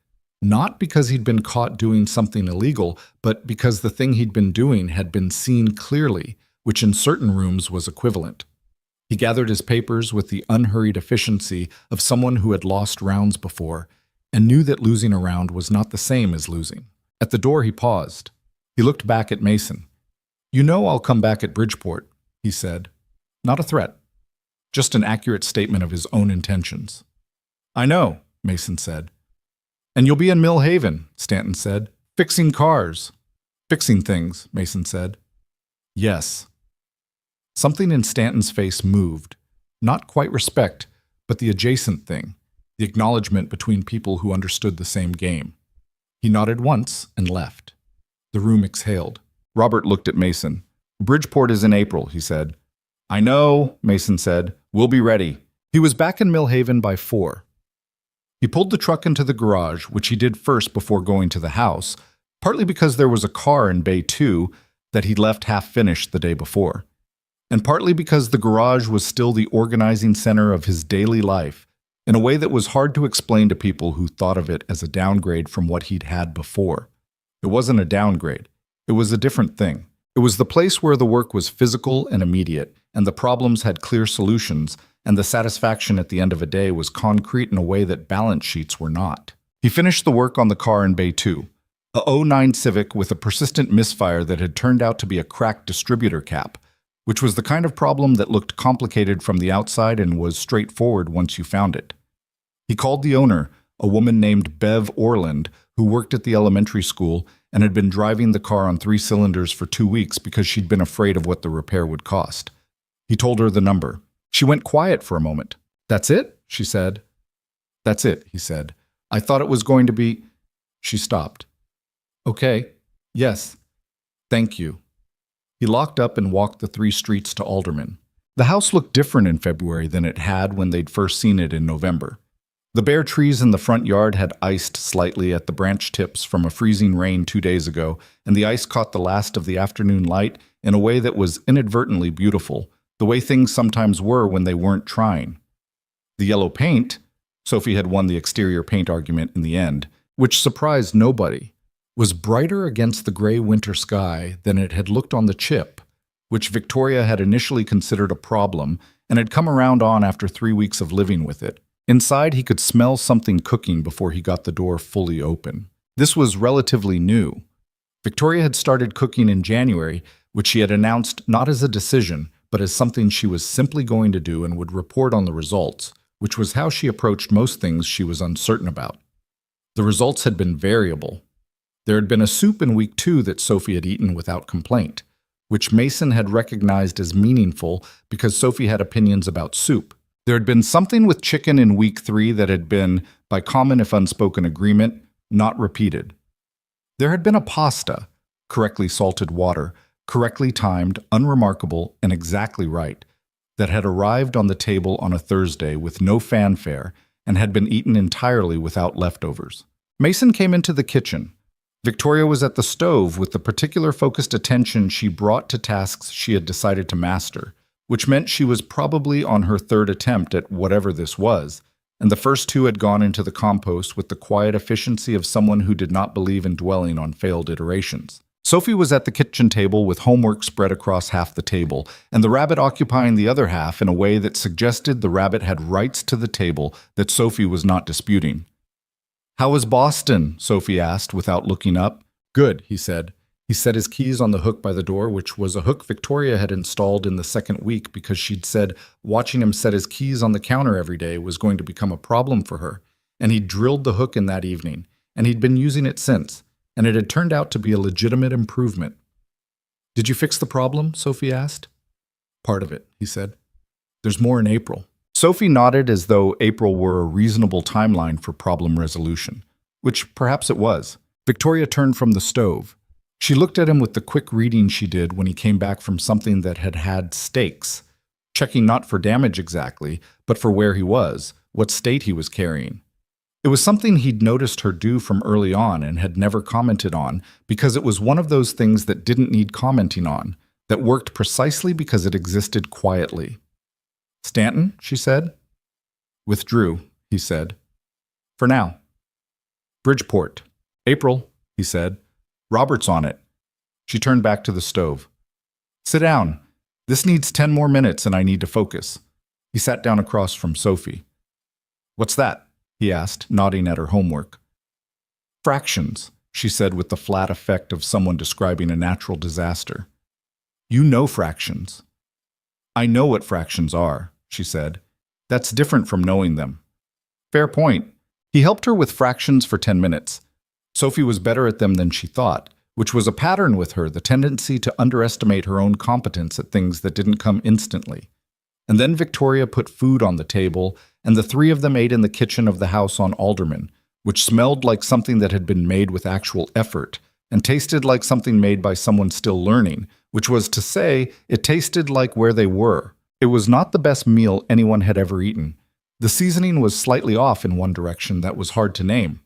A: not because he'd been caught doing something illegal, but because the thing he'd been doing had been seen clearly, which in certain rooms was equivalent. He gathered his papers with the unhurried efficiency of someone who had lost rounds before and knew that losing a round was not the same as losing. At the door he paused. He looked back at Mason. "You know I'll come back at Bridgeport," he said. Not a threat, just an accurate statement of his own intentions. "I know," Mason said. "And you'll be in Mill Haven," Stanton said. "Fixing cars." "Fixing things," Mason said. "Yes." Something in Stanton's face moved. Not quite respect, but the adjacent thing, the acknowledgement between people who understood the same game. He nodded once and left. The room exhaled. Robert looked at Mason. "Bridgeport is in April," he said. "I know," Mason said. "We'll be ready." He was back in Mill Haven by 4. He pulled the truck into the garage, which he did first before going to the house, partly because there was a car in Bay 2 that he'd left half-finished the day before, and partly because the garage was still the organizing center of his daily life in a way that was hard to explain to people who thought of it as a downgrade from what he'd had before. It wasn't a downgrade. It was a different thing. It was the place where the work was physical and immediate, and the problems had clear solutions, and the satisfaction at the end of a day was concrete in a way that balance sheets were not. He finished the work on the car in Bay 2, a '09 Civic with a persistent misfire that had turned out to be a cracked distributor cap, which was the kind of problem that looked complicated from the outside and was straightforward once you found it. He called the owner, a woman named Bev Orland, who worked at the elementary school and had been driving the car on 3 cylinders for 2 weeks because she'd been afraid of what the repair would cost. He told her the number. She went quiet for a moment. "That's it?" she said. "That's it," he said. "I thought it was going to be—" She stopped. "Okay. Yes. Thank you." He locked up and walked the 3 streets to Alderman. The house looked different in February than it had when they'd first seen it in November. The bare trees in the front yard had iced slightly at the branch tips from a freezing rain 2 days ago, and the ice caught the last of the afternoon light in a way that was inadvertently beautiful, the way things sometimes were when they weren't trying. The yellow paint, Sophie had won the exterior paint argument in the end, which surprised nobody, was brighter against the gray winter sky than it had looked on the chip, which Victoria had initially considered a problem and had come around on after 3 weeks of living with it. Inside, he could smell something cooking before he got the door fully open. This was relatively new. Victoria had started cooking in January, which she had announced not as a decision, but as something she was simply going to do and would report on the results, which was how she approached most things she was uncertain about. The results had been variable. There had been a soup in week 2 that Sophie had eaten without complaint, which Mason had recognized as meaningful because Sophie had opinions about soup. There had been something with chicken in week 3 that had been, by common if unspoken agreement, not repeated. There had been a pasta, correctly salted water, correctly timed, unremarkable, and exactly right, that had arrived on the table on a Thursday with no fanfare and had been eaten entirely without leftovers. Mason came into the kitchen. Victoria was at the stove with the particular focused attention she brought to tasks she had decided to master, which meant she was probably on her 3rd attempt at whatever this was, and the first 2 had gone into the compost with the quiet efficiency of someone who did not believe in dwelling on failed iterations. Sophie was at the kitchen table with homework spread across half the table, and the rabbit occupying the other half in a way that suggested the rabbit had rights to the table that Sophie was not disputing. "How was Boston?" Sophie asked without looking up. "Good," he said. He set his keys on the hook by the door, which was a hook Victoria had installed in the 2nd week because she'd said watching him set his keys on the counter every day was going to become a problem for her, and he'd drilled the hook in that evening, and he'd been using it since, and it had turned out to be a legitimate improvement. "Did you fix the problem?" Sophie asked. "Part of it," he said. "There's more in April." Sophie nodded as though April were a reasonable timeline for problem resolution, which perhaps it was. Victoria turned from the stove. She looked at him with the quick reading she did when he came back from something that had had stakes, checking not for damage exactly, but for where he was, what state he was carrying. It was something he'd noticed her do from early on and had never commented on because it was one of those things that didn't need commenting on, that worked precisely because it existed quietly. "Stanton," she said. "Withdrew," he said. "For now." "Bridgeport." "April," he said. "Robert's on it." She turned back to the stove. "Sit down. This needs 10 more minutes and I need to focus." He sat down across from Sophie. "What's that?" he asked, nodding at her homework. "Fractions," she said with the flat effect of someone describing a natural disaster. "You know fractions." "I know what fractions are," she said. "That's different from knowing them." "Fair point." He helped her with fractions for 10 minutes. Sophie was better at them than she thought, which was a pattern with her, the tendency to underestimate her own competence at things that didn't come instantly. And then Victoria put food on the table, and the 3 of them ate in the kitchen of the house on Alderman, which smelled like something that had been made with actual effort, and tasted like something made by someone still learning, which was to say, it tasted like where they were. It was not the best meal anyone had ever eaten. The seasoning was slightly off in one direction that was hard to name.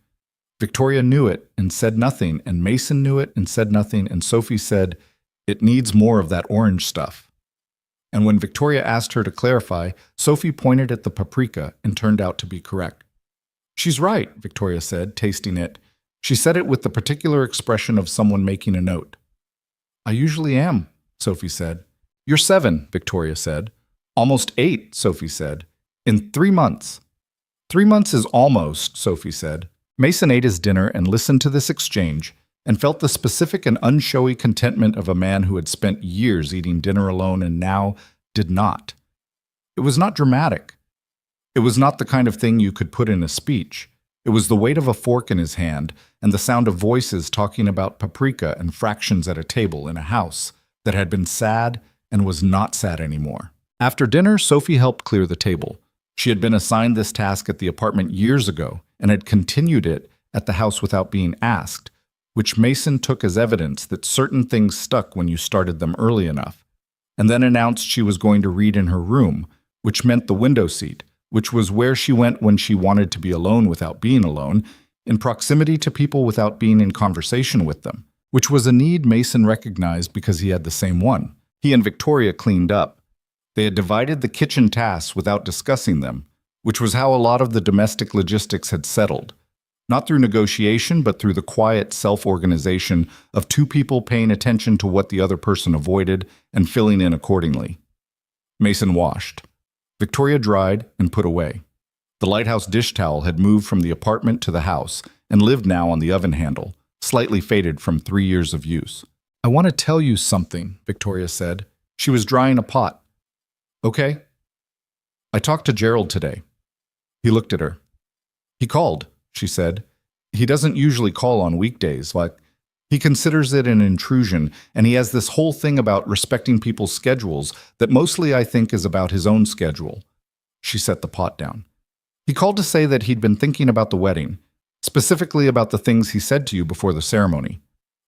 A: Victoria knew it and said nothing, and Mason knew it and said nothing, and Sophie said, "It needs more of that orange stuff." And when Victoria asked her to clarify, Sophie pointed at the paprika and turned out to be correct. "She's right," Victoria said, tasting it. She said it with the particular expression of someone making a note. "I usually am," Sophie said. "You're 7, Victoria said. "Almost 8, Sophie said. "In 3 months." 3 months is almost, Sophie said. Mason ate his dinner and listened to this exchange, and felt the specific and unshowy contentment of a man who had spent years eating dinner alone and now did not. It was not dramatic. It was not the kind of thing you could put in a speech. It was the weight of a fork in his hand and the sound of voices talking about paprika and fractions at a table in a house that had been sad and was not sad anymore. After dinner, Sophie helped clear the table. She had been assigned this task at the apartment years ago and had continued it at the house without being asked, which Mason took as evidence that certain things stuck when you started them early enough, and then announced she was going to read in her room, which meant the window seat, which was where she went when she wanted to be alone without being alone, in proximity to people without being in conversation with them, which was a need Mason recognized because he had the same one. He and Victoria cleaned up. They had divided the kitchen tasks without discussing them, which was how a lot of the domestic logistics had settled. Not through negotiation, but through the quiet self-organization of two people paying attention to what the other person avoided and filling in accordingly. Mason washed. Victoria dried and put away. The lighthouse dish towel had moved from the apartment to the house and lived now on the oven handle, slightly faded from 3 years of use. "I want to tell you something," Victoria said. She was drying a pot. "Okay." "I talked to Gerald today." He looked at her. "He called," she said. "He doesn't usually call on weekdays. He considers it an intrusion, and he has this whole thing about respecting people's schedules that mostly I think is about his own schedule." She set the pot down. "He called to say that he'd been thinking about the wedding, specifically about the things he said to you before the ceremony."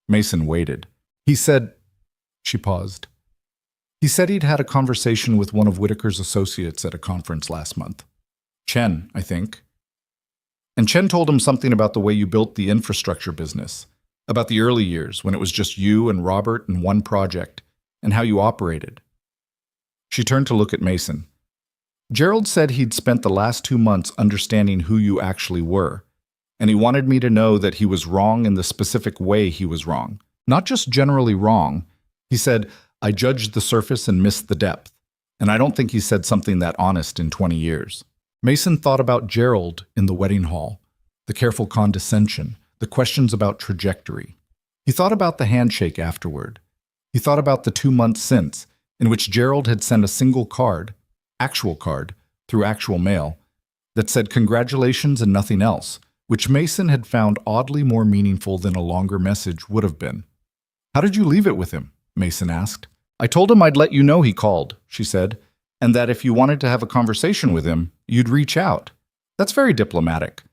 A: Mason waited. "He said—" She paused. "He said he'd had a conversation with one of Whitaker's associates at a conference last month. Chen, I think. And Chen told him something about the way you built the infrastructure business, about the early years when it was just you and Robert and one project, and how you operated." She turned to look at Mason. "Gerald said he'd spent the last 2 months understanding who you actually were, and he wanted me to know that he was wrong in the specific way he was wrong. Not just generally wrong. He said, 'I judged the surface and missed the depth,' and I don't think he said something that honest in 20 years. Mason thought about Gerald in the wedding hall, the careful condescension, the questions about trajectory. He thought about the handshake afterward. He thought about the 2 months since, in which Gerald had sent a single card, actual card, through actual mail, that said congratulations and nothing else, which Mason had found oddly more meaningful than a longer message would have been. "How did you leave it with him?" Mason asked. "I told him I'd let you know he called," she said, "and that if you wanted to have a conversation with him, you'd reach out. That's very diplomatic.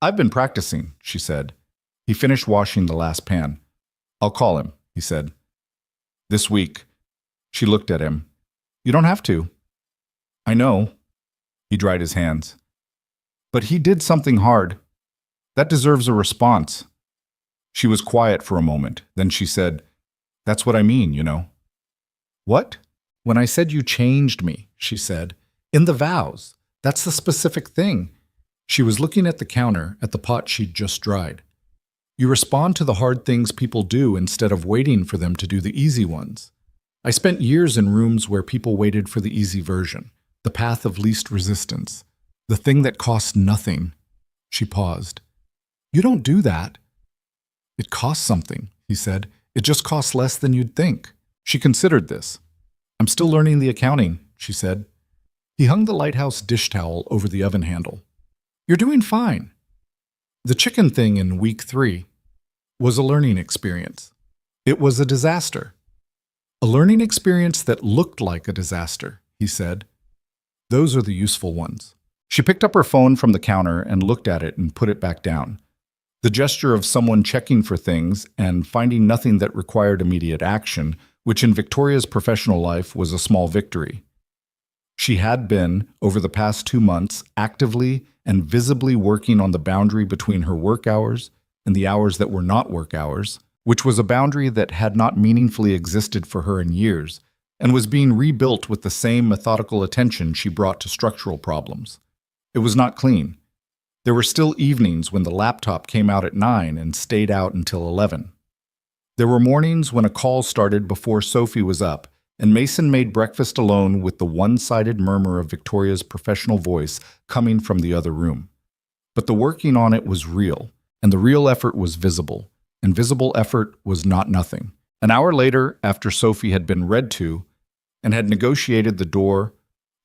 A: I've been practicing," she said. He finished washing the last pan. "I'll call him," he said. "This week." She looked at him. "You don't have to." "I know." He dried his hands. "But he did something hard. That deserves a response." She was quiet for a moment. Then she said, "That's what I mean, you know." "What?" "When I said you changed me," she said. "In the vows. That's the specific thing." She was looking at the counter, at the pot she'd just dried. "You respond to the hard things people do instead of waiting for them to do the easy ones. I spent years in rooms where people waited for the easy version, the path of least resistance, the thing that costs nothing." She paused. "You don't do that." "It costs something," he said. "It just costs less than you'd think." She considered this. "I'm still learning the accounting," she said. He hung the lighthouse dish towel over the oven handle. "You're doing fine." The chicken thing in week 3 was a learning experience. It was a disaster. "A learning experience that looked like a disaster," he said. "Those are the useful ones." She picked up her phone from the counter and looked at it and put it back down. The gesture of someone checking for things and finding nothing that required immediate action, which in Victoria's professional life was a small victory. She had been, over the past 2 months, actively and visibly working on the boundary between her work hours and the hours that were not work hours, which was a boundary that had not meaningfully existed for her in years, and was being rebuilt with the same methodical attention she brought to structural problems. It was not clean. There were still evenings when the laptop came out at 9 and stayed out until 11. There were mornings when a call started before Sophie was up, and Mason made breakfast alone with the one-sided murmur of Victoria's professional voice coming from the other room. But the working on it was real, and the real effort was visible, and visible effort was not nothing. An hour later, after Sophie had been read to and had negotiated the door,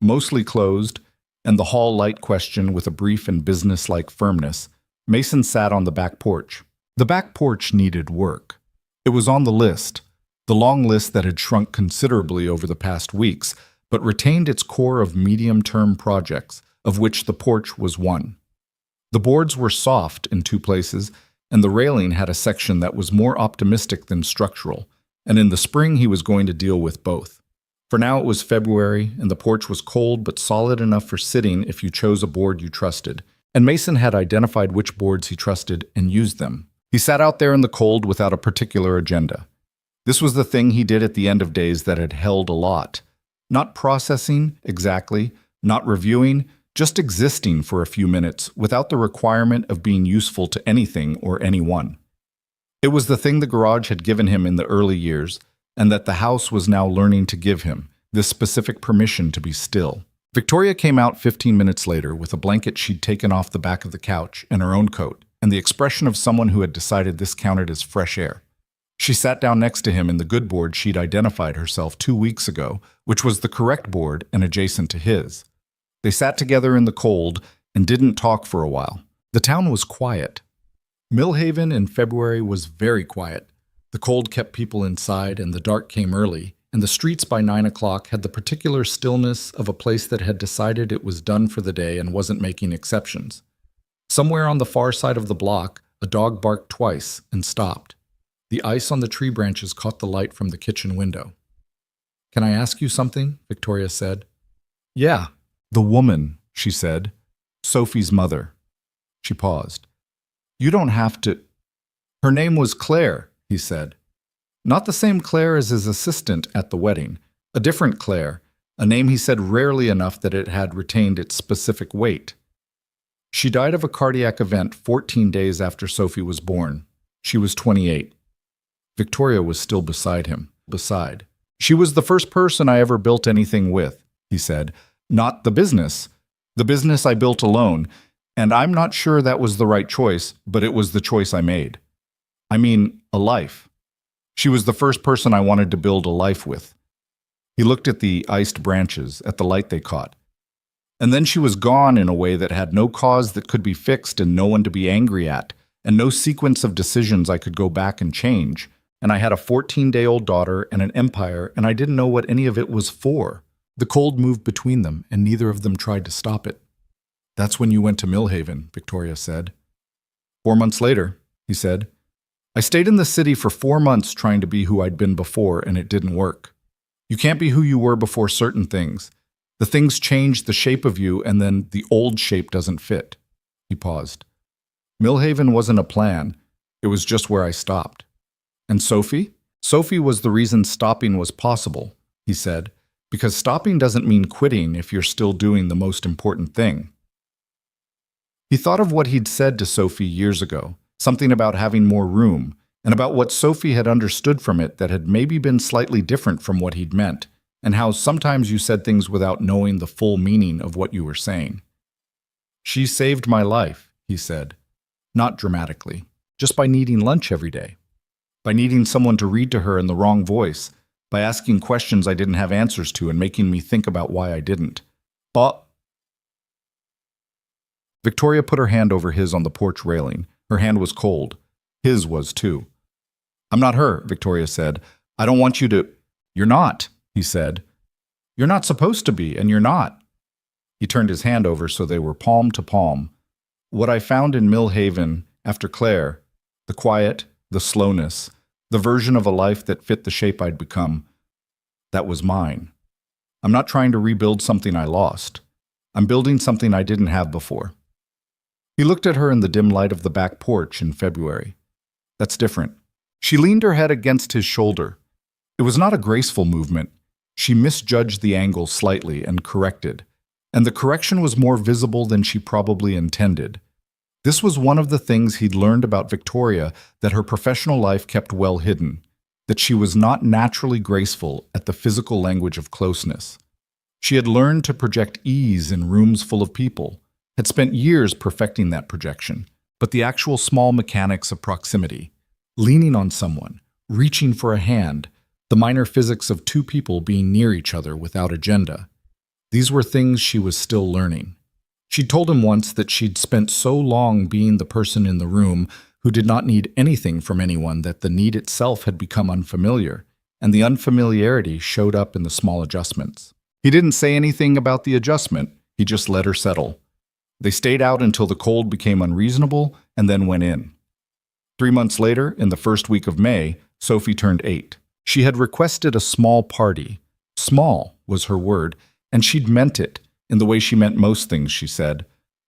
A: mostly closed, and the hall light question with a brief and businesslike firmness, Mason sat on the back porch. The back porch needed work. It was on the list, the long list that had shrunk considerably over the past weeks, but retained its core of medium-term projects, of which the porch was one. The boards were soft in 2 places, and the railing had a section that was more optimistic than structural, and in the spring he was going to deal with both. For now it was February, and the porch was cold but solid enough for sitting if you chose a board you trusted, and Mason had identified which boards he trusted and used them. He sat out there in the cold without a particular agenda. This was the thing he did at the end of days that had held a lot. Not processing, exactly, not reviewing, just existing for a few minutes without the requirement of being useful to anything or anyone. It was the thing the garage had given him in the early years, and that the house was now learning to give him, this specific permission to be still. Victoria came out 15 minutes later with a blanket she'd taken off the back of the couch and her own coat, and the expression of someone who had decided this counted as fresh air. She sat down next to him in the good board she'd identified herself 2 weeks ago, which was the correct board and adjacent to his. They sat together in the cold and didn't talk for a while. The town was quiet. Millhaven in February was very quiet. The cold kept people inside and the dark came early, and the streets by 9 o'clock had the particular stillness of a place that had decided it was done for the day and wasn't making exceptions. Somewhere on the far side of the block, a dog barked twice and stopped. The ice on the tree branches caught the light from the kitchen window. "Can I ask you something?" Victoria said. "Yeah." "The woman," she said. "Sophie's mother." She paused. "You don't have to—" "Her name was Claire," he said. Not the same Claire as his assistant at the wedding. A different Claire, a name he said rarely enough that it had retained its specific weight. She died of a cardiac event 14 days after Sophie was born. She was 28. Victoria was still beside him. She was the first person I ever built anything with, he said. Not the business. The business I built alone, and I'm not sure that was the right choice, but it was the choice I made. I mean, a life. She was the first person I wanted to build a life with. He looked at the iced branches, at the light they caught. And then she was gone in a way that had no cause that could be fixed and no one to be angry at, and no sequence of decisions I could go back and change. And I had a 14-day-old daughter and an empire, and I didn't know what any of it was for. The cold moved between them, and neither of them tried to stop it. "That's when you went to Millhaven," Victoria said. 4 months later, he said. "I stayed in the city for 4 months trying to be who I'd been before, and it didn't work. You can't be who you were before certain things. The things change the shape of you, and then the old shape doesn't fit." He paused. "Millhaven wasn't a plan. It was just where I stopped." "And Sophie?" "Sophie was the reason stopping was possible," he said, "because stopping doesn't mean quitting if you're still doing the most important thing." He thought of what he'd said to Sophie years ago, something about having more room, and about what Sophie had understood from it that had maybe been slightly different from what he'd meant, and how sometimes you said things without knowing the full meaning of what you were saying. "She saved my life," he said, not dramatically, just by needing lunch every day. By needing someone to read to her in the wrong voice, by asking questions I didn't have answers to and making me think about why I didn't. But Victoria put her hand over his on the porch railing. Her hand was cold. His was too. "I'm not her," Victoria said. "I don't want you to—" "You're not," he said. "You're not supposed to be, and you're not." He turned his hand over so they were palm to palm. "What I found in Millhaven after Claire, the quiet, the slowness, the version of a life that fit the shape I'd become, that was mine. I'm not trying to rebuild something I lost. I'm building something I didn't have before." He looked at her in the dim light of the back porch in February. "That's different." She leaned her head against his shoulder. It was not a graceful movement. She misjudged the angle slightly and corrected, and the correction was more visible than she probably intended. This was one of the things he'd learned about Victoria, that her professional life kept well hidden, that she was not naturally graceful at the physical language of closeness. She had learned to project ease in rooms full of people, had spent years perfecting that projection, but the actual small mechanics of proximity, leaning on someone, reaching for a hand, the minor physics of two people being near each other without agenda, these were things she was still learning. She'd told him once that she'd spent so long being the person in the room who did not need anything from anyone that the need itself had become unfamiliar, and the unfamiliarity showed up in the small adjustments. He didn't say anything about the adjustment, he just let her settle. They stayed out until the cold became unreasonable and then went in. 3 months later, in the first week of May, Sophie turned 8. She had requested a small party. Small was her word, and she'd meant it, in the way she meant most things, she said,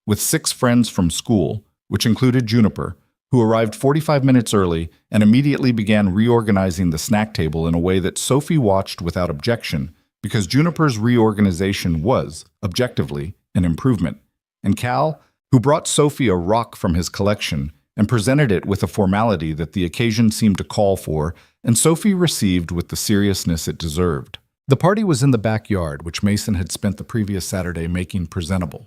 A: with 6 friends from school, which included Juniper, who arrived 45 minutes early and immediately began reorganizing the snack table in a way that Sophie watched without objection, because Juniper's reorganization was, objectively, and improvement, and Cal, who brought Sophie a rock from his collection and presented it with a formality that the occasion seemed to call for, and Sophie received with the seriousness it deserved. The party was in the backyard, which Mason had spent the previous Saturday making presentable.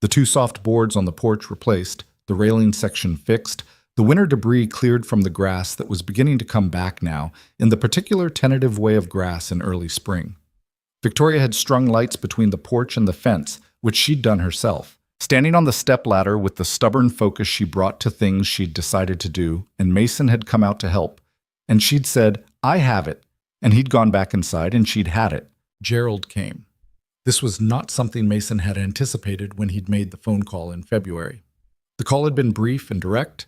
A: The two soft boards on the porch replaced, the railing section fixed, the winter debris cleared from the grass that was beginning to come back now in the particular tentative way of grass in early spring. Victoria had strung lights between the porch and the fence, which she'd done herself. Standing on the stepladder with the stubborn focus she brought to things she'd decided to do, and Mason had come out to help. And she'd said, "I have it," and he'd gone back inside and she'd had it. Gerald came. This was not something Mason had anticipated when he'd made the phone call in February. The call had been brief and direct.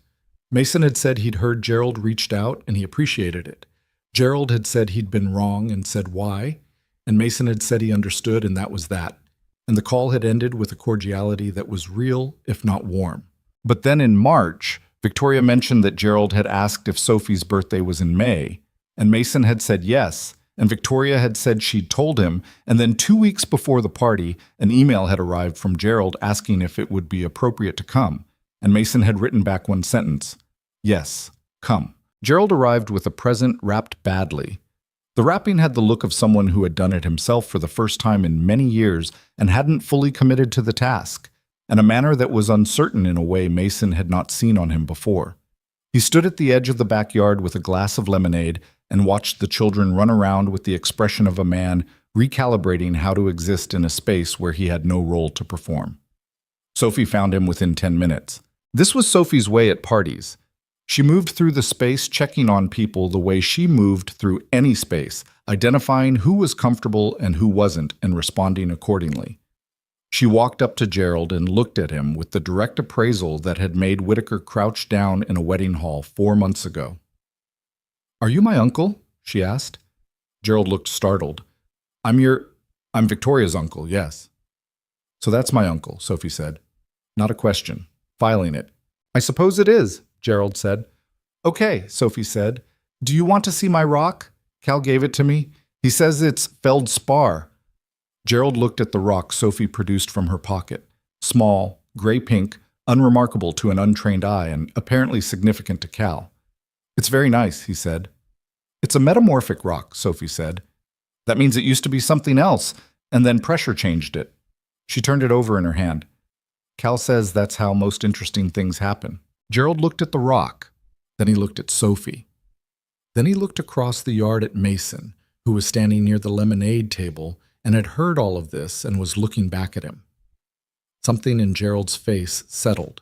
A: Mason had said he'd heard Gerald reached out and he appreciated it. Gerald had said he'd been wrong and said why, and Mason had said he understood, and that was that. And the call had ended with a cordiality that was real, if not warm. But then in March, Victoria mentioned that Gerald had asked if Sophie's birthday was in May, and Mason had said yes, and Victoria had said she'd told him, and then 2 weeks before the party, an email had arrived from Gerald asking if it would be appropriate to come, and Mason had written back one sentence, "Yes, come." Gerald arrived with a present wrapped badly. The wrapping had the look of someone who had done it himself for the first time in many years and hadn't fully committed to the task, and a manner that was uncertain in a way Mason had not seen on him before. He stood at the edge of the backyard with a glass of lemonade and watched the children run around with the expression of a man recalibrating how to exist in a space where he had no role to perform. Sophie found him within 10 minutes. This was Sophie's way at parties. She moved through the space checking on people the way she moved through any space, identifying who was comfortable and who wasn't and responding accordingly. She walked up to Gerald and looked at him with the direct appraisal that had made Whitaker crouch down in a wedding hall 4 months ago. "Are you my uncle?" she asked. Gerald looked startled. I'm Victoria's uncle, yes." "So that's my uncle," Sophie said. Not a question. Filing it. "I suppose it is," Gerald said. "Okay," Sophie said. "Do you want to see my rock? Cal gave it to me. He says it's feldspar." Gerald looked at the rock Sophie produced from her pocket. Small, gray-pink, unremarkable to an untrained eye and apparently significant to Cal. "It's very nice," he said. "It's a metamorphic rock," Sophie said. "That means it used to be something else, and then pressure changed it." She turned it over in her hand. "Cal says that's how most interesting things happen." Gerald looked at the rock. Then he looked at Sophie. Then he looked across the yard at Mason, who was standing near the lemonade table and had heard all of this and was looking back at him. Something in Gerald's face settled.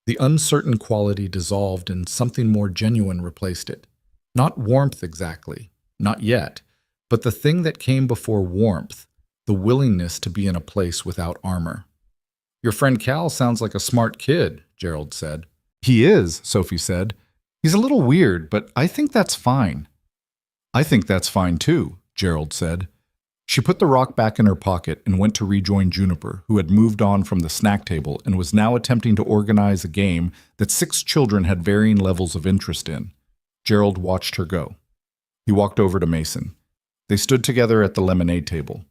A: The uncertain quality dissolved and something more genuine replaced it. Not warmth exactly, not yet, but the thing that came before warmth, the willingness to be in a place without armor. "Your friend Cal sounds like a smart kid," Gerald said. "He is," Sophie said. "He's a little weird, but I think that's fine." "I think that's fine too," Gerald said. She put the rock back in her pocket and went to rejoin Juniper, who had moved on from the snack table and was now attempting to organize a game that 6 children had varying levels of interest in. Gerald watched her go. He walked over to Mason. They stood together at the lemonade table.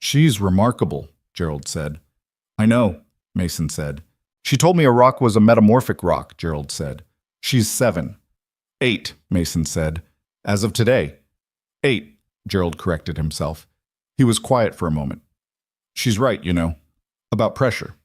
A: "She's remarkable," Gerald said. "I know," Mason said. "She told me a rock was a metamorphic rock," Gerald said. "She's 7. 8, Mason said. "As of today." 8, Gerald corrected himself. He was quiet for a moment. "She's right, you know. About pressure."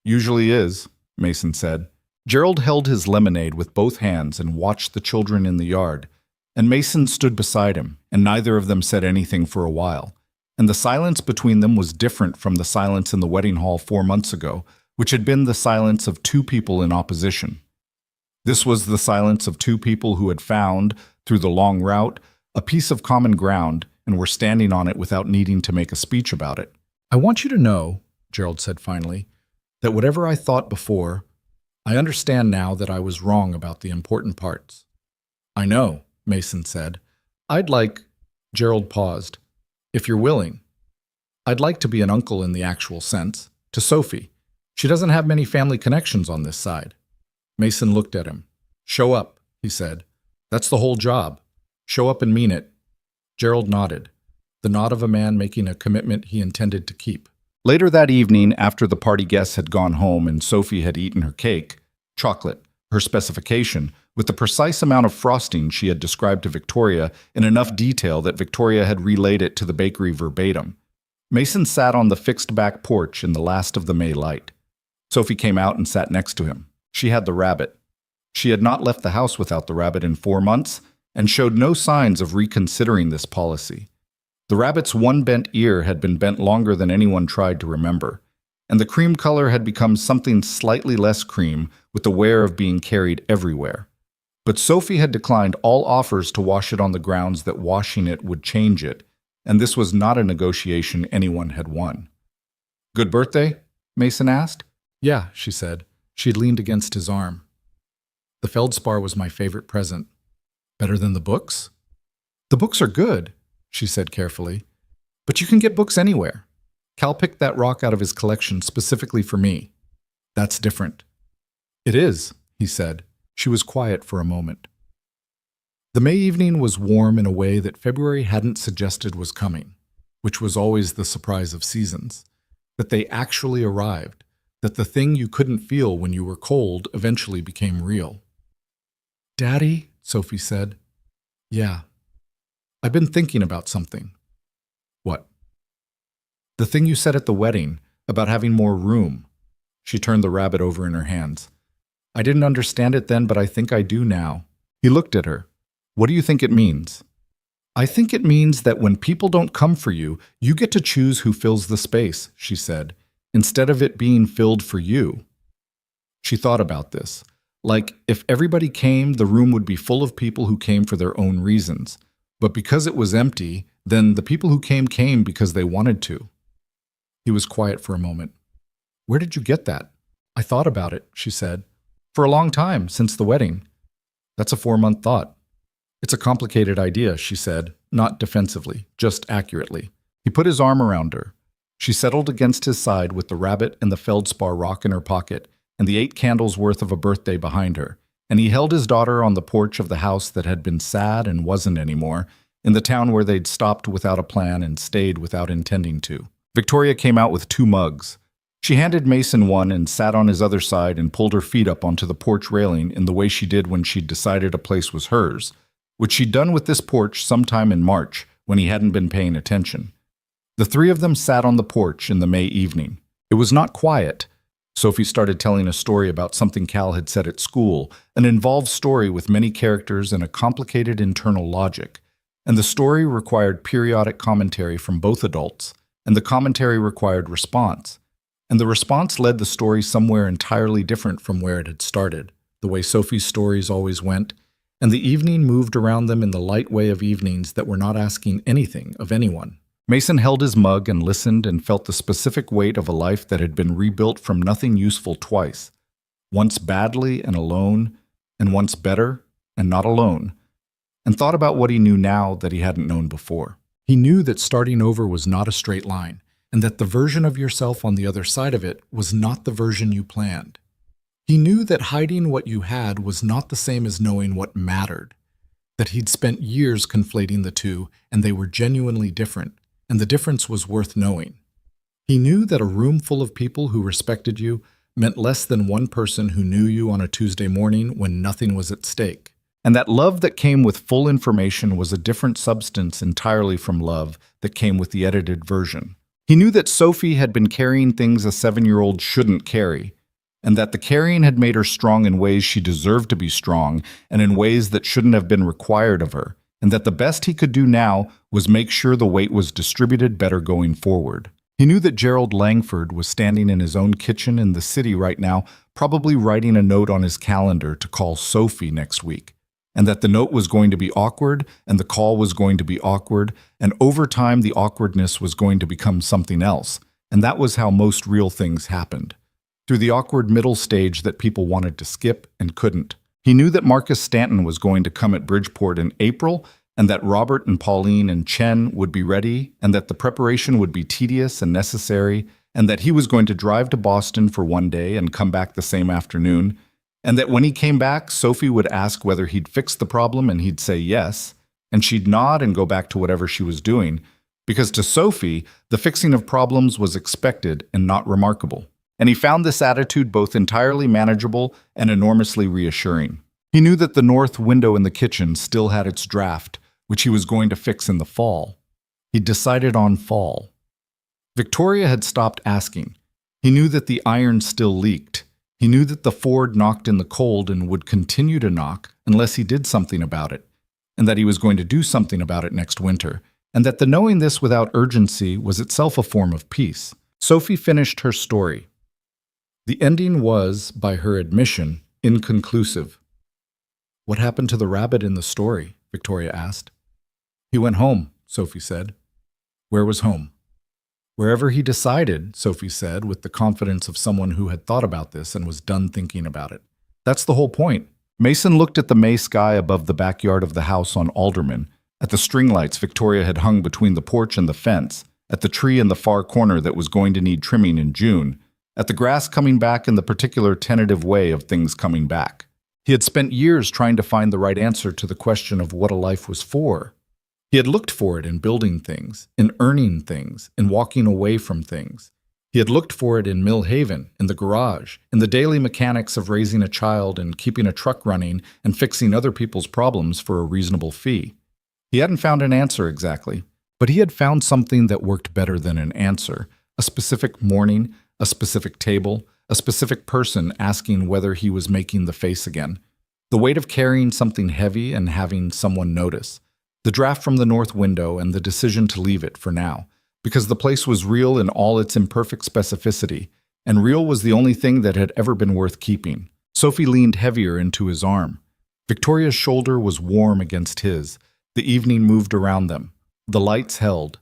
A: "Usually is," Mason said. Gerald held his lemonade with both hands and watched the children in the yard, and Mason stood beside him, and neither of them said anything for a while. And the silence between them was different from the silence in the wedding hall 4 months ago, which had been the silence of 2 people in opposition. This was the silence of 2 people who had found, through the long route, a piece of common ground and were standing on it without needing to make a speech about it. "I want you to know," Gerald said finally, "that whatever I thought before, I understand now that I was wrong about the important parts." "I know," Mason said. "I'd like—" Gerald paused. "If you're willing. I'd like to be an uncle in the actual sense, to Sophie. She doesn't have many family connections on this side." Mason looked at him. "Show up," he said. "That's the whole job. Show up and mean it." Gerald nodded, the nod of a man making a commitment he intended to keep. Later that evening, after the party guests had gone home and Sophie had eaten her cake, chocolate, her specification, with the precise amount of frosting she had described to Victoria in enough detail that Victoria had relayed it to the bakery verbatim, Mason sat on the fixed back porch in the last of the May light. Sophie came out and sat next to him. She had the rabbit. She had not left the house without the rabbit in 4 months and showed no signs of reconsidering this policy. The rabbit's one bent ear had been bent longer than anyone tried to remember, and the cream color had become something slightly less cream with the wear of being carried everywhere. But Sophie had declined all offers to wash it on the grounds that washing it would change it, and this was not a negotiation anyone had won. "Good birthday?" Mason asked. "Yeah," she said. She'd leaned against his arm. "The feldspar was my favorite present." "Better than the books?" "The books are good," she said carefully. "But you can get books anywhere. Cal picked that rock out of his collection specifically for me." "That's different." "It is," he said. She was quiet for a moment. The May evening was warm in a way that February hadn't suggested was coming, which was always the surprise of seasons, that they actually arrived, that the thing you couldn't feel when you were cold eventually became real. "Daddy," Sophie said. "Yeah. I've been thinking about something." "What?" "The thing you said at the wedding, about having more room." She turned the rabbit over in her hands. "I didn't understand it then, but I think I do now." He looked at her. "What do you think it means?" "I think it means that when people don't come for you, you get to choose who fills the space," she said, "instead of it being filled for you." She thought about this. Like, if everybody came, the room would be full of people who came for their own reasons. But because it was empty, then the people who came because they wanted to. He was quiet for a moment. "Where did you get that?" "I thought about it," she said. "For a long time, since the wedding." "That's a 4-month thought." "It's a complicated idea," she said, not defensively, just accurately. He put his arm around her. She settled against his side with the rabbit and the feldspar rock in her pocket and the 8 candles worth of a birthday behind her, and he held his daughter on the porch of the house that had been sad and wasn't anymore, in the town where they'd stopped without a plan and stayed without intending to. Victoria came out with 2 mugs. She handed Mason one and sat on his other side and pulled her feet up onto the porch railing in the way she did when she'd decided a place was hers, which she'd done with this porch sometime in March when he hadn't been paying attention. The 3 of them sat on the porch in the May evening. It was not quiet. Sophie started telling a story about something Cal had said at school, an involved story with many characters and a complicated internal logic. And the story required periodic commentary from both adults, and the commentary required response. And the response led the story somewhere entirely different from where it had started, the way Sophie's stories always went, and the evening moved around them in the light way of evenings that were not asking anything of anyone. Mason held his mug and listened and felt the specific weight of a life that had been rebuilt from nothing useful twice, once badly and alone, and once better and not alone, and thought about what he knew now that he hadn't known before. He knew that starting over was not a straight line, and that the version of yourself on the other side of it was not the version you planned. He knew that hiding what you had was not the same as knowing what mattered, that he'd spent years conflating the two, and they were genuinely different, and the difference was worth knowing. He knew that a room full of people who respected you meant less than one person who knew you on a Tuesday morning when nothing was at stake, and that love that came with full information was a different substance entirely from love that came with the edited version. He knew that Sophie had been carrying things a 7-year-old shouldn't carry, and that the carrying had made her strong in ways she deserved to be strong and in ways that shouldn't have been required of her, and that the best he could do now was make sure the weight was distributed better going forward. He knew that Gerald Langford was standing in his own kitchen in the city right now, probably writing a note on his calendar to call Sophie next week, and that the note was going to be awkward, and the call was going to be awkward, and over time the awkwardness was going to become something else, and that was how most real things happened, through the awkward middle stage that people wanted to skip and couldn't. He knew that Marcus Stanton was going to come at Bridgeport in April, and that Robert and Pauline and Chen would be ready, and that the preparation would be tedious and necessary, and that he was going to drive to Boston for one day and come back the same afternoon, and that when he came back, Sophie would ask whether he'd fixed the problem and he'd say yes, and she'd nod and go back to whatever she was doing, because to Sophie, the fixing of problems was expected and not remarkable. And he found this attitude both entirely manageable and enormously reassuring. He knew that the north window in the kitchen still had its draft, which he was going to fix in the fall. He decided on fall. Victoria had stopped asking. He knew that the iron still leaked. He knew that the Ford knocked in the cold and would continue to knock unless he did something about it, and that he was going to do something about it next winter, and that the knowing this without urgency was itself a form of peace. Sophie finished her story. The ending was, by her admission, inconclusive. "What happened to the rabbit in the story?" Victoria asked. "He went home," Sophie said. "Where was home?" "Wherever he decided," Sophie said, with the confidence of someone who had thought about this and was done thinking about it. "That's the whole point." Mason looked at the May sky above the backyard of the house on Alderman, at the string lights Victoria had hung between the porch and the fence, at the tree in the far corner that was going to need trimming in June, at the grass coming back in the particular tentative way of things coming back. He had spent years trying to find the right answer to the question of what a life was for. He had looked for it in building things, in earning things, in walking away from things. He had looked for it in Mill Haven, in the garage, in the daily mechanics of raising a child and keeping a truck running and fixing other people's problems for a reasonable fee. He hadn't found an answer exactly, but he had found something that worked better than an answer, a specific morning, a specific table, a specific person asking whether he was making the face again, the weight of carrying something heavy and having someone notice, the draft from the north window and the decision to leave it for now, because the place was real in all its imperfect specificity, and real was the only thing that had ever been worth keeping. Sophie leaned heavier into his arm. Victoria's shoulder was warm against his. The evening moved around them. The lights held.